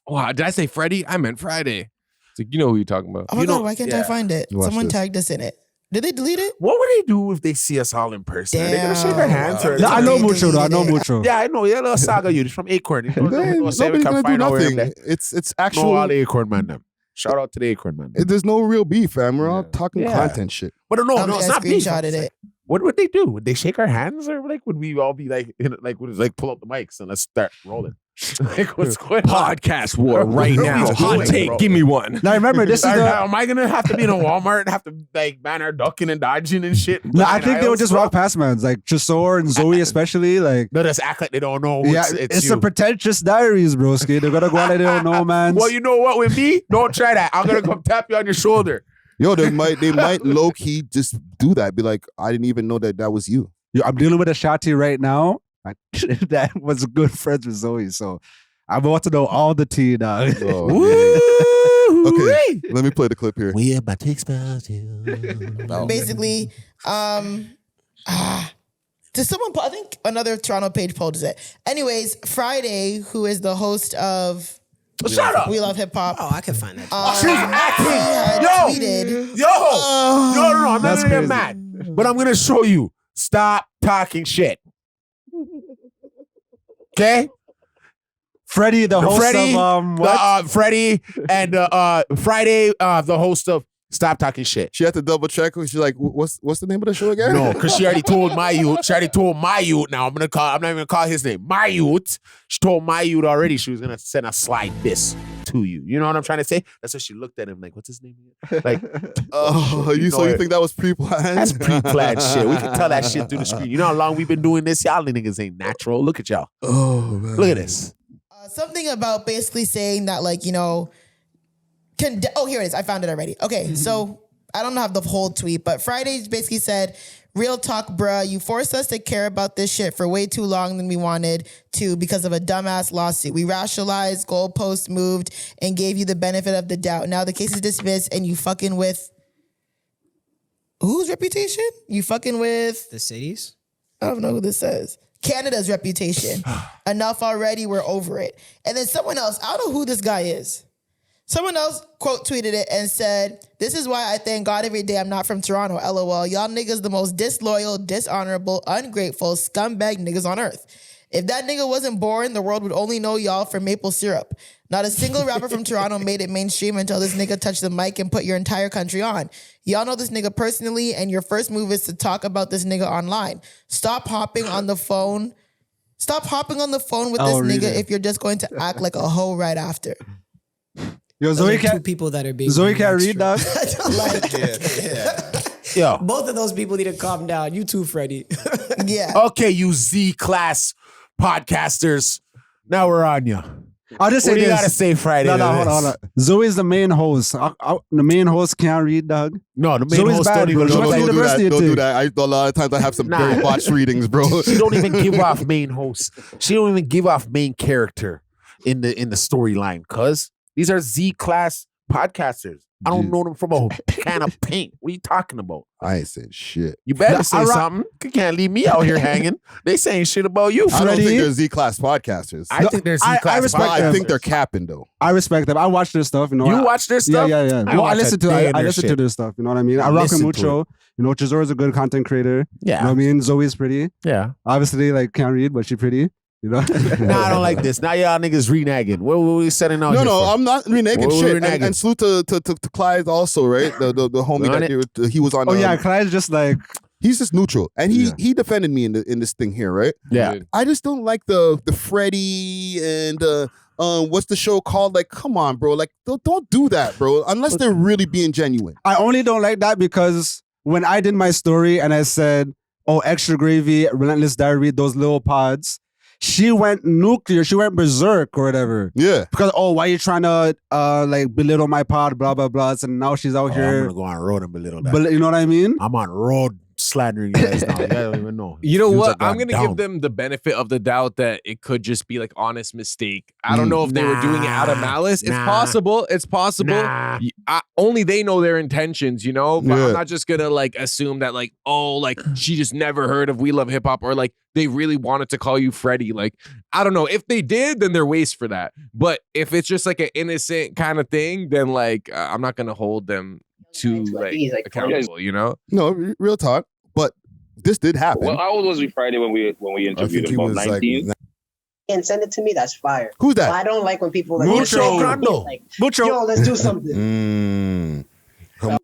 wow, did I say Freddie? I meant Friday. It's like, you know who you're talking about. Oh my God, why can't I find it? Watch Someone this. tagged us in it. Did they delete it? What would they do if they see us all in person? Are they gonna shake our hands? Or I know mucho though. I know mucho. Yeah, I know. Yeah, little Saga youth from Acorn. Nobody's gonna do nothing. It's actual. all the Acorn man them. Shout out to the Acorn man. There's no real beef, fam. We're all talking content shit. But no, it's not beef. Screenshotted it. What would they do? Would they shake our hands, or like would we all be like, pull up the mics and let's start rolling? Like, what's going on? Podcast war right now. Hot take. Give me one. Now remember, this is am I gonna have to be in a Walmart and have to like man our ducking and dodging and shit? No, I think they would just walk past man, like Tresor and Zoe especially. Like they just act like they don't know. It's the pretentious diaries, broski. They're gonna go out like they don't know, man. Well, you know what? With me, don't try that. I'm gonna come tap you on your shoulder. Yo, they might low key just do that. Be like, I didn't even know that was you. Yo, I'm dealing with a shotty right now. That was good friends with Zoe, so I want to know all the tea, dog. Oh, okay, let me play the clip here. We about to expose you. Basically, to someone, I think another Toronto page posted it. Anyways, Friday, who is the host of Shut up. We Love Hip Hop. Oh, I can find that. She's acting. Tweeted. No, I'm not even mad. But I'm gonna show you. Stop talking shit. Okay? Freddie, the host of what? Freddie and Friday, the host of Stop Talking Shit. She had to double check. She's like, what's the name of the show again? No, because she already told my youth. She already told my youth. Now I'm not even gonna call his name. My youth. She told my youth already. She was gonna send a slide this to you. You know what I'm trying to say? That's what she looked at him like, what's his name again? Like, you think that was pre-planned? That's pre-planned shit. We can tell that shit through the screen. You know how long we've been doing this? Y'all niggas ain't natural. Look at y'all. Oh man. Look at this. Something about basically saying that, like, you know, here it is. I found it already. Okay, so I don't have the whole tweet, but Friday basically said, real talk, bruh, you forced us to care about this shit for way too long than we wanted to because of a dumbass lawsuit. We rationalized, goalposts moved, and gave you the benefit of the doubt. Now the case is dismissed and you fucking with whose reputation? You fucking with the cities? I don't know who this says. Canada's reputation. Enough already, we're over it. And then someone else, I don't know who this guy is. Someone else quote tweeted it and said, this is why I thank God every day I'm not from Toronto, LOL. Y'all niggas the most disloyal, dishonorable, ungrateful, scumbag niggas on earth. If that nigga wasn't born, the world would only know y'all for maple syrup. Not a single rapper from Toronto made it mainstream until this nigga touched the mic and put your entire country on. Y'all know this nigga personally, and your first move is to talk about this nigga online. Stop hopping on the phone. Stop hopping on the phone with this nigga if you're just going to act like a hoe right after. Yo, Zoe two people that are being Zoe can't read, dog. Yeah. Both of those people need to calm down. You too, Freddie. Yeah. Okay, you Z-class podcasters. Now we're on you. I'll just say what this. You gotta say Friday. No, hold on. Zoe's the main host. The main host can't read, dog. No, the main Zoe's host bad, don't even. Don't do that. A lot of times I have some very botched readings, bro. She don't even give off main host. She don't even give off main character in the storyline, cuz these are Z-class podcasters. I don't know them from a can of paint. What are you talking about? I ain't saying shit. You better say something. You can't leave me out here hanging. They saying shit about you, Freddie. I don't think they're Z-class podcasters. I think they're Z-class podcasters. I think they're capping, though. I respect them. I watch their stuff. You watch their stuff? Yeah. Well, I listen to their stuff. You know what I mean? I rock with mucho. You know, Tresor's a good content creator. Yeah. You know what I mean? Zoe's pretty. Yeah. Obviously, like, can't read, but she's pretty. You know? Nah, I don't like this. Now y'all niggas renagging. What were we setting out? No, I'm not renagging shit. And salute to Clyde also, right? The homie that he was on. Oh yeah, Clyde's just like he's just neutral, and he defended me in this thing here, right? Yeah. I just don't like the Freddie and what's the show called? Like, come on, bro. Like, don't do that, bro. Unless they're really being genuine. I only don't like that because when I did my story and I said, "Oh, extra gravy, relentless diary, those little pods." She went nuclear. She went berserk or whatever. Yeah. Because, why are you trying to like belittle my pod, blah, blah, blah. And now she's out here. I'm going to go on road and belittle that. But you know what I mean? I'm on road slandering you guys now. You guys don't even know. You know what? I'm going to give them the benefit of the doubt that it could just be like honest mistake. I don't know if they were doing it out of malice. It's possible. It's possible. Only they know their intentions, you know? But I'm not just going to like assume that like, she just never heard of We Love Hip Hop or like they really wanted to call you Freddie. Like, I don't know. If they did, then they're waste for that. But if it's just like an innocent kind of thing, then like I'm not going to hold them too like accountable, you know? No, real talk. But this did happen. Well, how old was he Friday when we interviewed him? About 19? And send it to me. That's fire. Who's that? But I don't like when people like Mucho Mucho. Yo, let's do something.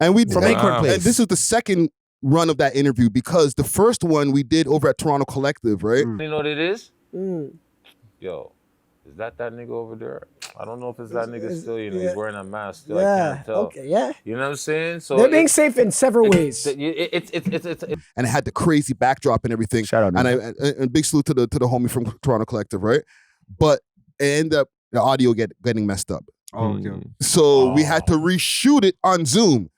And we and this is the second run of that interview because the first one we did over at Toronto Collective, right? You know what it is? Yo, is that nigga over there? I don't know if it's that nigga still. You know, he's wearing a mask still. I can't tell. Okay, yeah. You know what I'm saying? So They're being safe in several ways. And it had the crazy backdrop and everything. Shout out, and big salute to the homie from Toronto Collective, right? But it ended up the audio getting messed up. So we had to reshoot it on Zoom.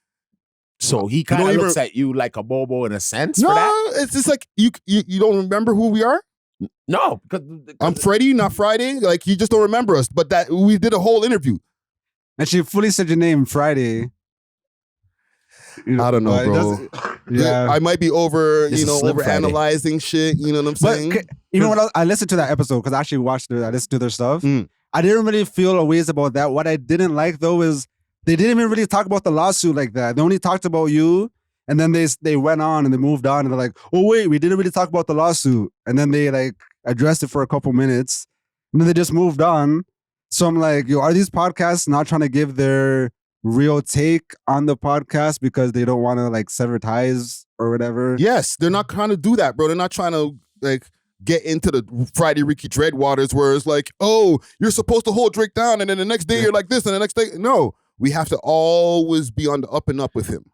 So he kind of looks at you like a bobo in a sense. No, for that? it's just like you don't remember who we are. No, because I'm Freddie, not Friday. Like you just don't remember us. But that we did a whole interview. And she fully said your name, Friday. I don't know, bro. Yeah, I might be over, It's a over Slim Friday. analyzing shit. You know what I'm saying? Even when I listened to that episode, because I actually watched it, I listened to their stuff. I didn't really feel a ways about that. What I didn't like though is they didn't even really talk about the lawsuit like that. They only talked about you, and then they went on and they moved on, and they're like, oh wait, we didn't really talk about the lawsuit, and then they like addressed it for a couple minutes, and then they just moved on. So I'm like, yo, are these podcasts not trying to give their real take on the podcast because they don't want to like sever ties or whatever? Yes, they're not trying to do that, bro. They're not trying to like get into the Friday Ricky Dread waters where it's like, oh, you're supposed to hold Drake down, and then the next day you're like this, and the next day, no. We have to always be on the up and up with him.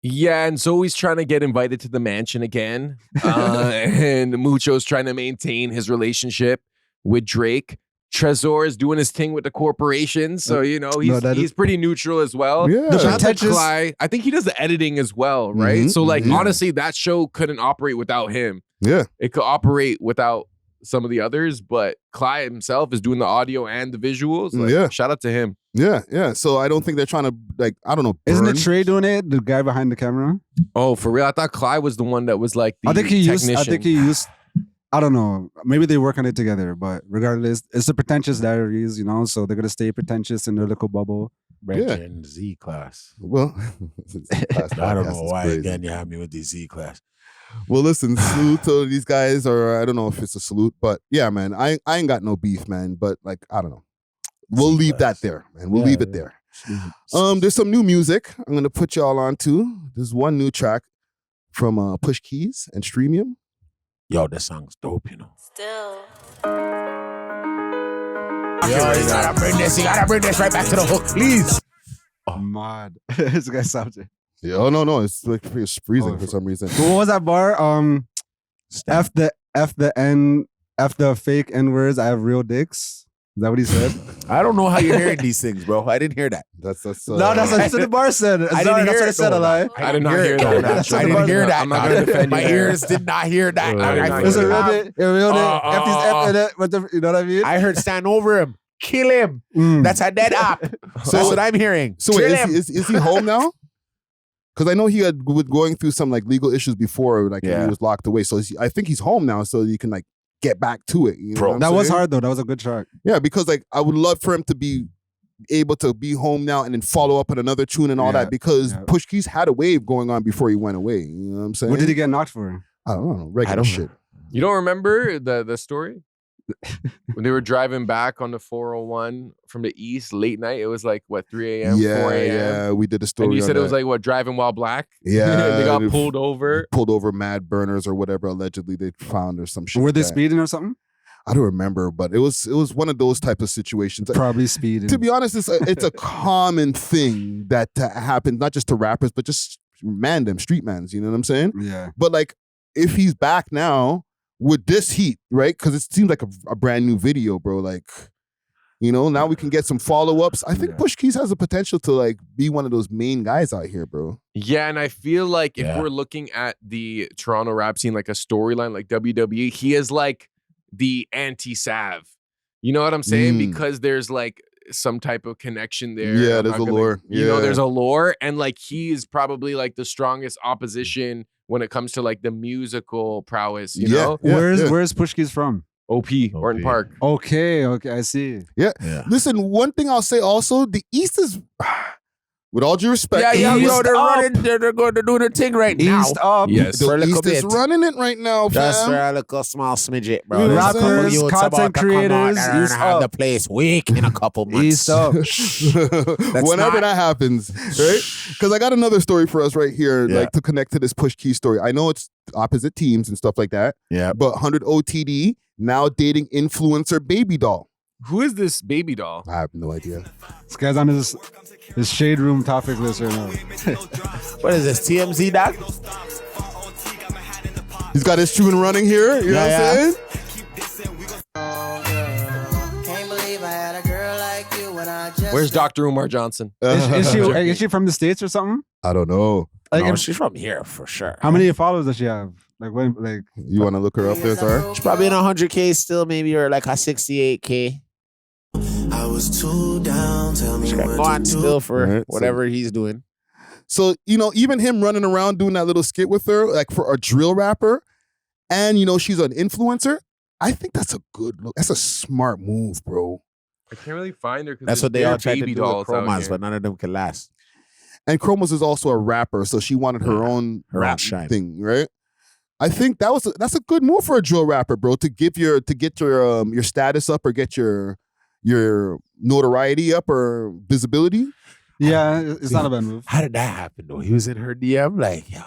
Yeah, and Zoe's trying to get invited to the mansion again. And Mucho's trying to maintain his relationship with Drake. Trezor is doing his thing with the corporation. So, he's pretty neutral as well. Yeah. Shout out to Cly. I think he does the editing as well, right? So, honestly, that show couldn't operate without him. Yeah. It could operate without some of the others, but Cly himself is doing the audio and the visuals. Shout out to him. Yeah. So I don't think they're trying to, I don't know. Isn't it Trey doing it? The guy behind the camera? Oh, for real? I thought Cly was the one that was like the I think he technician. used, I don't know. Maybe they work on it together, but regardless, it's the pretentious diaries, so they're going to stay pretentious in their little bubble. Gen Z class. Well, I don't know why again you have me with the Z class. Well, listen, salute to these guys, or I don't know if it's a salute, but yeah, man, I ain't got no beef, man. But I don't know. We'll leave that there, man. We'll leave it there. There's some new music I'm gonna put y'all on to. There's one new track from Push Keys and Streamium. Yo, that song's dope, Still. Yo, you gotta bring this right back to the hook, please. Oh, mad. This guy sounds it. Yeah, oh no, it's like it's freezing for some reason. What was that bar? F the fake N words. I have real dicks. Is that what he said? I don't know how you're hearing these things, bro. I didn't hear that. That's no, that's what the bar said. I didn't hear it. Said a lie. I did not hear that. I didn't hear that. I'm not gonna defend My you there. ears did not hear that. It's a real dick. A real dick. F is F in it. You know what I mean? I heard stand over him, kill him. That's a dead op. That's what I'm hearing. So wait, is he home now? Because I know he had going through some legal issues before, he was locked away. So I think he's home now, so you can get back to it. You know what I'm that was saying? hard though. That was a good track. Yeah, because I would love for him to be able to be home now and then follow up on another tune and all that. Because Push Keys had a wave going on before he went away. You know what I'm saying? What did he get knocked for? I don't know. Regular shit. You don't remember the story? When they were driving back on the 401 from the east late night, it was 3 a.m., 4 a.m. Yeah, we did a story. And you said on it was driving while black? Yeah. They got pulled over. Pulled over mad burners or whatever allegedly they found or some shit. Were they speeding or something? I don't remember, but it was one of those type of situations. Probably speeding. To be honest, it's a common thing that happens, not just to rappers, but just street mans, you know what I'm saying? Yeah. But if he's back now with this heat, right? Because it seems like a brand new video, bro. Now we can get some follow-ups. I think Push Keys has the potential to be one of those main guys out here, bro. Yeah, and I feel like if we're looking at the Toronto rap scene, like a storyline like WWE, he is the anti-Sav. You know what I'm saying? Because there's some type of connection there. Yeah, there's a lore. There's a lore. And he is probably the strongest opposition when it comes to the musical prowess, you know? Where's Push Keys from? OP, Orton Park. Okay, I see. Yeah. Listen, one thing I'll say also, the East is With all due respect, Yeah, they're running. They're going to do their thing right now. East up. Yes. The East is running it right now, Just for fam. a little small smidget, bro. Rappers, content creators, and East have the up. place weak in a couple months. East up. Whenever that happens, right? Because I got another story for us right here, like to connect to this Push Key story. I know it's opposite teams and stuff like that. Yeah. But 100 OTD now dating influencer Baby Doll. Who is this Baby Doll? I have no idea. This guy's on his shade room topic list right now. What is this, TMZ, doc? He's got his tune running here. You know what I'm saying? Where's Dr. Umar Johnson? Is she from the States or something? I don't know. Like, No, she's from here for sure. how many followers does she have? Like when? Like You want to look her up there, sir? She's probably in 100K still, maybe, or like a 68K. I was too down, tell me She what got to going do. still for Right, so- whatever he's doing. So, even him running around doing that little skit with her, like for a drill rapper, and, she's an influencer, I think that's a good look. That's a smart move, bro. I can't really find her because That's what they all tried to Baby do with Dolls out Chromas, here. but none of them can last. And Chromos is also a rapper, so she wanted her own Her rap own shine. thing, right? I think that's a good move for a drill rapper, bro, to get your status up or get your notoriety up or visibility. yeah, it's not a bad move. How did that happen, though? He was in her DM, like, yo.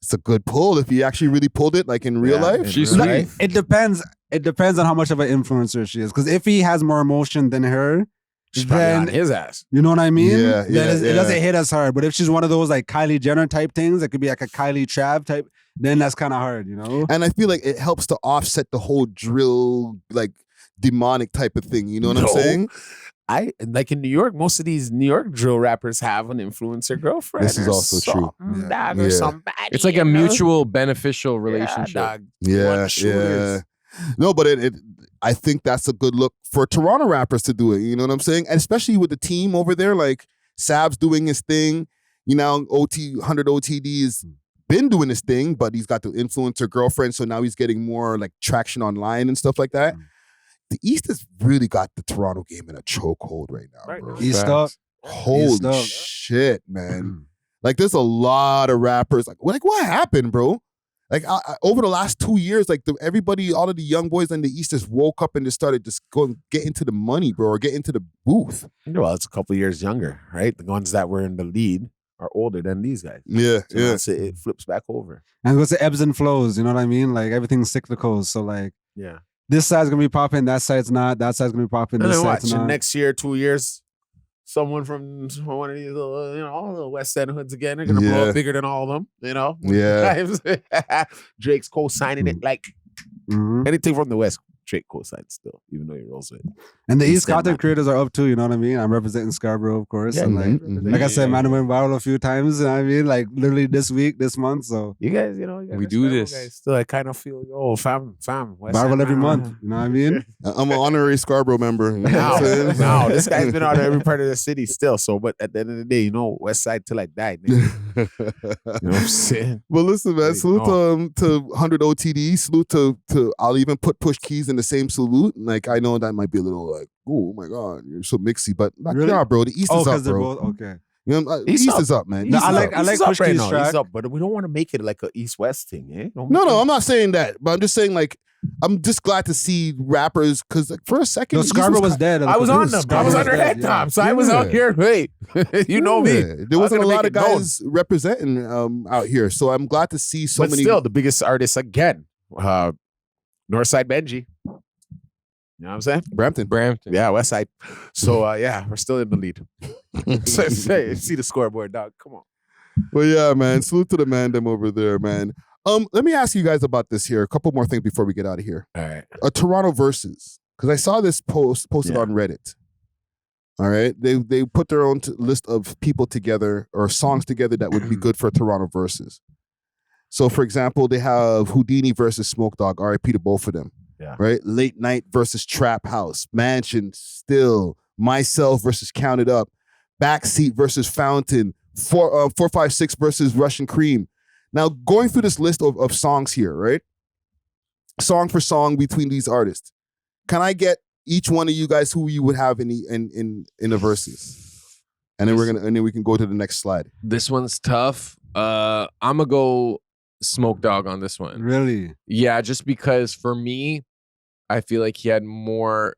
It's a good pull if he actually really pulled it, like in real life. She's real sweet. life. It depends. It depends on how much of an influencer she is. Because if he has more emotion than her, She's probably then on his ass. you know what I mean. Yeah, Then yeah, it doesn't hit as hard. But if she's one of those like Kylie Jenner type things, that could be like a Kylie Trav type, then that's kind of hard, And I feel like it helps to offset the whole drill, like demonic type of thing. You know what I'm No. saying? Like in New York, most of these New York drill rappers have an influencer girlfriend. This is or also true. something, Yeah. dog, or Yeah. somebody. It's like a mutual beneficial relationship. dog. Yeah, One shooters. No, but I think that's a good look for Toronto rappers to do it. You know what I'm saying? And especially with the team over there, like Sab's doing his thing. 100 OTD's been doing his thing, but he's got the influencer girlfriend, so now he's getting more like traction online and stuff like that. The East has really got the Toronto game in a chokehold right now, bro. East up. Holy shit, man. Like, there's a lot of rappers. Like what happened, bro? Like, over the last 2 years, like, everybody, all of the young boys in the East just woke up and just started just get into the money, bro, or get into the booth. Well, it's a couple years younger, right? The ones that were in the lead are older than these guys. Yeah, So once it flips back over. And it goes to ebbs and flows. You know what I mean? Like everything's cyclical. So like, Yeah. this side's gonna be popping, that side's not. That side's gonna be popping, And this then watch, side's in not. next year, 2 years, someone from one of these all the West End hoods again are gonna blow Yeah. up bigger than all of them. Yeah. Drake's co-signing it like Mhm. anything from the West. Drake co-signs still, even though he rolls it. And the He's East still content not- creators are up too. You know what I mean? I'm representing Scarborough, of course. Yeah, and like, mhm. like I said, man, I went viral a few times. You know what I mean? Like literally this week, this month. So You guys, you guys We are do Scarborough this. guys. Still, I kind of feel, fam. West viral End, every man. month. You know what I mean? I'm an honorary Scarborough member. You know what I'm saying? No, this guy's been out of every part of the city still. So, but at the end of the day, West Side till I die. Nigga. You know what I'm saying? Well, listen, man. There you Salute to 100 OTD. Salute to. I'll even put Push Keys in the same salute. Like, I know that might be a little like, oh my god, you're so mixy, but like, Really? nah, bro. The East Oh, is up, because they're bro. both okay. You know, East East up. is up, man. No, East I is like- up. I like East is up Push right Keys now. track. He's up, but we don't want to make it like a East-West thing, eh? No, I'm not saying that, but I'm just saying like I'm just glad to see rappers because like, for a second, No, the East Scarborough was ki- dead. I was on them. I Scarborough was on their dead, head yeah. top, so I was out Yeah. here. Hey, you know me. Yeah, there I was wasn't a gonna lot make of it known. guys representing out here, so I'm glad to see so But many. still, the biggest artists again, NorthSideBenji. You know what I'm saying? Brampton. Yeah, West Side. So yeah, we're still in the lead. See the scoreboard, dog. Come on. Well, yeah, man. Salute to the man them over there, man. Let me ask you guys about this here. A couple more things before we get out of here. All right. A Toronto Verzuz, because I saw this posted Yeah. on Reddit. All right, they put their own list of people together or songs together that would be good for a Toronto Verzuz. So, for example, they have Houdini versus Smoke Dogg. R.I.P. to both of them. Yeah. Right. Late Night versus Trap House. Mansion Still. Myself versus Count It Up. Backseat versus Fountain. 456 versus Russian Cream. Now, going through this list of songs here, right? Song for song between these artists. Can I get each one of you guys who you would have in the Verzuz? And then we can go to the next slide. This one's tough. I'm gonna go Snoop Dogg on this one. Really? Yeah, just because for me, I feel like he had more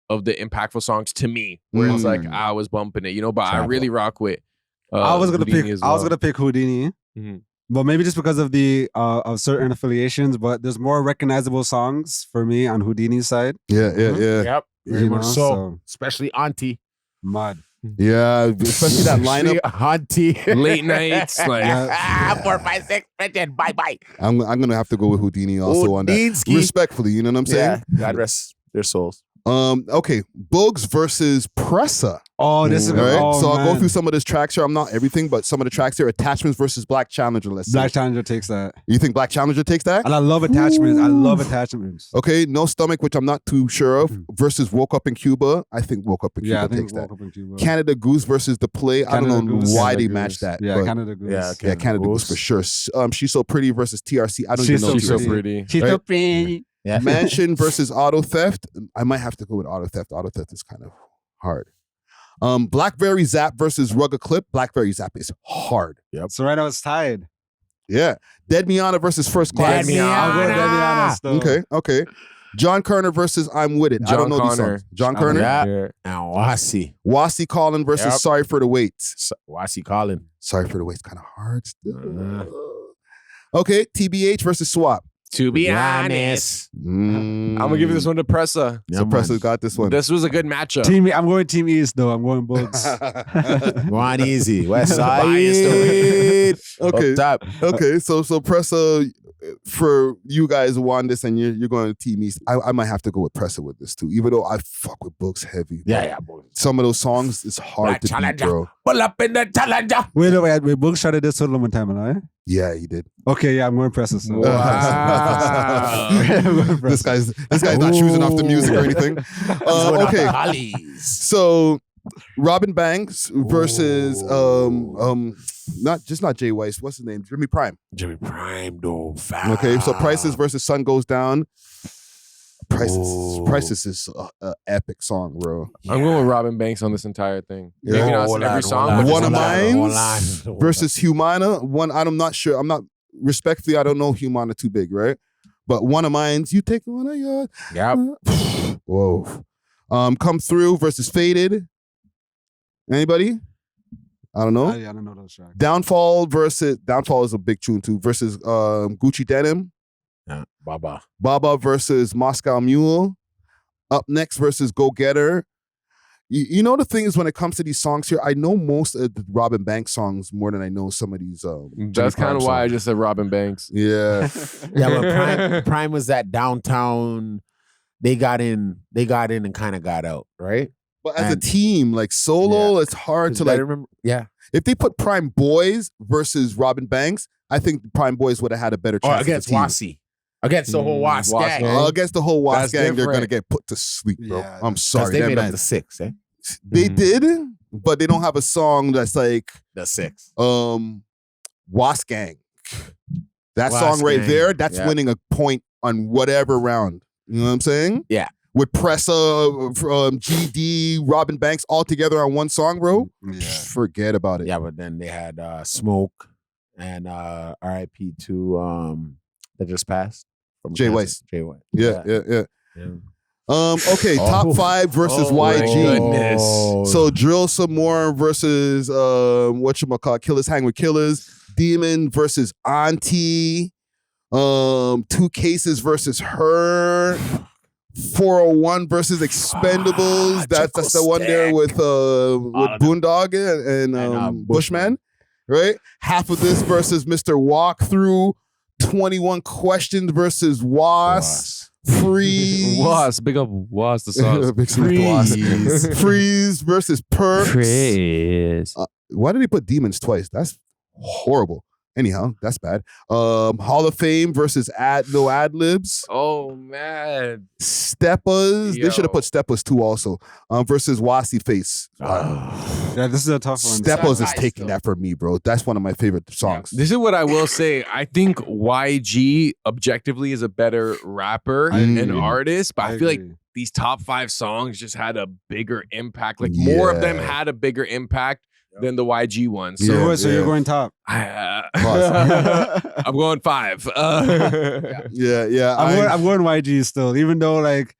of the impactful songs to me, where it's like I was bumping it, but I really rock with. I was gonna Houdini pick. as well. I was gonna pick Houdini, but maybe just because of the of certain affiliations. But there's more recognizable songs for me on Houdini's side. Yeah. Yep. Very much so. So Especially Auntie. mud. Yeah, especially that lineup. Auntie. Late nights, like 4, 5, 6, mention. Bye. I'm gonna have to go with Houdini also on that. Houdinski. Respectfully, you know what I'm saying? Yeah. God rest their souls. Okay, Bugs versus Pressa. Oh, this is All right, oh, so I'll go man. through some of this tracks here. I'm not everything, but some of the tracks here. Attachments versus Black Challenger. Let's see. Black Challenger takes that, You think Black Challenger takes that? and I love attachments. I love attachments. Okay, No Stomach, which I'm not too sure of, versus Woke Up in Cuba. I think Woke Up in Cuba Yeah, I think takes that. Woke Up in Cuba. Canada Goose versus The Play. I don't Canada know Goose. why Canada they Goose. matched that. Yeah, but Canada Goose. yeah, Canada Goose for sure. She's So Pretty versus TRC. I don't She's even know so TRC. pretty. She's so pretty. Yeah. Mansion versus Auto Theft. I might have to go with Auto Theft. Auto Theft is kind of hard. Blackberry Zap versus Rugga Clip. Blackberry Zap is hard. Yep. So right now it's tied. Yeah. Dead Miana versus First Class. I'll go with Dead Miana still. Okay. John Kerner versus I'm With It. I don't know these songs. John Kerner. Yeah. And Wasi. Wasi Collin versus Yep. Sorry for the Wait. Wasi Collin. Sorry for the Wait's kind of hard still. Okay. TBH versus Swap. To be honest, I'm gonna give this one to Pressa. So Pressa's got this one. This was a good matchup. Team, I'm going Team East though. I'm going Bugs. One easy. West Side. Okay. Up top. Okay. So Pressa, for you guys who won this and you're going to Team East, I might have to go with Pressa with this too, even though I fuck with Bugs heavy. Yeah. Some of those songs is hard to beat, bro. Pull up in the challenger. Wait. Bugs shot this one time, right? Yeah, he did. Okay, yeah, I'm going Pressa. So. Wow. This guy's not choosing off the music or anything. Okay. So Robin Banks versus not Jay Weiss. What's his name? Jimmy Prime. Jimmy Prime, though. Foul. Okay, so Prices versus Sun Goes Down. Prices is an epic song, bro. I'm going with Robin Banks on this entire thing. Yeah. Maybe not in every song. One of Mine versus Humana. I'm not sure. Respectfully, I don't know Humana too big, right? But One of Mine's, you take one of yours. Yep. Whoa. Come Through versus Faded. Anybody? I don't know. Yeah, I don't know those tracks. Downfall is a big tune too, versus Gucci Denim. Yeah, Baba versus Moscow Mule. Up Next versus Go Getter. You know the thing is when it comes to these songs here, I know most of the Robin Banks songs more than I know some of these. That's kind of why I just said Robin Banks. Yeah, but Prime was that downtown. They got in and kind of got out, right? But as a team, like solo, it's hard to like. Remember, yeah. If they put Prime Boys versus Robin Banks, I think Prime Boys would have had a better chance. Against Wasi. Against the whole Was gang. Against the whole Was gang, different. they're going to get put to sleep, bro. Yeah, I'm sorry. They made up the 6, eh? They did, but they don't have a song that's like the 6. Was gang. That Was song right gang. there, that's Yeah. winning a point on whatever round. You know what I'm saying? Yeah. With Pressa, GD, Robin Banks all together on one song, bro. Yeah. Forget about it. Yeah, but then they had Smoke and RIP to that just passed. From Jay Weiss. Jay Weiss. Yeah. Okay, Oh. top 5 versus YG. goodness. So Drill Some More versus whatchamacallit, Killers Hang with Killers. Demon versus Auntie. 2 Cases versus Her. 401 versus Expendables. That's the one there with Boondogg and Bushman. Right? Half of this versus Mr. Walkthrough. 21 Questions versus Was. Freeze. Was, big up Was the sauce. Big Freeze. Freeze versus Perks. Freeze. Why did he put Demons twice? That's horrible. Anyhow, that's bad. Hall of Fame versus No Ad Libs. Oh man. Steppas. They should have put Steppas too also. Versus Wasi Face. Yeah, this is a tough one. Steppas is taking that from me, bro. That's one of my favorite songs. This is what I will say. I think YG objectively is a better rapper and artist, but I feel like these top 5 songs just had a bigger impact. Like more of them had a bigger impact than the YG one. So, so you're going top. I'm going 5. Yeah. I'm going YG still, even though like.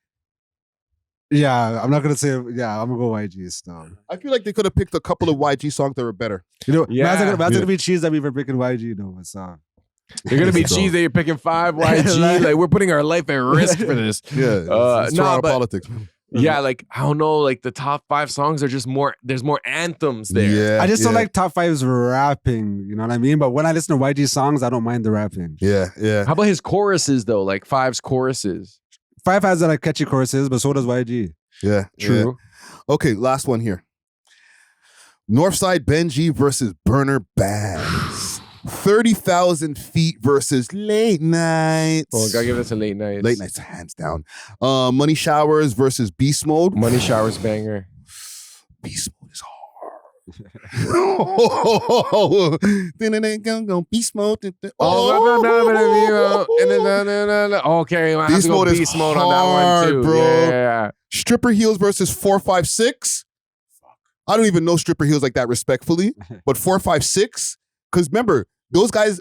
Yeah, I'm not gonna say. Yeah, I'm gonna go YG still. I feel like they could have picked a couple of YG songs that were better. You know, man's gonna be cheese that we were picking YG though. So you're gonna be cheese that you're picking 5 YG. Like we're putting our life at risk for this. Yeah, it's Toronto politics. Yeah, like I don't know, like the top 5 songs are just more. There's more anthems there. I just don't like top 5's rapping. You know what I mean? But when I listen to YG songs, I don't mind the rapping. Yeah. How about his choruses though? Like 5's choruses. 5 has like catchy choruses, but so does YG. Yeah, true. Yeah. Okay, last one here. NorthSideBenji versus Burner Bands. 30,000 feet versus Late Nights. Oh, gotta give us a Late Nights. Late Nights, hands down. Money Showers versus Beast Mode. Money Showers banger. Beast Mode is hard. Beast Mode. Okay, I have Beast to go Mode is Beast Mode hard, on that one too, bro. Yeah. Stripper Heels versus 456. I don't even know Stripper Heels like that respectfully, but 456. Because remember, those guys.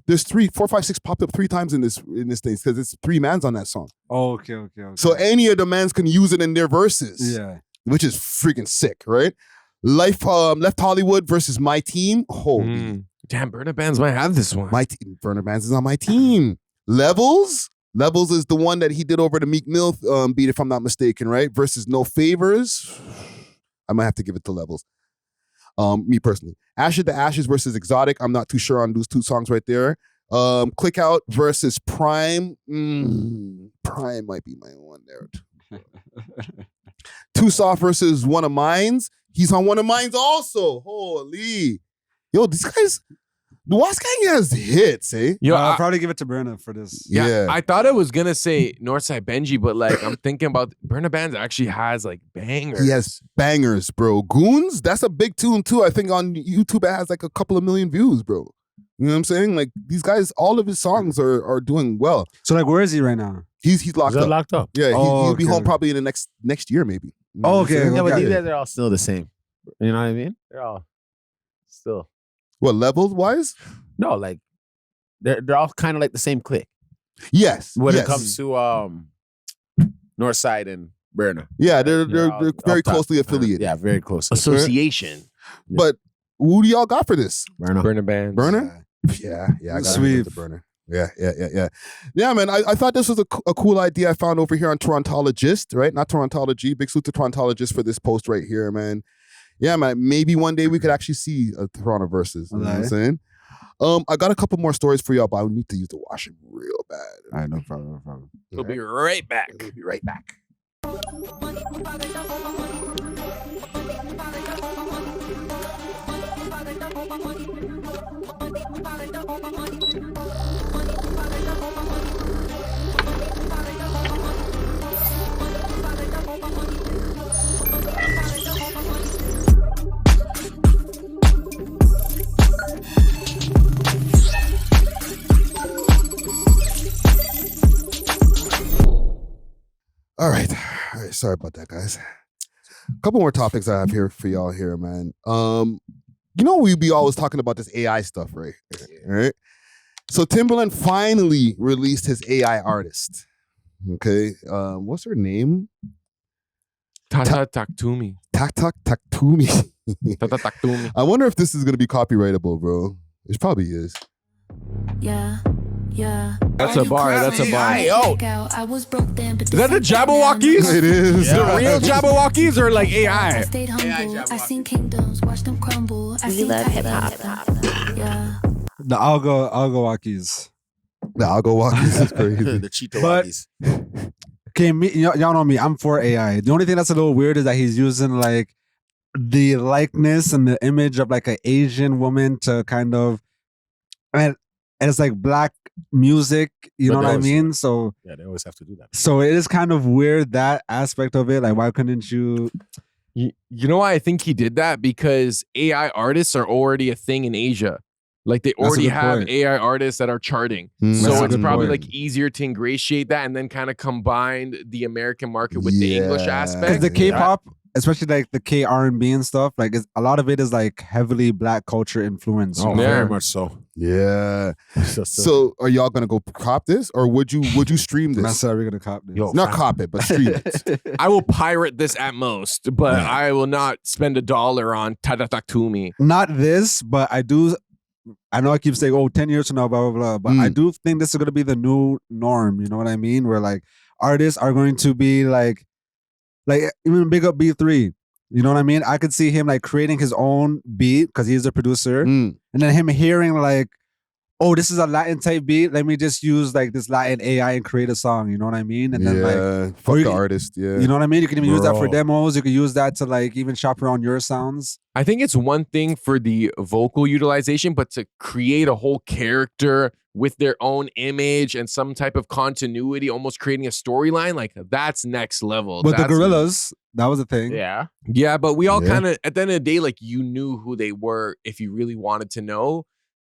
There's 456 popped up 3 times in this thing because it's 3 mans on that song. Oh, okay. So any of the mans can use it in their verses. Yeah, which is freaking sick, right? Left Hollywood versus My Team. Holy damn, Burner Bands might have this one. Burner Bands is on My Team. Levels is the one that he did over the Meek Mill beat, if I'm not mistaken, right? Versus No Favors. I might have to give it to Levels. Me personally. Ashes to Ashes versus Exotic. I'm not too sure on those 2 songs right there. Click Out versus Prime. Prime might be my one there. Too Soft versus One of Mines. He's on One of Mines also. Holy. Yo, these guys, the Wasp Gang has hits, eh? Yo, I'll probably give it to Burner for this. Yeah. I thought I was gonna say NorthSideBenji, but like I'm thinking about Burner Bands actually has like bangers. He has bangers, bro. Goons, that's a big tune too. I think on YouTube it has like a couple of million views, bro. You know what I'm saying? Like these guys, all of his songs are doing well. So like, where is he right now? He's locked up. Locked up. Yeah, he'll be home probably in the next year, maybe. You know Oh, okay. Yeah, but okay. these guys are all still the same. You know what I mean? They're all still. What, levels wise? No, like they're all kind of like the same clique. Yes. When yes. it comes to Northside and Burner. Yeah, they're all very top. closely affiliated. Yeah, very close. Association. But who do y'all got for this? Burner Bands. Burner? Yeah, I got Sweet. the Burner. Yeah. Yeah, man, I thought this was a cool idea I found over here on Torontologist, right? Not Torontology, big salute to Torontologist for this post right here, man. Yeah, man, maybe one day we could actually see a Toronto Verzuz. You know what I'm saying? I got a couple more stories for y'all, but I need to use the washroom real bad. All right, no problem. We'll be right back. All right. Sorry about that, guys. A couple more topics I have here for y'all here, man. You know, we be always talking about this AI stuff, right? Right. So Timbaland finally released his AI artist. Okay. What's her name? Tata Taktumi. Taktumi. Tata Taktumi. I wonder if this is gonna be copyrightable, bro. It probably is. Yeah. That's a bar. Yo. Is that the Jabberwockies? It is. The real Jabberwockies or like AI? I seen kingdoms, watch them crumble. We love hip hop. Yeah. The Algo-Walkies. The Algo-Walkies is crazy. The Cheeto-Walkies. Okay, y'all know me. I'm for AI. The only thing that's a little weird is that he's using like the likeness and the image of like an Asian woman to kind of, and it's like black music. You know what I mean? So yeah, they always have to do that. So it is kind of weird, that aspect of it. Like, why couldn't you? You know why I think he did that? Because AI artists are already a thing in Asia. Like they already have AI artists that are charting. So it's probably like easier to ingratiate that and then kind of combine the American market with the English aspect. Because the K-pop especially like the K R&B and stuff, like a lot of it is like heavily Black culture influence. Oh, very much so. Yeah. So are y'all gonna go cop this, or would you stream this? Not saying we're gonna cop this. Not cop it, but stream it. I will pirate this at most, but I will not spend $1 on Tadatakumi. Not this, but I do. I know I keep saying, 10 years from now, blah, blah, blah. But I do think this is going to be the new norm. You know what I mean? Where like artists are going to be like even big up B3. You know what I mean? I could see him like creating his own beat because he's a producer. And then him hearing like, oh, this is a Latin type beat. Let me just use like this Latin AI and create a song. You know what I mean? And then like, fuck the artist. Yeah. You know what I mean? You can even use that for demos. You can use that to like even shop around your sounds. I think it's one thing for the vocal utilization, but to create a whole character with their own image and some type of continuity, almost creating a storyline, like that's next level. But the Gorillas, that was a thing. Yeah. Yeah, but we all kind of, at the end of the day, like you knew who they were if you really wanted to know.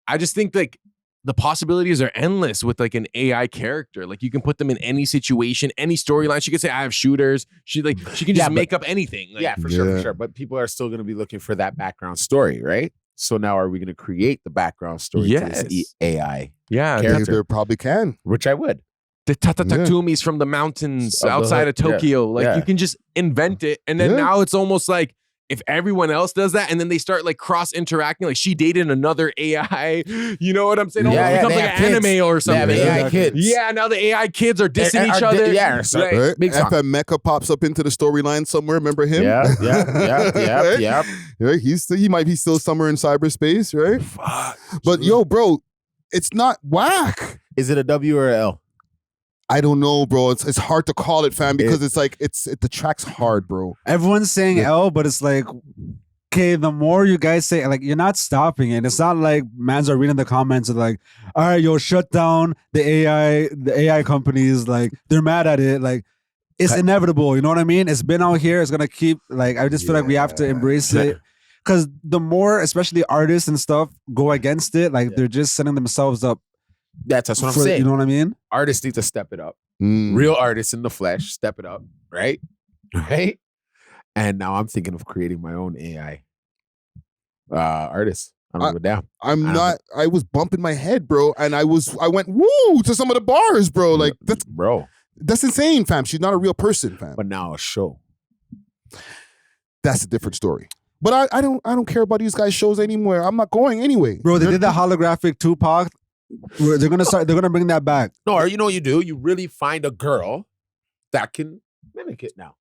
I just think like the possibilities are endless with like an AI character. Like you can put them in any situation, any storyline. She could say, I have shooters. She can just make up anything. Like, yeah, for sure. But people are still going to be looking for that background story, right? So now are we going to create the background story to this AI character? They probably can. Which I would. The Tatatakumis from the mountains outside of Tokyo. Like you can just invent it. And then now it's almost like, if everyone else does that and then they start like cross-interacting, like she dated another AI, you know what I'm saying? It almost becomes like an anime or something. AI kids. Yeah, now the AI kids are dissing each other. Right? FM Mecha pops up into the storyline somewhere. Remember him? Yeah. He might be still somewhere in cyberspace, right? Fuck. But yo, bro, it's not whack. Is it a W or a L? I don't know, bro. It's hard to call it, fam, because it's like the track's hard, bro. Everyone's saying L, but it's like, okay, the more you guys say, like, you're not stopping it. It's not like mans are reading the comments and like, all right, yo, shut down the AI companies. Like, they're mad at it. Like, it's inevitable. You know what I mean? It's been out here. It's gonna keep. Like, I just feel like we have to embrace it. Because the more, especially artists and stuff, go against it, like they're just setting themselves up. That's what I'm saying. You know what I mean? Artists need to step it up. Real artists in the flesh, step it up, right? Right? And now I'm thinking of creating my own AI artist. I don't know. I was bumping my head, bro, and I went woo to some of the bars, bro. Like that's insane, fam. She's not a real person, fam. But now a show. That's a different story. But I don't care about these guys' shows anymore. I'm not going anyway. Bro, they did the holographic Tupac. They're gonna bring that back. No, or you know what you do? You really find a girl that can mimic it now.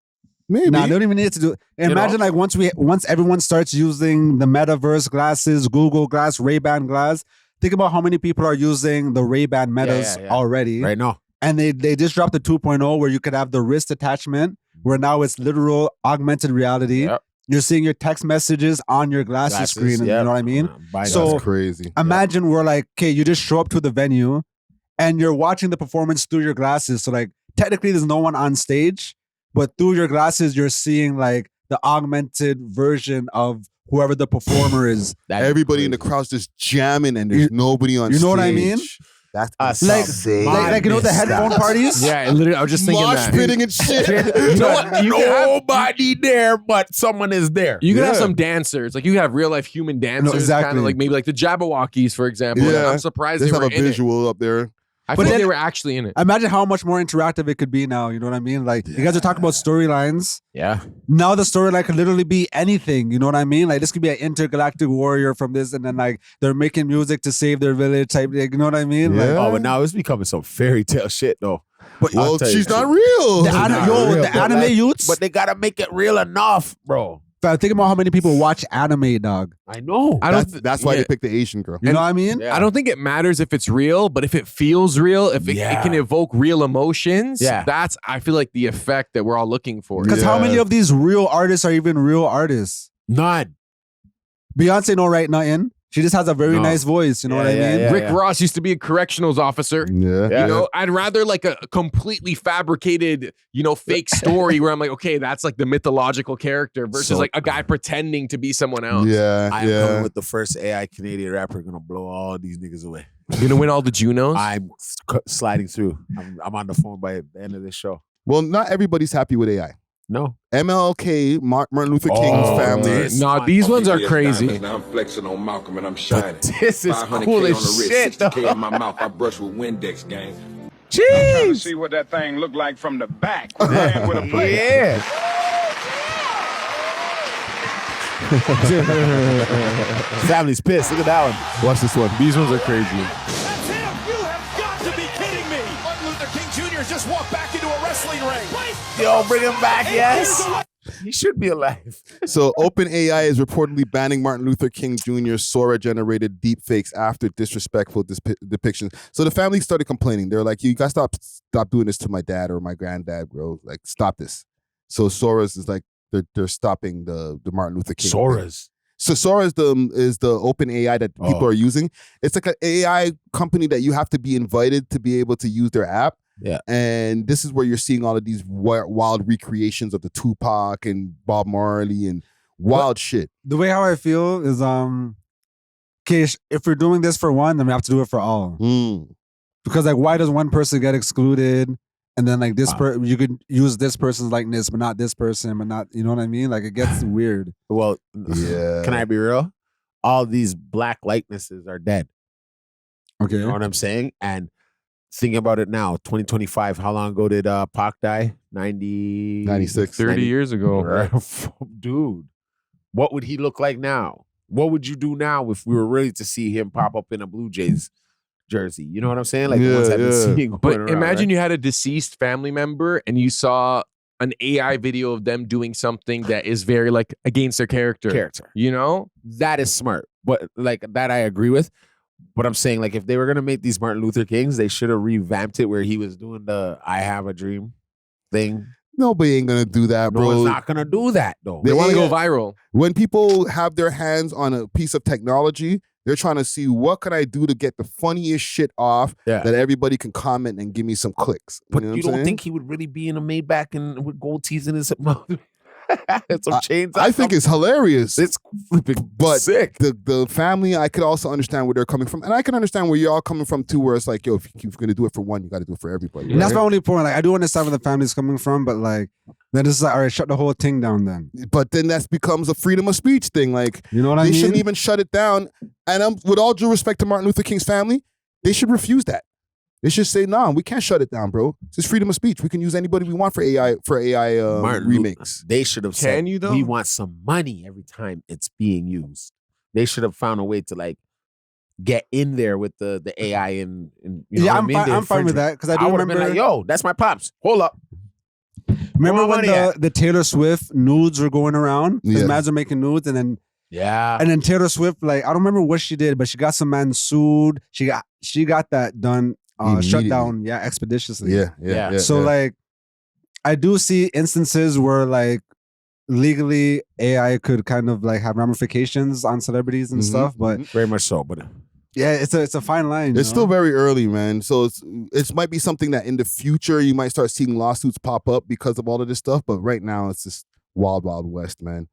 Maybe. Nah, they don't even need to do it. Imagine like once everyone starts using the metaverse glasses, Google Glass, Ray-Ban glass. Think about how many people are using the Ray-Ban metas already. Right now. And they just dropped the 2.0 where you could have the wrist attachment, where now it's literal augmented reality. Yep. You're seeing your text messages on your glasses screen. You know what I mean? So that's crazy. Imagine we're like, okay, you just show up to the venue and you're watching the performance through your glasses. So like technically there's no one on stage, but through your glasses, you're seeing like the augmented version of whoever the performer is. Everybody in the crowd's just jamming and there's nobody on stage. You know what I mean? That's like you know the headphone parties? Yeah, literally, I was just thinking mosh pitting and shit. You know what? Nobody there, but someone is there. You can have some dancers, like you have real life human dancers, kind of like maybe like the Jabberwockies, for example. Yeah, I'm surprised they were have a in visual up there. I feel like they were actually in it. Imagine how much more interactive it could be now. You know what I mean? Like you guys are talking about storylines. Yeah. Now the storyline could literally be anything. You know what I mean? Like this could be an intergalactic warrior from this, and then like they're making music to save their village type. Like, you know what I mean? Yeah. Like, oh, but now it's becoming some fairy tale shit though. But she's not real. The anime youths. But they gotta make it real enough, bro. Think about how many people watch anime, dog. I know. That's why they picked the Asian girl. You know what I mean? I don't think it matters if it's real, but if it feels real, if it can evoke real emotions, that's, I feel like, the effect that we're all looking for. Because how many of these real artists are even real artists? None. Beyonce no write nothing. She just has a very nice voice, you know what I mean? Rick Ross used to be a corrections officer. Yeah. You know, I'd rather like a completely fabricated, you know, fake story where I'm like, okay, that's like the mythological character versus like a guy pretending to be someone else. Yeah. I'm coming with the first AI Canadian rapper gonna blow all these niggas away. You're gonna win all the Junos? I'm sliding through. I'm on the phone by the end of this show. Well, not everybody's happy with AI. No. MLK, Martin Luther King's family. Nah, these ones are crazy. Now I'm flexing on Malcolm and I'm shining. This is 500K cool on the as wrist, shit, 60K in my mouth. I brush with Windex, gang. Jeez. I'm trying to see what that thing look like from the back. Man with a play. Yeah. Family's pissed. Look at that one. Watch this one. These ones are crazy. That's him. You have got to be kidding me. Martin Luther King Jr. just walked back into a wrestling ring. Yo, bring him back, yes. He should be alive. So OpenAI is reportedly banning Martin Luther King Jr.'s Sora-generated deepfakes after disrespectful depictions. So the family started complaining. They were like, you guys stop doing this to my dad or my granddad, bro. Like, stop this. So Sora's is like, they're stopping the Martin Luther King. Sora's. So Sora is the open AI that people are using. It's like an AI company that you have to be invited to be able to use their app. Yeah. And this is where you're seeing all of these wild recreations of the Tupac and Bob Marley and wild shit. The way how I feel is, okay, if we're doing this for one, then we have to do it for all. Because like, why does one person get excluded? And then like this you could use this person's likeness, but not this person, but not, you know what I mean? Like it gets weird. Well, yeah. Can I be real? All these black likenesses are dead. Okay. You know what I'm saying? And thinking about it now, 2025, how long ago did Pac die? 96. 30 years ago. Dude, what would he look like now? What would you do now if we were really to see him pop up in a Blue Jays jersey? You know what I'm saying? Like the ones I've been seeing. But around, imagine right? you had a deceased family member and you saw an AI video of them doing something that is very like against their character. You know? That is smart. But like that I agree with. But I'm saying like if they were gonna make these Martin Luther Kings, they should have revamped it where he was doing the I have a dream thing. Nobody ain't gonna do that, bro. No one's not gonna do that though. They want to go viral. When people have their hands on a piece of technology, they're trying to see what can I do to get the funniest shit off that everybody can comment and give me some clicks. But know you don't think he would really be in a Maybach and with gold teeth in his mouth? Some chains. I think it's hilarious. It's but sick. The family, I could also understand where they're coming from, and I can understand where you're all coming from too. Where it's like, yo, if you're gonna do it for one, you got to do it for everybody. And that's my only point. Like, I do understand where the family's coming from, but like, then it's like, all right, shut the whole thing down. Then, but then that becomes a freedom of speech thing. Like, you know what I mean? They shouldn't even shut it down. And with all due respect to Martin Luther King's family, they should refuse that. They should say, nah, we can't shut it down, bro. It's just freedom of speech. We can use anybody we want for AI remakes. They should have said, we want some money every time it's being used. They should have found a way to like get in there with the AI and you know what I mean? I'm fine with that because I would have been like, yo, that's my pops. Hold up. Remember when the Taylor Swift nudes were going around? Because mans are making nudes and then and then Taylor Swift, like, I don't remember what she did, but she got some man sued. She got that done. Shut down, expeditiously. Yeah. So like, I do see instances where like legally AI could kind of like have ramifications on celebrities and stuff, but very much so. But yeah, it's a fine line. It's still very early, man. So it might be something that in the future you might start seeing lawsuits pop up because of all of this stuff. But right now it's just wild, wild west, man.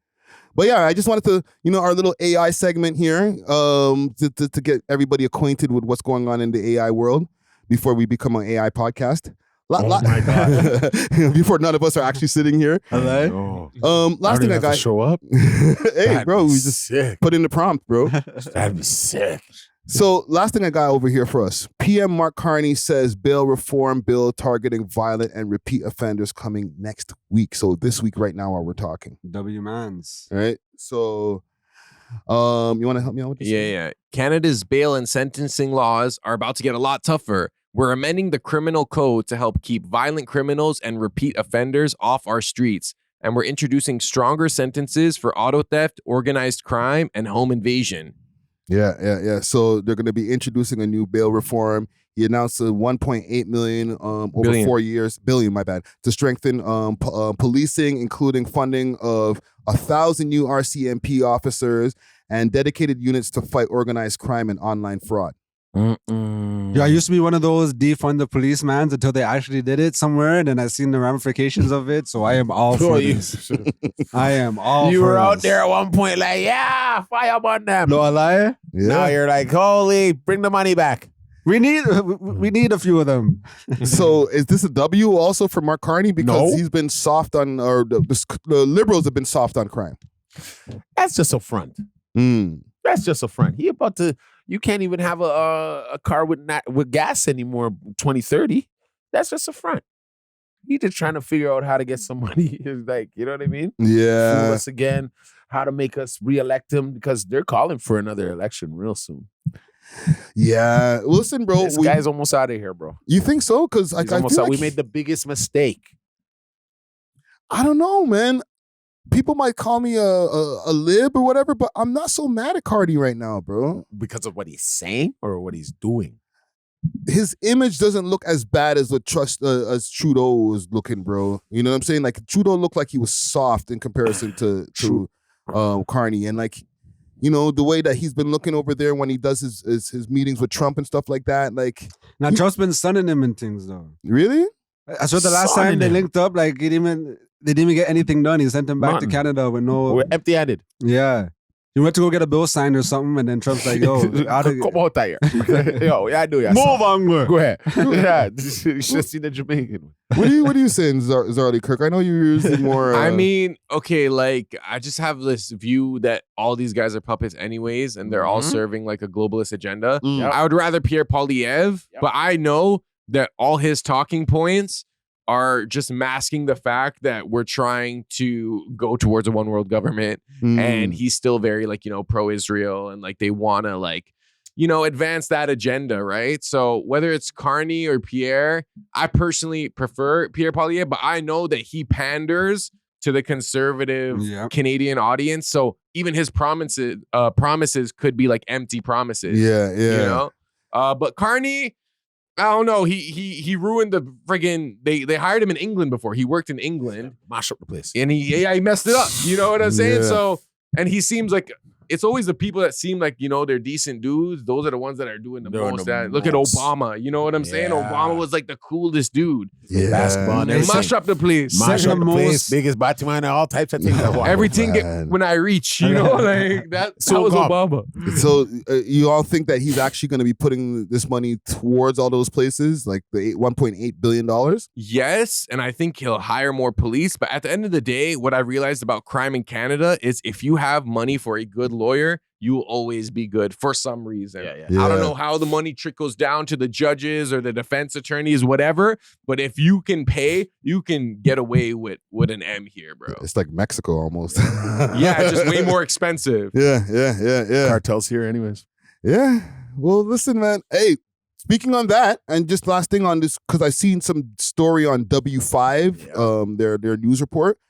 But yeah, I just wanted to, our little AI segment here, to get everybody acquainted with what's going on in the AI world before we become an AI podcast. My God. Before none of us are actually sitting here. Last thing I got. Show up. Hey, That'd bro, be we just sick. put in the prompt, bro. That'd be sick. So last thing I got over here for us. PM Mark Carney says bail reform bill targeting violent and repeat offenders coming next week. So this week right now while we're talking. W-mans. All right. So you want to help me out with this? Yeah. Canada's bail and sentencing laws are about to get a lot tougher. We're amending the criminal code to help keep violent criminals and repeat offenders off our streets. And we're introducing stronger sentences for auto theft, organized crime, and home invasion. Yeah. So they're going to be introducing a new bail reform. He announced a 1.8 million over 4 years, billion, my bad, to strengthen policing, including funding of 1,000 new RCMP officers and dedicated units to fight organized crime and online fraud. Yeah, I used to be one of those defund the policemen until they actually did it somewhere, and then I seen the ramifications of it. So I am all for this. I am all. You for were out this. there at one point, like, fire on them. No, I lie. Yeah. Now you're like, holy, bring the money back. We need a few of them. So is this a W also for Mark Carney? Because he's been soft on, or the liberals have been soft on crime. That's just a front. That's just a front. He about to. You can't even have a car with gas anymore. 2030. That's just a front. He just trying to figure out how to get some money. Like, you know what I mean? Yeah. Fool us again. How to make us reelect him, because they're calling for another election real soon. Yeah. Listen, bro. This guy's almost out of here, bro. You think so? Because I feel like we made the biggest mistake. I don't know, man. People might call me a lib or whatever, but I'm not so mad at Carti right now, bro. Because of what he's saying or what he's doing? His image doesn't look as bad as as Trudeau was looking, bro. You know what I'm saying? Like, Trudeau looked like he was soft in comparison to Carney, and like, you know, the way that he's been looking over there when he does his meetings with Trump and stuff like that. Like, now Trump's been sunning him and things though. Really? I saw the last time they linked up, like they didn't even get anything done. He sent him back to Canada with We're empty-handed. Yeah. He went to go get a bill signed or something, and then Trump's like, yo, come out here. Yo, yeah, I do. Move on, go ahead. Yeah, you should have seen the Jamaican. What are you saying, Zarly Kirk? I know you're using more. I mean, okay, like, I just have this view that all these guys are puppets anyways, and they're all serving like a globalist agenda. Yep. I would rather Pierre Poilievre, but I know that all his talking points are just masking the fact that we're trying to go towards a one world government, and he's still very, like, you know, pro-Israel, and like they want to, like, you know, advance that agenda, right? So whether it's Carney or Pierre, I personally prefer Pierre Poilievre, but I know that he panders to the conservative Canadian audience. So even his promises could be like empty promises. Yeah. You know? But Carney, I don't know. He ruined the friggin'. They hired him in England before. He worked in England, mash up the place, and he messed it up. You know what I'm saying? Yeah. So, and he seems like, it's always the people that seem like, you know, they're decent dudes. Those are the ones that are doing the most. Look at Obama. You know what I'm saying? Obama was like the coolest dude. Yeah. Basketball and everything. Mash up the place. Mash up the place. Biggest Batman, all types of things. Everything when I reach, you know, like that was Obama. So you all think that he's actually going to be putting this money towards all those places, like the $1.8 billion? Yes, and I think he'll hire more police. But at the end of the day, what I realized about crime in Canada is if you have money for a good lawyer, you will always be good for some reason. Yeah. I don't know how the money trickles down to the judges or the defense attorneys, whatever. But if you can pay, you can get away with an M here, bro. It's like Mexico almost. Yeah, just way more expensive. Yeah. Cartels here anyways. Yeah. Well, listen, man. Hey, speaking on that, and just last thing on this, because I seen some story on W5, their news report.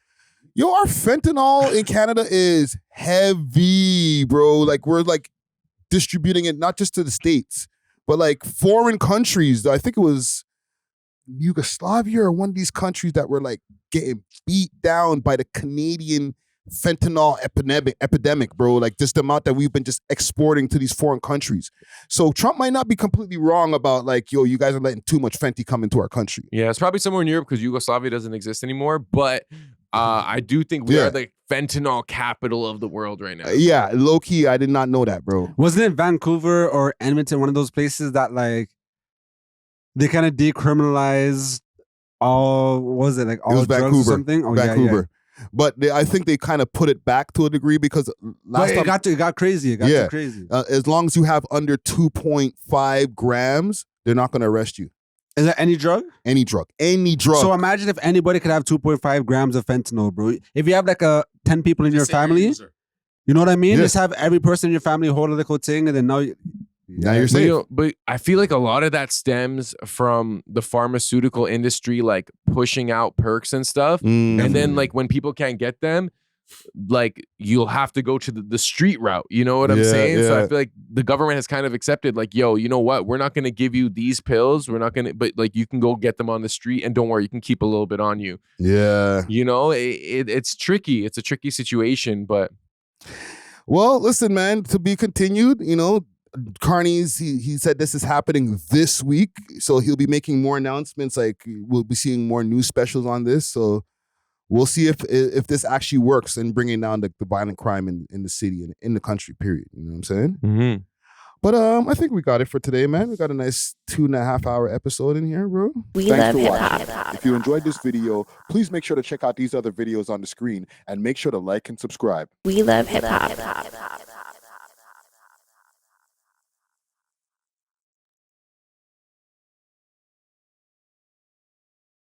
Yo, our fentanyl in Canada is heavy, bro. Like, we're like distributing it not just to the States, but like foreign countries. I think it was Yugoslavia or one of these countries that were like getting beat down by the Canadian fentanyl epidemic, bro. Like, just the amount that we've been just exporting to these foreign countries. So Trump might not be completely wrong about like, yo, you guys are letting too much fentanyl come into our country. Yeah, it's probably somewhere in Europe because Yugoslavia doesn't exist anymore. But I do think we are the fentanyl capital of the world right now. Yeah, low key, I did not know that, bro. Wasn't it Vancouver or Edmonton, one of those places that like they kind of decriminalized all? What was it like all it was drugs Vancouver, or something? Oh, Vancouver. But I think they kind of put it back to a degree because last time it got crazy. It got too crazy. As long as you have under 2.5 grams, they're not going to arrest you. Is that any drug? Any drug. Any drug. So imagine if anybody could have 2.5 grams of fentanyl, bro. If you have like 10 people in your family, you know what I mean? Yeah. Just have every person in your family hold a little thing, and then now you're safe. But I feel like a lot of that stems from the pharmaceutical industry, like pushing out perks and stuff. And then like when people can't get them, like you'll have to go to the street route. You know what I'm saying? So I feel like the government has kind of accepted like, yo, you know what? We're not going to give you these pills. We're not going to, but like you can go get them on the street, and don't worry, you can keep a little bit on you. Yeah. You know, it's tricky. It's a tricky situation, but. Well, listen, man, to be continued, you know, Carney's, he said this is happening this week. So he'll be making more announcements. Like we'll be seeing more news specials on this. So we'll see if this actually works in bringing down the violent crime in the city and in the country, period. You know what I'm saying? Mm-hmm. But I think we got it for today, man. We got a nice 2.5 hour episode in here, bro. Thanks for watching. If you enjoyed this video, please make sure to check out these other videos on the screen and make sure to like and subscribe. We love hip hop.